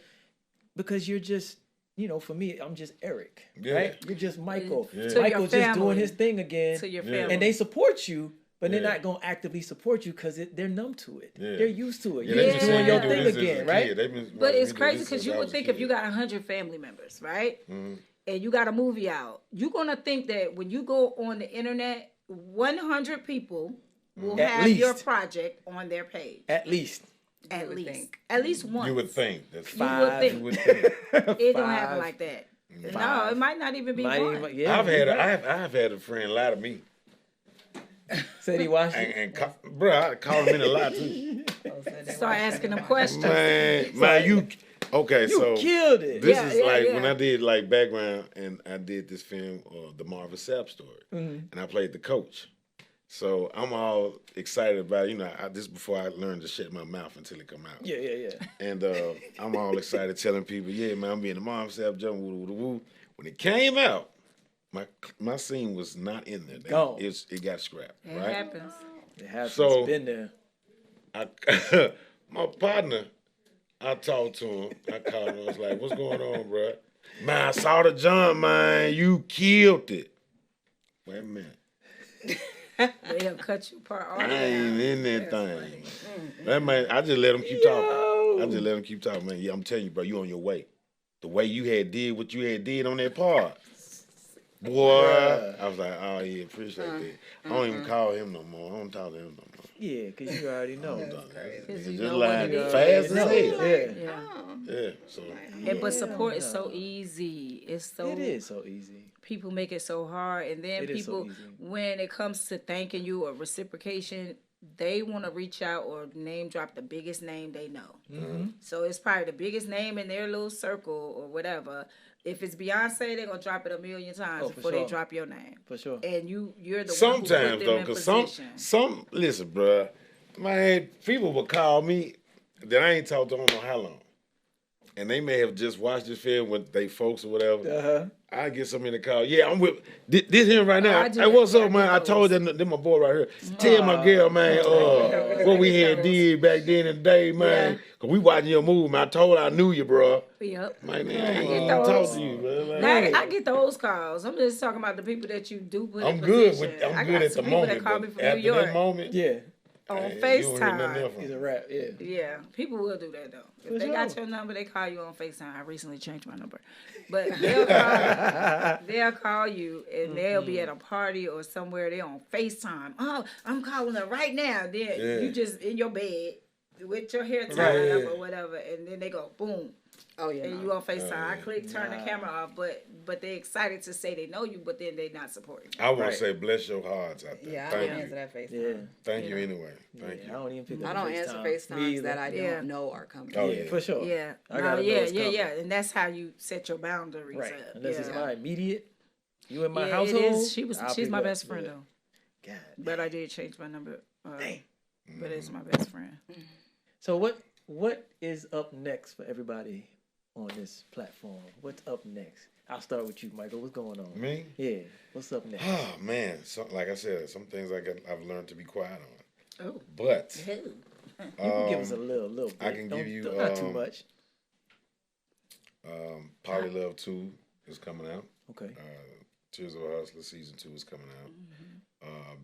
[SPEAKER 2] Because you're just, you know, for me, I'm just Eric, right? You're just Michael.
[SPEAKER 3] To
[SPEAKER 2] Michael's
[SPEAKER 3] your
[SPEAKER 2] just doing
[SPEAKER 3] family.
[SPEAKER 2] his thing again.
[SPEAKER 3] To your family.
[SPEAKER 2] And they support you, but they're not going to actively support you because they're numb to it.
[SPEAKER 4] Yeah.
[SPEAKER 2] They're used to it.
[SPEAKER 4] Yeah,
[SPEAKER 2] You're
[SPEAKER 4] they
[SPEAKER 2] just
[SPEAKER 4] been
[SPEAKER 2] doing
[SPEAKER 4] saying
[SPEAKER 2] your
[SPEAKER 4] you do
[SPEAKER 2] thing
[SPEAKER 4] this as a
[SPEAKER 2] again,
[SPEAKER 4] kid.
[SPEAKER 2] right?
[SPEAKER 4] They been
[SPEAKER 3] But
[SPEAKER 4] watching
[SPEAKER 3] it's
[SPEAKER 4] me do
[SPEAKER 3] crazy
[SPEAKER 4] this
[SPEAKER 3] because
[SPEAKER 4] since
[SPEAKER 3] you
[SPEAKER 4] I
[SPEAKER 3] would
[SPEAKER 4] was a
[SPEAKER 3] think if
[SPEAKER 4] kid.
[SPEAKER 3] you got 100 family members, right? And you got a movie out, you're going to think that when you go on the internet, 100 people will
[SPEAKER 2] At
[SPEAKER 3] have your
[SPEAKER 2] least.
[SPEAKER 3] project on their page.
[SPEAKER 2] At least.
[SPEAKER 3] At least.
[SPEAKER 5] think.
[SPEAKER 3] At least once.
[SPEAKER 4] You would think. That's
[SPEAKER 2] Five.
[SPEAKER 3] think.
[SPEAKER 4] You would think.
[SPEAKER 3] It don't happen
[SPEAKER 2] Five.
[SPEAKER 3] like that. No,
[SPEAKER 2] Five.
[SPEAKER 3] it might not even be
[SPEAKER 2] Might
[SPEAKER 3] one.
[SPEAKER 2] even- yeah,
[SPEAKER 4] I've
[SPEAKER 2] you're
[SPEAKER 4] had
[SPEAKER 2] right.
[SPEAKER 4] I've had a friend lie to me,
[SPEAKER 2] Said he watched it.
[SPEAKER 4] and bro, I called him in a lie too.
[SPEAKER 3] Start asking them questions.
[SPEAKER 4] Man, you okay?
[SPEAKER 2] You
[SPEAKER 4] so
[SPEAKER 2] killed it.
[SPEAKER 4] this
[SPEAKER 3] Yeah,
[SPEAKER 4] is
[SPEAKER 3] yeah,
[SPEAKER 4] like
[SPEAKER 3] yeah.
[SPEAKER 4] when I did like background, and I did this film, The Marvel Sapp Story, and I played the coach. So I'm all excited about it. You know, this is before I learned to shut my mouth until it come out.
[SPEAKER 2] Yeah.
[SPEAKER 4] And I'm all excited telling people, yeah, man, I'm being the Marvel Sapp jump, woo, woo, woo. When it came out, my scene was not in there.
[SPEAKER 2] Gone.
[SPEAKER 4] It got scrapped,
[SPEAKER 3] It
[SPEAKER 4] right?
[SPEAKER 3] happens.
[SPEAKER 2] It has
[SPEAKER 4] So-
[SPEAKER 2] been there.
[SPEAKER 4] My partner, I talked to him. I called him. I was like, what's going on, bro? Man, I saw the jump, man. You killed it. Wait a minute.
[SPEAKER 3] They have cut you apart all
[SPEAKER 4] I
[SPEAKER 3] the
[SPEAKER 4] ain't
[SPEAKER 3] time.
[SPEAKER 4] in that thing. That man, I just let him keep talking. I just let him keep talking, man. Yeah, I'm telling you, bro, you on your way. The way you had did what you had did on that part. Boy, I was like, oh, yeah, appreciate that. I don't even call him no more. I don't talk to him no more.
[SPEAKER 2] Yeah, because you already know.
[SPEAKER 3] Because you
[SPEAKER 4] Just
[SPEAKER 3] know what
[SPEAKER 4] lying
[SPEAKER 3] it is.
[SPEAKER 4] fast as
[SPEAKER 2] No.
[SPEAKER 4] hell.
[SPEAKER 2] Yeah.
[SPEAKER 3] Yeah.
[SPEAKER 4] Yeah, so.
[SPEAKER 3] But support is so easy. It's so
[SPEAKER 2] It is so easy.
[SPEAKER 3] people make it so hard, and then
[SPEAKER 2] It is so
[SPEAKER 3] people
[SPEAKER 2] easy.
[SPEAKER 3] when it comes to thanking you or reciprocation, they want to reach out or name drop the biggest name they know. So it's probably the biggest name in their little circle or whatever. If it's Beyonce, they're gonna drop it a million times
[SPEAKER 2] Oh, for
[SPEAKER 3] before they
[SPEAKER 2] sure.
[SPEAKER 3] drop your name.
[SPEAKER 2] For sure.
[SPEAKER 3] And you're the one who
[SPEAKER 4] Sometimes
[SPEAKER 3] put them
[SPEAKER 4] though,
[SPEAKER 3] in
[SPEAKER 4] because
[SPEAKER 3] position.
[SPEAKER 4] some listen, bruh, man, people will call me that I ain't talked to I don't know how long, and they may have just watched this film with they folks or whatever. I get somebody to call. Yeah, I'm with this him right now.
[SPEAKER 3] I do
[SPEAKER 4] Hey,
[SPEAKER 3] that.
[SPEAKER 4] what's
[SPEAKER 3] I
[SPEAKER 4] up,
[SPEAKER 3] do
[SPEAKER 4] man? I
[SPEAKER 3] those.
[SPEAKER 4] told them my boy right here. Tell my girl, man, what we had did back then in the day, man.
[SPEAKER 3] Yeah.
[SPEAKER 4] Cause we watching your movie, man. I told her I knew you, bruh.
[SPEAKER 3] Yep.
[SPEAKER 4] Man, I ain't
[SPEAKER 3] get
[SPEAKER 4] gonna
[SPEAKER 3] those.
[SPEAKER 4] talk to you, man.
[SPEAKER 3] Now, I get those calls. I'm just talking about the people that you do put
[SPEAKER 4] I'm
[SPEAKER 3] in
[SPEAKER 4] good
[SPEAKER 3] position.
[SPEAKER 4] with. I'm
[SPEAKER 3] I
[SPEAKER 4] good
[SPEAKER 3] got
[SPEAKER 4] at
[SPEAKER 3] some
[SPEAKER 4] the
[SPEAKER 3] people
[SPEAKER 4] moment.
[SPEAKER 3] that call me
[SPEAKER 4] But
[SPEAKER 3] from
[SPEAKER 4] after
[SPEAKER 3] New York.
[SPEAKER 4] that moment,
[SPEAKER 2] Yeah.
[SPEAKER 3] on
[SPEAKER 4] You don't hear nothing
[SPEAKER 3] FaceTime.
[SPEAKER 4] else from
[SPEAKER 2] He's a
[SPEAKER 4] him.
[SPEAKER 2] rap, yeah.
[SPEAKER 3] Yeah, people will do that though. If
[SPEAKER 2] For
[SPEAKER 3] they got
[SPEAKER 2] sure.
[SPEAKER 3] your number, they call you on FaceTime. I recently changed my number, but they'll call you and they'll be at a party or somewhere. They on FaceTime. Oh, I'm calling her right now. Then
[SPEAKER 4] Yeah.
[SPEAKER 3] you just in your bed with your hair tied
[SPEAKER 2] Right.
[SPEAKER 3] up or whatever, and then they go boom.
[SPEAKER 5] Oh yeah.
[SPEAKER 3] And
[SPEAKER 5] no.
[SPEAKER 3] you on FaceTime. I
[SPEAKER 4] yeah.
[SPEAKER 3] click turn the camera off, but they excited to say they know you, but then they not supporting you.
[SPEAKER 4] I want
[SPEAKER 2] Right.
[SPEAKER 4] to say bless your hearts out there.
[SPEAKER 5] Yeah, I
[SPEAKER 4] Thank
[SPEAKER 5] don't
[SPEAKER 4] you.
[SPEAKER 5] answer that FaceTime.
[SPEAKER 2] Yeah.
[SPEAKER 4] Thank you anyway. Thank
[SPEAKER 2] I
[SPEAKER 4] you.
[SPEAKER 2] don't even pick up
[SPEAKER 5] I
[SPEAKER 2] the
[SPEAKER 5] don't answer
[SPEAKER 2] Me
[SPEAKER 5] FaceTimes
[SPEAKER 2] either.
[SPEAKER 5] that I don't
[SPEAKER 3] Yeah.
[SPEAKER 5] know are coming.
[SPEAKER 4] Oh,
[SPEAKER 2] Yeah,
[SPEAKER 4] yeah.
[SPEAKER 2] for sure.
[SPEAKER 3] Yeah,
[SPEAKER 2] I gotta know
[SPEAKER 3] yeah,
[SPEAKER 2] it's coming.
[SPEAKER 3] and that's how you set your boundaries
[SPEAKER 2] Right.
[SPEAKER 3] up.
[SPEAKER 2] Unless
[SPEAKER 3] yeah.
[SPEAKER 2] it's my immediate, you in my
[SPEAKER 3] Yeah,
[SPEAKER 2] household.
[SPEAKER 3] it is.
[SPEAKER 2] I'll
[SPEAKER 3] She's
[SPEAKER 2] pick
[SPEAKER 3] my
[SPEAKER 2] up.
[SPEAKER 3] best friend
[SPEAKER 2] Yeah.
[SPEAKER 3] though.
[SPEAKER 2] God.
[SPEAKER 3] But I did change my number.
[SPEAKER 2] Dang.
[SPEAKER 3] But it's my best friend.
[SPEAKER 2] So what is up next for everybody on this platform? What's up next? I'll start with you, Michael. What's going on?
[SPEAKER 4] Me?
[SPEAKER 2] Yeah. What's up next?
[SPEAKER 4] Oh man, like I said, some things I've learned to be quiet on.
[SPEAKER 3] Oh.
[SPEAKER 4] But
[SPEAKER 2] You can give us a little bit.
[SPEAKER 4] I can give you,
[SPEAKER 2] not too much.
[SPEAKER 4] Poly Love 2 is coming out.
[SPEAKER 2] Okay.
[SPEAKER 4] Tears of a Hustler season 2 is coming out.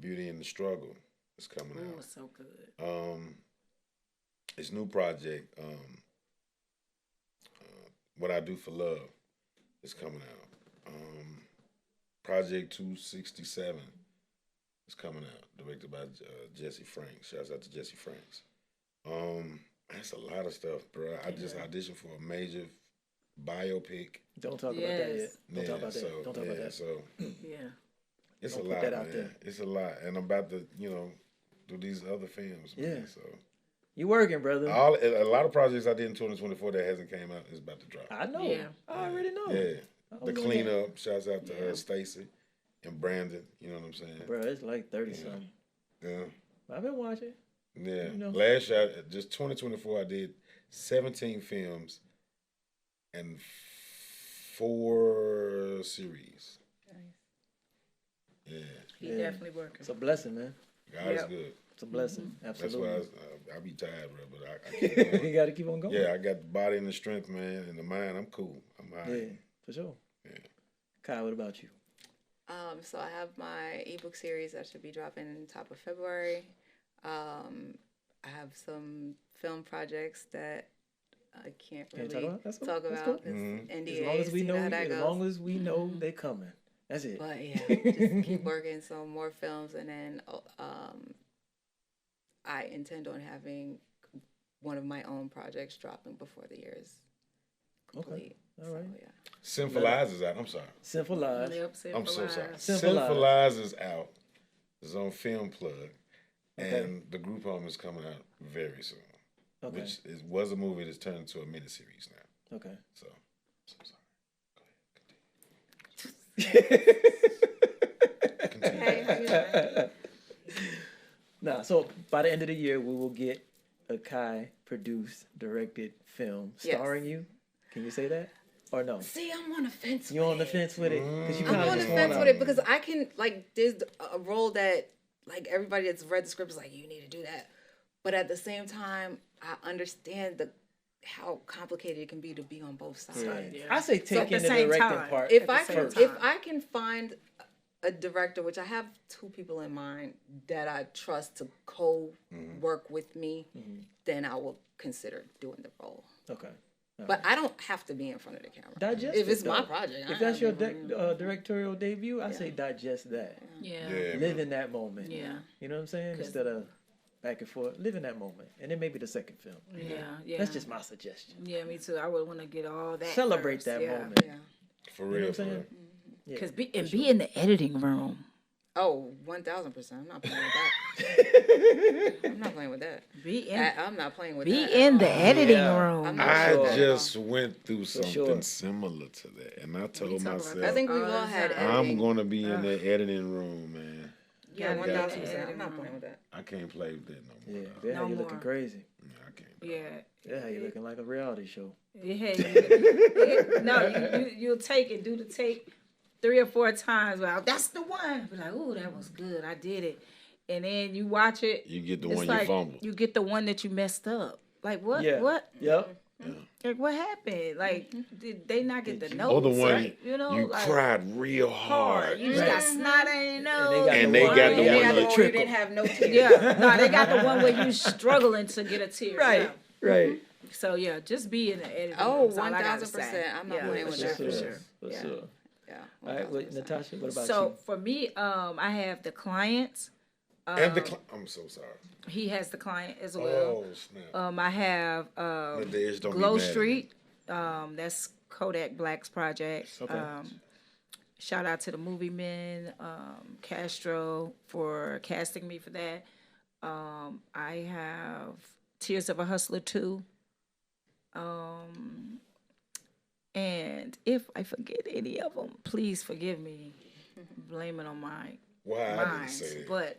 [SPEAKER 4] Beauty and the Struggle is coming
[SPEAKER 3] Oh,
[SPEAKER 4] out.
[SPEAKER 3] so good.
[SPEAKER 4] This new project, What I Do for Love, is coming out. Project 267 is coming out, directed by Jesse Franks. Shouts out to Jesse Franks. That's a lot of stuff, bro. I just auditioned for a major biopic.
[SPEAKER 2] Don't talk about that yet.
[SPEAKER 3] Yes.
[SPEAKER 2] Don't talk about that. Don't talk about that.
[SPEAKER 4] So
[SPEAKER 3] Yeah.
[SPEAKER 4] it's
[SPEAKER 2] Don't
[SPEAKER 4] a
[SPEAKER 2] put
[SPEAKER 4] lot,
[SPEAKER 2] that out
[SPEAKER 4] man.
[SPEAKER 2] there.
[SPEAKER 4] It's a lot, and I'm about to, do these other films, man.
[SPEAKER 2] Yeah.
[SPEAKER 4] So
[SPEAKER 2] You working, brother?
[SPEAKER 4] a lot of projects I did in 2024 that hasn't came out is about to drop.
[SPEAKER 2] I know.
[SPEAKER 3] Yeah.
[SPEAKER 2] I already know.
[SPEAKER 4] Yeah,
[SPEAKER 2] I
[SPEAKER 4] the
[SPEAKER 2] was
[SPEAKER 4] cleanup. Shouts out to Stacy and Brandon. You know what I'm saying?
[SPEAKER 2] Bro, it's like 30 something.
[SPEAKER 4] Yeah,
[SPEAKER 2] I've been watching.
[SPEAKER 4] yeah.
[SPEAKER 2] You know.
[SPEAKER 4] Last year, just 2024, I did 17 films and 4 series. Yeah,
[SPEAKER 3] He
[SPEAKER 2] Yeah.
[SPEAKER 3] definitely working.
[SPEAKER 2] It's a blessing, man.
[SPEAKER 4] God is
[SPEAKER 3] Yep.
[SPEAKER 4] good.
[SPEAKER 2] It's a blessing.
[SPEAKER 4] That's
[SPEAKER 2] Absolutely.
[SPEAKER 4] why I be tired, bro. But I keep going.
[SPEAKER 2] You got to keep on going.
[SPEAKER 4] Yeah, I got the body and the strength, man, and the mind. I'm cool. I'm all
[SPEAKER 2] Yeah,
[SPEAKER 4] right.
[SPEAKER 2] for sure.
[SPEAKER 4] Yeah.
[SPEAKER 2] Kai, what about you?
[SPEAKER 5] So I have my ebook series that should be dropping top of February. I have some film projects that I can't
[SPEAKER 2] Can't
[SPEAKER 5] really
[SPEAKER 2] talk about? That's cool.
[SPEAKER 5] talk
[SPEAKER 2] That's
[SPEAKER 5] about
[SPEAKER 2] cool.
[SPEAKER 5] because
[SPEAKER 4] Mhm.
[SPEAKER 5] NDAs.
[SPEAKER 2] As long as we
[SPEAKER 5] you
[SPEAKER 2] know,
[SPEAKER 5] how that goes.
[SPEAKER 2] as long as we know they coming. That's it.
[SPEAKER 5] But yeah, just keep working some more films, and then I intend on having one of my own projects dropping before the year is complete.
[SPEAKER 2] All right.
[SPEAKER 5] So, yeah.
[SPEAKER 4] Sinful Lies is out. I'm sorry.
[SPEAKER 2] Sinful Lies.
[SPEAKER 3] Yep,
[SPEAKER 4] I'm so sorry.
[SPEAKER 2] Sinful
[SPEAKER 4] Sinful
[SPEAKER 2] Lies.
[SPEAKER 4] Lies is out. It's on Film Plug,
[SPEAKER 2] Okay.
[SPEAKER 4] and the group home is coming out very soon.
[SPEAKER 2] Okay.
[SPEAKER 4] Which was a movie that's turned into a miniseries now.
[SPEAKER 2] Okay.
[SPEAKER 4] So I'm sorry. Go ahead. Continue.
[SPEAKER 5] Hey,
[SPEAKER 2] Nah, so by the end of the year, we will get a Kai produced, directed film
[SPEAKER 5] Yes.
[SPEAKER 2] starring you. Can you say that? Or no?
[SPEAKER 5] see, I'm on the fence.
[SPEAKER 2] You on the fence with it? Because you
[SPEAKER 5] I'm
[SPEAKER 2] kind of
[SPEAKER 5] on the
[SPEAKER 2] just
[SPEAKER 5] fence
[SPEAKER 2] want
[SPEAKER 5] with it because I can there's a role that everybody that's read the script is like, you need to do that, but at the same time I understand how complicated it can be to be on both sides.
[SPEAKER 2] Yeah. I say
[SPEAKER 3] at
[SPEAKER 2] take
[SPEAKER 3] the
[SPEAKER 2] in the
[SPEAKER 3] same
[SPEAKER 2] directing
[SPEAKER 3] time,
[SPEAKER 2] part.
[SPEAKER 5] If
[SPEAKER 3] At the
[SPEAKER 5] I
[SPEAKER 3] same
[SPEAKER 5] can,
[SPEAKER 3] time.
[SPEAKER 5] if I can find a director, which I have 2 people in mind that I trust to co-work with me, then I will consider doing the role.
[SPEAKER 2] Okay.
[SPEAKER 5] But I don't have to be in front of the camera.
[SPEAKER 2] Digest
[SPEAKER 5] if
[SPEAKER 2] it,
[SPEAKER 5] it's my
[SPEAKER 2] though.
[SPEAKER 5] project. I
[SPEAKER 2] If that's your
[SPEAKER 5] don't have to be in front of
[SPEAKER 2] directorial debut, I say digest that.
[SPEAKER 3] Yeah.
[SPEAKER 4] Yeah,
[SPEAKER 2] Live
[SPEAKER 4] man.
[SPEAKER 2] in that moment.
[SPEAKER 3] Yeah.
[SPEAKER 2] You know what I'm saying? Instead of back and forth, live in that moment. And then maybe the second film.
[SPEAKER 3] Yeah.
[SPEAKER 2] That's just my suggestion.
[SPEAKER 3] Yeah, me too. I would want to get all that.
[SPEAKER 2] Celebrate
[SPEAKER 3] first,
[SPEAKER 2] that
[SPEAKER 3] yeah.
[SPEAKER 2] moment.
[SPEAKER 5] Yeah.
[SPEAKER 4] For
[SPEAKER 2] You know
[SPEAKER 4] real,
[SPEAKER 2] what I'm
[SPEAKER 4] for real.
[SPEAKER 2] saying? Yeah.
[SPEAKER 3] Cause be in the editing room.
[SPEAKER 5] Oh, 1,000%. I'm not playing with that. I'm not playing with that.
[SPEAKER 3] Be in
[SPEAKER 5] I'm not playing with
[SPEAKER 3] be
[SPEAKER 5] that.
[SPEAKER 3] in the editing
[SPEAKER 2] Yeah.
[SPEAKER 3] room.
[SPEAKER 5] I'm not
[SPEAKER 4] I
[SPEAKER 5] sure.
[SPEAKER 4] just went through something
[SPEAKER 2] sure.
[SPEAKER 4] similar to that, and I told
[SPEAKER 3] talk about
[SPEAKER 4] myself,
[SPEAKER 5] I think we've all had
[SPEAKER 3] I'm
[SPEAKER 4] I'm
[SPEAKER 5] editing.
[SPEAKER 4] gonna be in the editing room, man.
[SPEAKER 5] Yeah,
[SPEAKER 3] Yeah,
[SPEAKER 5] 1,000%. I'm not playing with that.
[SPEAKER 4] I can't play with that no more.
[SPEAKER 2] Yeah,
[SPEAKER 4] dog.
[SPEAKER 2] that's how
[SPEAKER 3] No
[SPEAKER 2] you
[SPEAKER 3] more.
[SPEAKER 2] looking crazy.
[SPEAKER 4] Yeah, I can't.
[SPEAKER 3] Yeah.
[SPEAKER 2] That's how you looking like a reality show.
[SPEAKER 3] You'll take it, do the take 3 or 4 times. Well, that's the one. Be like, ooh, that was good. I did it. And then you watch it.
[SPEAKER 4] You get the
[SPEAKER 3] it's
[SPEAKER 4] one
[SPEAKER 3] like
[SPEAKER 4] you fumbled.
[SPEAKER 3] you get the one that you messed up. Like what?
[SPEAKER 2] Yeah.
[SPEAKER 3] What?
[SPEAKER 2] Yep.
[SPEAKER 3] Like, what happened? Like, did they not get the notes?
[SPEAKER 4] Or the one
[SPEAKER 3] right? You know,
[SPEAKER 4] you
[SPEAKER 3] like,
[SPEAKER 4] cried real hard.
[SPEAKER 3] You just got snot in your nose.
[SPEAKER 4] And they got the
[SPEAKER 5] They
[SPEAKER 4] one
[SPEAKER 5] got the
[SPEAKER 4] that
[SPEAKER 5] one where you didn't have no tears.
[SPEAKER 3] Yeah, no, they got the one where you struggling to get a tear.
[SPEAKER 2] Right,
[SPEAKER 3] out.
[SPEAKER 2] right.
[SPEAKER 3] So yeah, just be in the editing.
[SPEAKER 5] Oh,
[SPEAKER 3] room. That's all I gotta
[SPEAKER 5] 1000%.
[SPEAKER 3] say.
[SPEAKER 5] I'm not
[SPEAKER 3] Yeah,
[SPEAKER 5] playing with that.
[SPEAKER 3] for sure.
[SPEAKER 2] For
[SPEAKER 3] Yeah.
[SPEAKER 2] sure.
[SPEAKER 5] Yeah.
[SPEAKER 2] All right, wait,
[SPEAKER 5] 1000%.
[SPEAKER 2] Natasha, what about
[SPEAKER 3] So
[SPEAKER 2] you?
[SPEAKER 3] for me, I have the client.
[SPEAKER 4] And I'm so sorry.
[SPEAKER 3] He has the client as well.
[SPEAKER 4] Oh, snap.
[SPEAKER 3] I have
[SPEAKER 4] Nadej, don't be
[SPEAKER 3] Glow
[SPEAKER 4] mad at me.
[SPEAKER 3] Street. That's Kodak Black's project.
[SPEAKER 2] Okay.
[SPEAKER 3] Shout out to the Movie Men, Castro for casting me for that. I have Tears of a Hustler 2. And if I forget any of them, please forgive me. Blame it on my
[SPEAKER 4] Why I didn't
[SPEAKER 3] mind.
[SPEAKER 4] say that.
[SPEAKER 3] But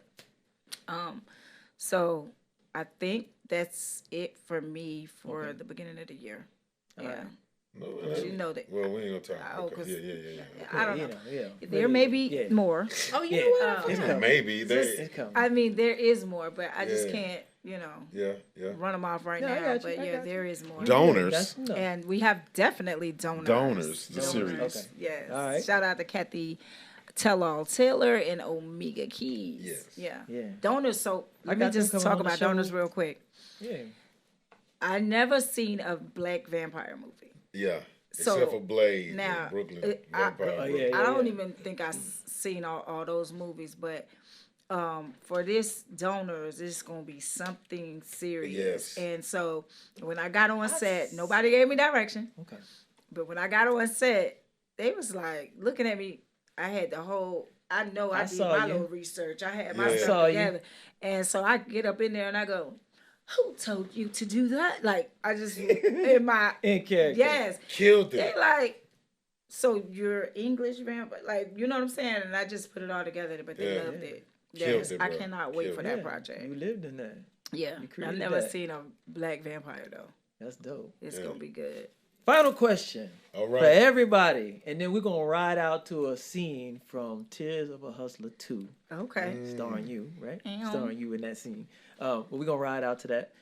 [SPEAKER 3] so I think that's it for me for the beginning of the year. Yeah.
[SPEAKER 4] No,
[SPEAKER 3] You know that.
[SPEAKER 4] Well, we ain't gonna talk.
[SPEAKER 3] Oh,
[SPEAKER 4] Okay.
[SPEAKER 3] 'cause-
[SPEAKER 4] Yeah.
[SPEAKER 3] I don't know.
[SPEAKER 2] Yeah.
[SPEAKER 3] There may be more.
[SPEAKER 5] Oh, you
[SPEAKER 2] Yeah.
[SPEAKER 5] know what?
[SPEAKER 2] It's coming.
[SPEAKER 4] Maybe they.
[SPEAKER 2] It's coming.
[SPEAKER 3] I mean, there is more, but I just
[SPEAKER 4] Yeah.
[SPEAKER 3] can't,
[SPEAKER 4] Yeah.
[SPEAKER 3] run them off right
[SPEAKER 2] No, I
[SPEAKER 3] now.
[SPEAKER 2] got you,
[SPEAKER 3] But
[SPEAKER 2] I
[SPEAKER 3] yeah,
[SPEAKER 2] got you.
[SPEAKER 3] there is more.
[SPEAKER 4] Donors.
[SPEAKER 2] That's enough.
[SPEAKER 3] And we have definitely donors.
[SPEAKER 4] Donors, the series.
[SPEAKER 2] Okay.
[SPEAKER 3] Yes.
[SPEAKER 2] All right.
[SPEAKER 3] Shout out to Kathy Tell-All Taylor and Omega Keys.
[SPEAKER 4] Yes.
[SPEAKER 3] Yeah.
[SPEAKER 2] Yeah.
[SPEAKER 3] Donors. So let me
[SPEAKER 2] got them
[SPEAKER 3] just
[SPEAKER 2] coming
[SPEAKER 3] talk
[SPEAKER 2] on the
[SPEAKER 3] about
[SPEAKER 2] show.
[SPEAKER 3] donors real quick.
[SPEAKER 2] Yeah.
[SPEAKER 3] I never seen a black vampire movie.
[SPEAKER 4] Yeah.
[SPEAKER 3] So,
[SPEAKER 4] Except for Blade,
[SPEAKER 3] now,
[SPEAKER 4] and Brooklyn,
[SPEAKER 3] I-
[SPEAKER 4] Vampire.
[SPEAKER 2] Oh,
[SPEAKER 4] Brooklyn.
[SPEAKER 2] yeah.
[SPEAKER 3] I don't even think I've seen all those movies, but for this donors, it's gonna be something serious.
[SPEAKER 4] Yes.
[SPEAKER 3] And so when I got on set, nobody gave me direction.
[SPEAKER 2] Okay.
[SPEAKER 3] But when I got on set, they was like looking at me. I had the whole. I know I did
[SPEAKER 2] saw
[SPEAKER 3] my
[SPEAKER 2] you.
[SPEAKER 3] little research. I had my
[SPEAKER 4] Yeah.
[SPEAKER 3] stuff
[SPEAKER 2] Saw you.
[SPEAKER 3] together, and so I get up in there and I go, "Who told you to do that?" Like I just in my
[SPEAKER 2] In character.
[SPEAKER 3] yes.
[SPEAKER 4] Killed
[SPEAKER 3] They
[SPEAKER 4] it.
[SPEAKER 3] like, so you're English vampire, like you know what I'm saying? And I just put it all together, but they
[SPEAKER 4] Yeah.
[SPEAKER 3] loved it.
[SPEAKER 4] Killed
[SPEAKER 3] Yes,
[SPEAKER 4] it,
[SPEAKER 3] I
[SPEAKER 4] bro.
[SPEAKER 3] cannot wait
[SPEAKER 4] Killed
[SPEAKER 3] for
[SPEAKER 4] it.
[SPEAKER 3] that
[SPEAKER 2] You
[SPEAKER 3] project.
[SPEAKER 2] lived in that.
[SPEAKER 3] Yeah,
[SPEAKER 2] you
[SPEAKER 3] I've
[SPEAKER 2] created
[SPEAKER 3] never
[SPEAKER 2] that.
[SPEAKER 3] seen a black vampire though.
[SPEAKER 2] That's dope.
[SPEAKER 3] It's
[SPEAKER 4] Yeah.
[SPEAKER 3] gonna be good.
[SPEAKER 2] Final question
[SPEAKER 4] All
[SPEAKER 2] for
[SPEAKER 4] right.
[SPEAKER 2] everybody, and then we're gonna ride out to a scene from Tears of a Hustler 2,
[SPEAKER 3] Okay.
[SPEAKER 2] starring you, right?
[SPEAKER 3] Ow.
[SPEAKER 2] Starring you in that scene. But we're gonna ride out to that.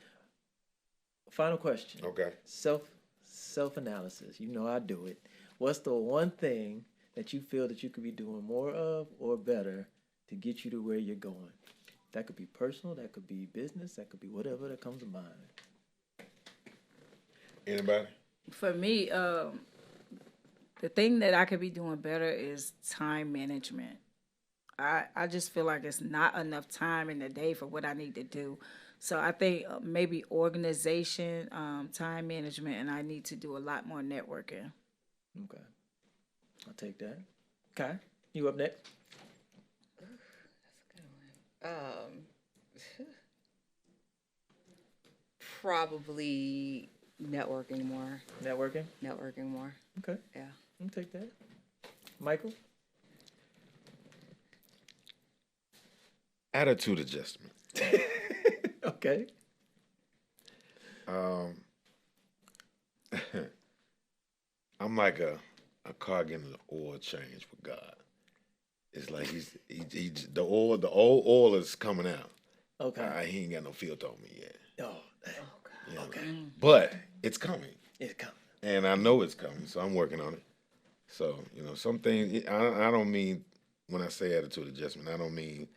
[SPEAKER 2] Final question.
[SPEAKER 4] Okay.
[SPEAKER 2] Self analysis. You know I do it. What's the one thing that you feel that you could be doing more of or better to get you to where you're going? That could be personal, that could be business, that could be whatever that comes to mind.
[SPEAKER 4] Anybody?
[SPEAKER 3] For me, the thing that I could be doing better is time management. I just feel like it's not enough time in the day for what I need to do. So I think maybe organization, time management, and I need to do a lot more networking.
[SPEAKER 2] Okay. I'll take that. Okay. You up next?
[SPEAKER 5] Probably networking more.
[SPEAKER 2] Networking?
[SPEAKER 5] Networking more.
[SPEAKER 2] Okay.
[SPEAKER 5] Yeah.
[SPEAKER 2] I'll take that. Michael?
[SPEAKER 4] Attitude adjustment.
[SPEAKER 2] Okay.
[SPEAKER 4] I'm like a car getting an oil change with God. It's like the old oil is coming out.
[SPEAKER 2] Okay.
[SPEAKER 4] He ain't got no filter on me yet.
[SPEAKER 2] Oh,
[SPEAKER 4] You know?
[SPEAKER 2] okay.
[SPEAKER 4] But it's coming,
[SPEAKER 2] It's coming.
[SPEAKER 4] and I know it's coming, so I'm working on it. So some things I don't mean when I say attitude adjustment. I don't mean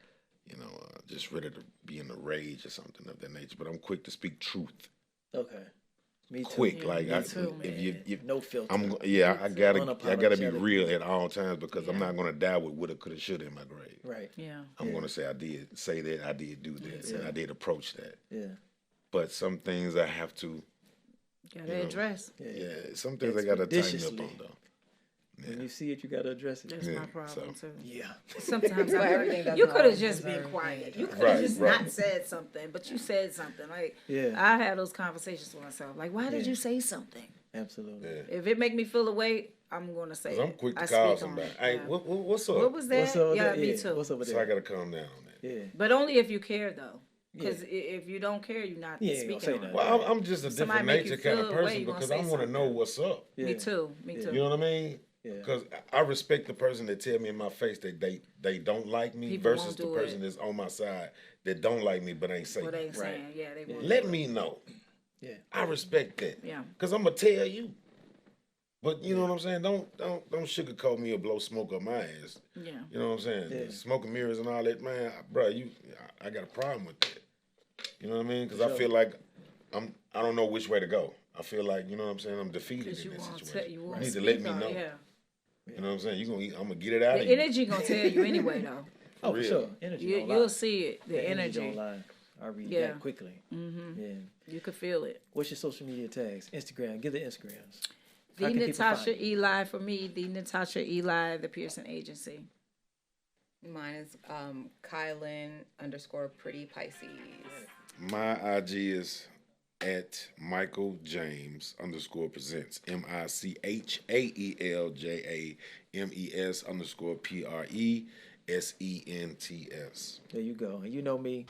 [SPEAKER 4] just ready to be in a rage or something of that nature. But I'm quick to speak truth.
[SPEAKER 2] Okay. Me too.
[SPEAKER 4] Quick, like
[SPEAKER 3] me too,
[SPEAKER 4] if you
[SPEAKER 2] No filter.
[SPEAKER 4] I gotta be
[SPEAKER 2] Unapologetic.
[SPEAKER 4] real at all times because I'm not gonna die with woulda, coulda, shoulda in my grave.
[SPEAKER 2] Right.
[SPEAKER 3] Yeah.
[SPEAKER 4] I'm gonna say I did say that, I did do this, and I did approach that.
[SPEAKER 2] Yeah.
[SPEAKER 4] But some things I have to,
[SPEAKER 3] Gotta address.
[SPEAKER 4] some things I gotta tighten up
[SPEAKER 2] Expeditiously.
[SPEAKER 4] on though.
[SPEAKER 2] When you see it, you gotta address it.
[SPEAKER 3] That's
[SPEAKER 4] Yeah,
[SPEAKER 3] my problem
[SPEAKER 4] so-
[SPEAKER 3] too.
[SPEAKER 2] Yeah.
[SPEAKER 3] Sometimes
[SPEAKER 5] everything doesn't
[SPEAKER 3] you could have
[SPEAKER 5] always
[SPEAKER 3] just been
[SPEAKER 5] deserve
[SPEAKER 3] quiet. You could
[SPEAKER 4] Right,
[SPEAKER 3] have just
[SPEAKER 4] right.
[SPEAKER 3] not said something, but you said something. Like
[SPEAKER 2] Yeah.
[SPEAKER 3] I had those conversations with myself. Like, why did
[SPEAKER 2] Yeah.
[SPEAKER 3] you say something?
[SPEAKER 2] Absolutely.
[SPEAKER 4] Yeah.
[SPEAKER 3] If it make me feel away, I'm gonna say
[SPEAKER 4] 'Cause I'm
[SPEAKER 3] it.
[SPEAKER 4] quick to
[SPEAKER 3] I
[SPEAKER 4] call
[SPEAKER 3] speak on
[SPEAKER 4] somebody.
[SPEAKER 3] it,
[SPEAKER 4] Hey,
[SPEAKER 3] yeah.
[SPEAKER 4] what's up?
[SPEAKER 3] What was that?
[SPEAKER 2] What's up with
[SPEAKER 3] Yeah,
[SPEAKER 2] that?
[SPEAKER 3] me too.
[SPEAKER 2] What's up with
[SPEAKER 4] So I
[SPEAKER 2] that?
[SPEAKER 4] gotta calm down on that.
[SPEAKER 2] Yeah.
[SPEAKER 3] But only if you care though. Because
[SPEAKER 2] Yeah.
[SPEAKER 3] if you don't care, you're not
[SPEAKER 2] Yeah, you ain't gonna
[SPEAKER 3] speaking
[SPEAKER 2] say
[SPEAKER 3] on it.
[SPEAKER 2] nothing.
[SPEAKER 4] Well, I'm just a
[SPEAKER 3] Somebody
[SPEAKER 4] different
[SPEAKER 3] make you
[SPEAKER 4] nature kind of
[SPEAKER 3] feel a way,
[SPEAKER 4] person
[SPEAKER 3] you gonna
[SPEAKER 4] because
[SPEAKER 3] say
[SPEAKER 4] I want to
[SPEAKER 3] something.
[SPEAKER 4] know what's up.
[SPEAKER 2] Yeah.
[SPEAKER 3] Me too. Me too.
[SPEAKER 4] You know what I mean?
[SPEAKER 2] Yeah.
[SPEAKER 4] Because I respect the person that tell me in my face that they don't like me
[SPEAKER 3] People
[SPEAKER 4] versus
[SPEAKER 3] won't
[SPEAKER 4] the
[SPEAKER 3] do
[SPEAKER 4] person
[SPEAKER 3] it.
[SPEAKER 4] that's on my side that don't like me but ain't saying.
[SPEAKER 3] What they
[SPEAKER 4] it.
[SPEAKER 3] saying? Yeah, they want.
[SPEAKER 4] Let me know.
[SPEAKER 2] Yeah.
[SPEAKER 4] I respect that.
[SPEAKER 3] Yeah.
[SPEAKER 4] Cause I'm gonna tell you. But you know what I'm saying? Don't sugarcoat me or blow smoke up my ass.
[SPEAKER 3] Yeah.
[SPEAKER 4] You know what I'm saying?
[SPEAKER 2] Yeah.
[SPEAKER 4] Smoke and mirrors and all that, man. Bro, I got a problem with that. You know what I mean? Because
[SPEAKER 2] Sure.
[SPEAKER 4] I feel like I don't know which way to go. I feel like, you know what I'm saying, I'm defeated
[SPEAKER 3] Because
[SPEAKER 4] in
[SPEAKER 3] you
[SPEAKER 4] this
[SPEAKER 3] won't
[SPEAKER 4] situation.
[SPEAKER 3] you won't
[SPEAKER 4] need to
[SPEAKER 3] speak
[SPEAKER 4] let me
[SPEAKER 3] on
[SPEAKER 4] know.
[SPEAKER 3] it, yeah.
[SPEAKER 4] You know what I'm saying? I'm gonna get it out of
[SPEAKER 3] The
[SPEAKER 4] you.
[SPEAKER 3] energy gonna tell you anyway, though.
[SPEAKER 2] Oh, for
[SPEAKER 4] real.
[SPEAKER 2] sure. Energy don't lie.
[SPEAKER 3] You'll see it. The
[SPEAKER 2] energy don't
[SPEAKER 3] energy.
[SPEAKER 2] lie. I read
[SPEAKER 3] Yeah.
[SPEAKER 2] that quickly. Mm-hmm. Yeah.
[SPEAKER 3] You could feel it.
[SPEAKER 2] What's your social media tags? Instagram. Give the Instagrams.
[SPEAKER 3] The
[SPEAKER 2] How can people
[SPEAKER 3] Natasha
[SPEAKER 2] find you?
[SPEAKER 3] Eli for me. The Natasha Eli, the Pearson Agency.
[SPEAKER 5] Mine is Kylin_pretty Pisces.
[SPEAKER 4] My IG is at Michael James _presents. MICHAELJAMES _PRESENTS.
[SPEAKER 2] There you go. And you know me.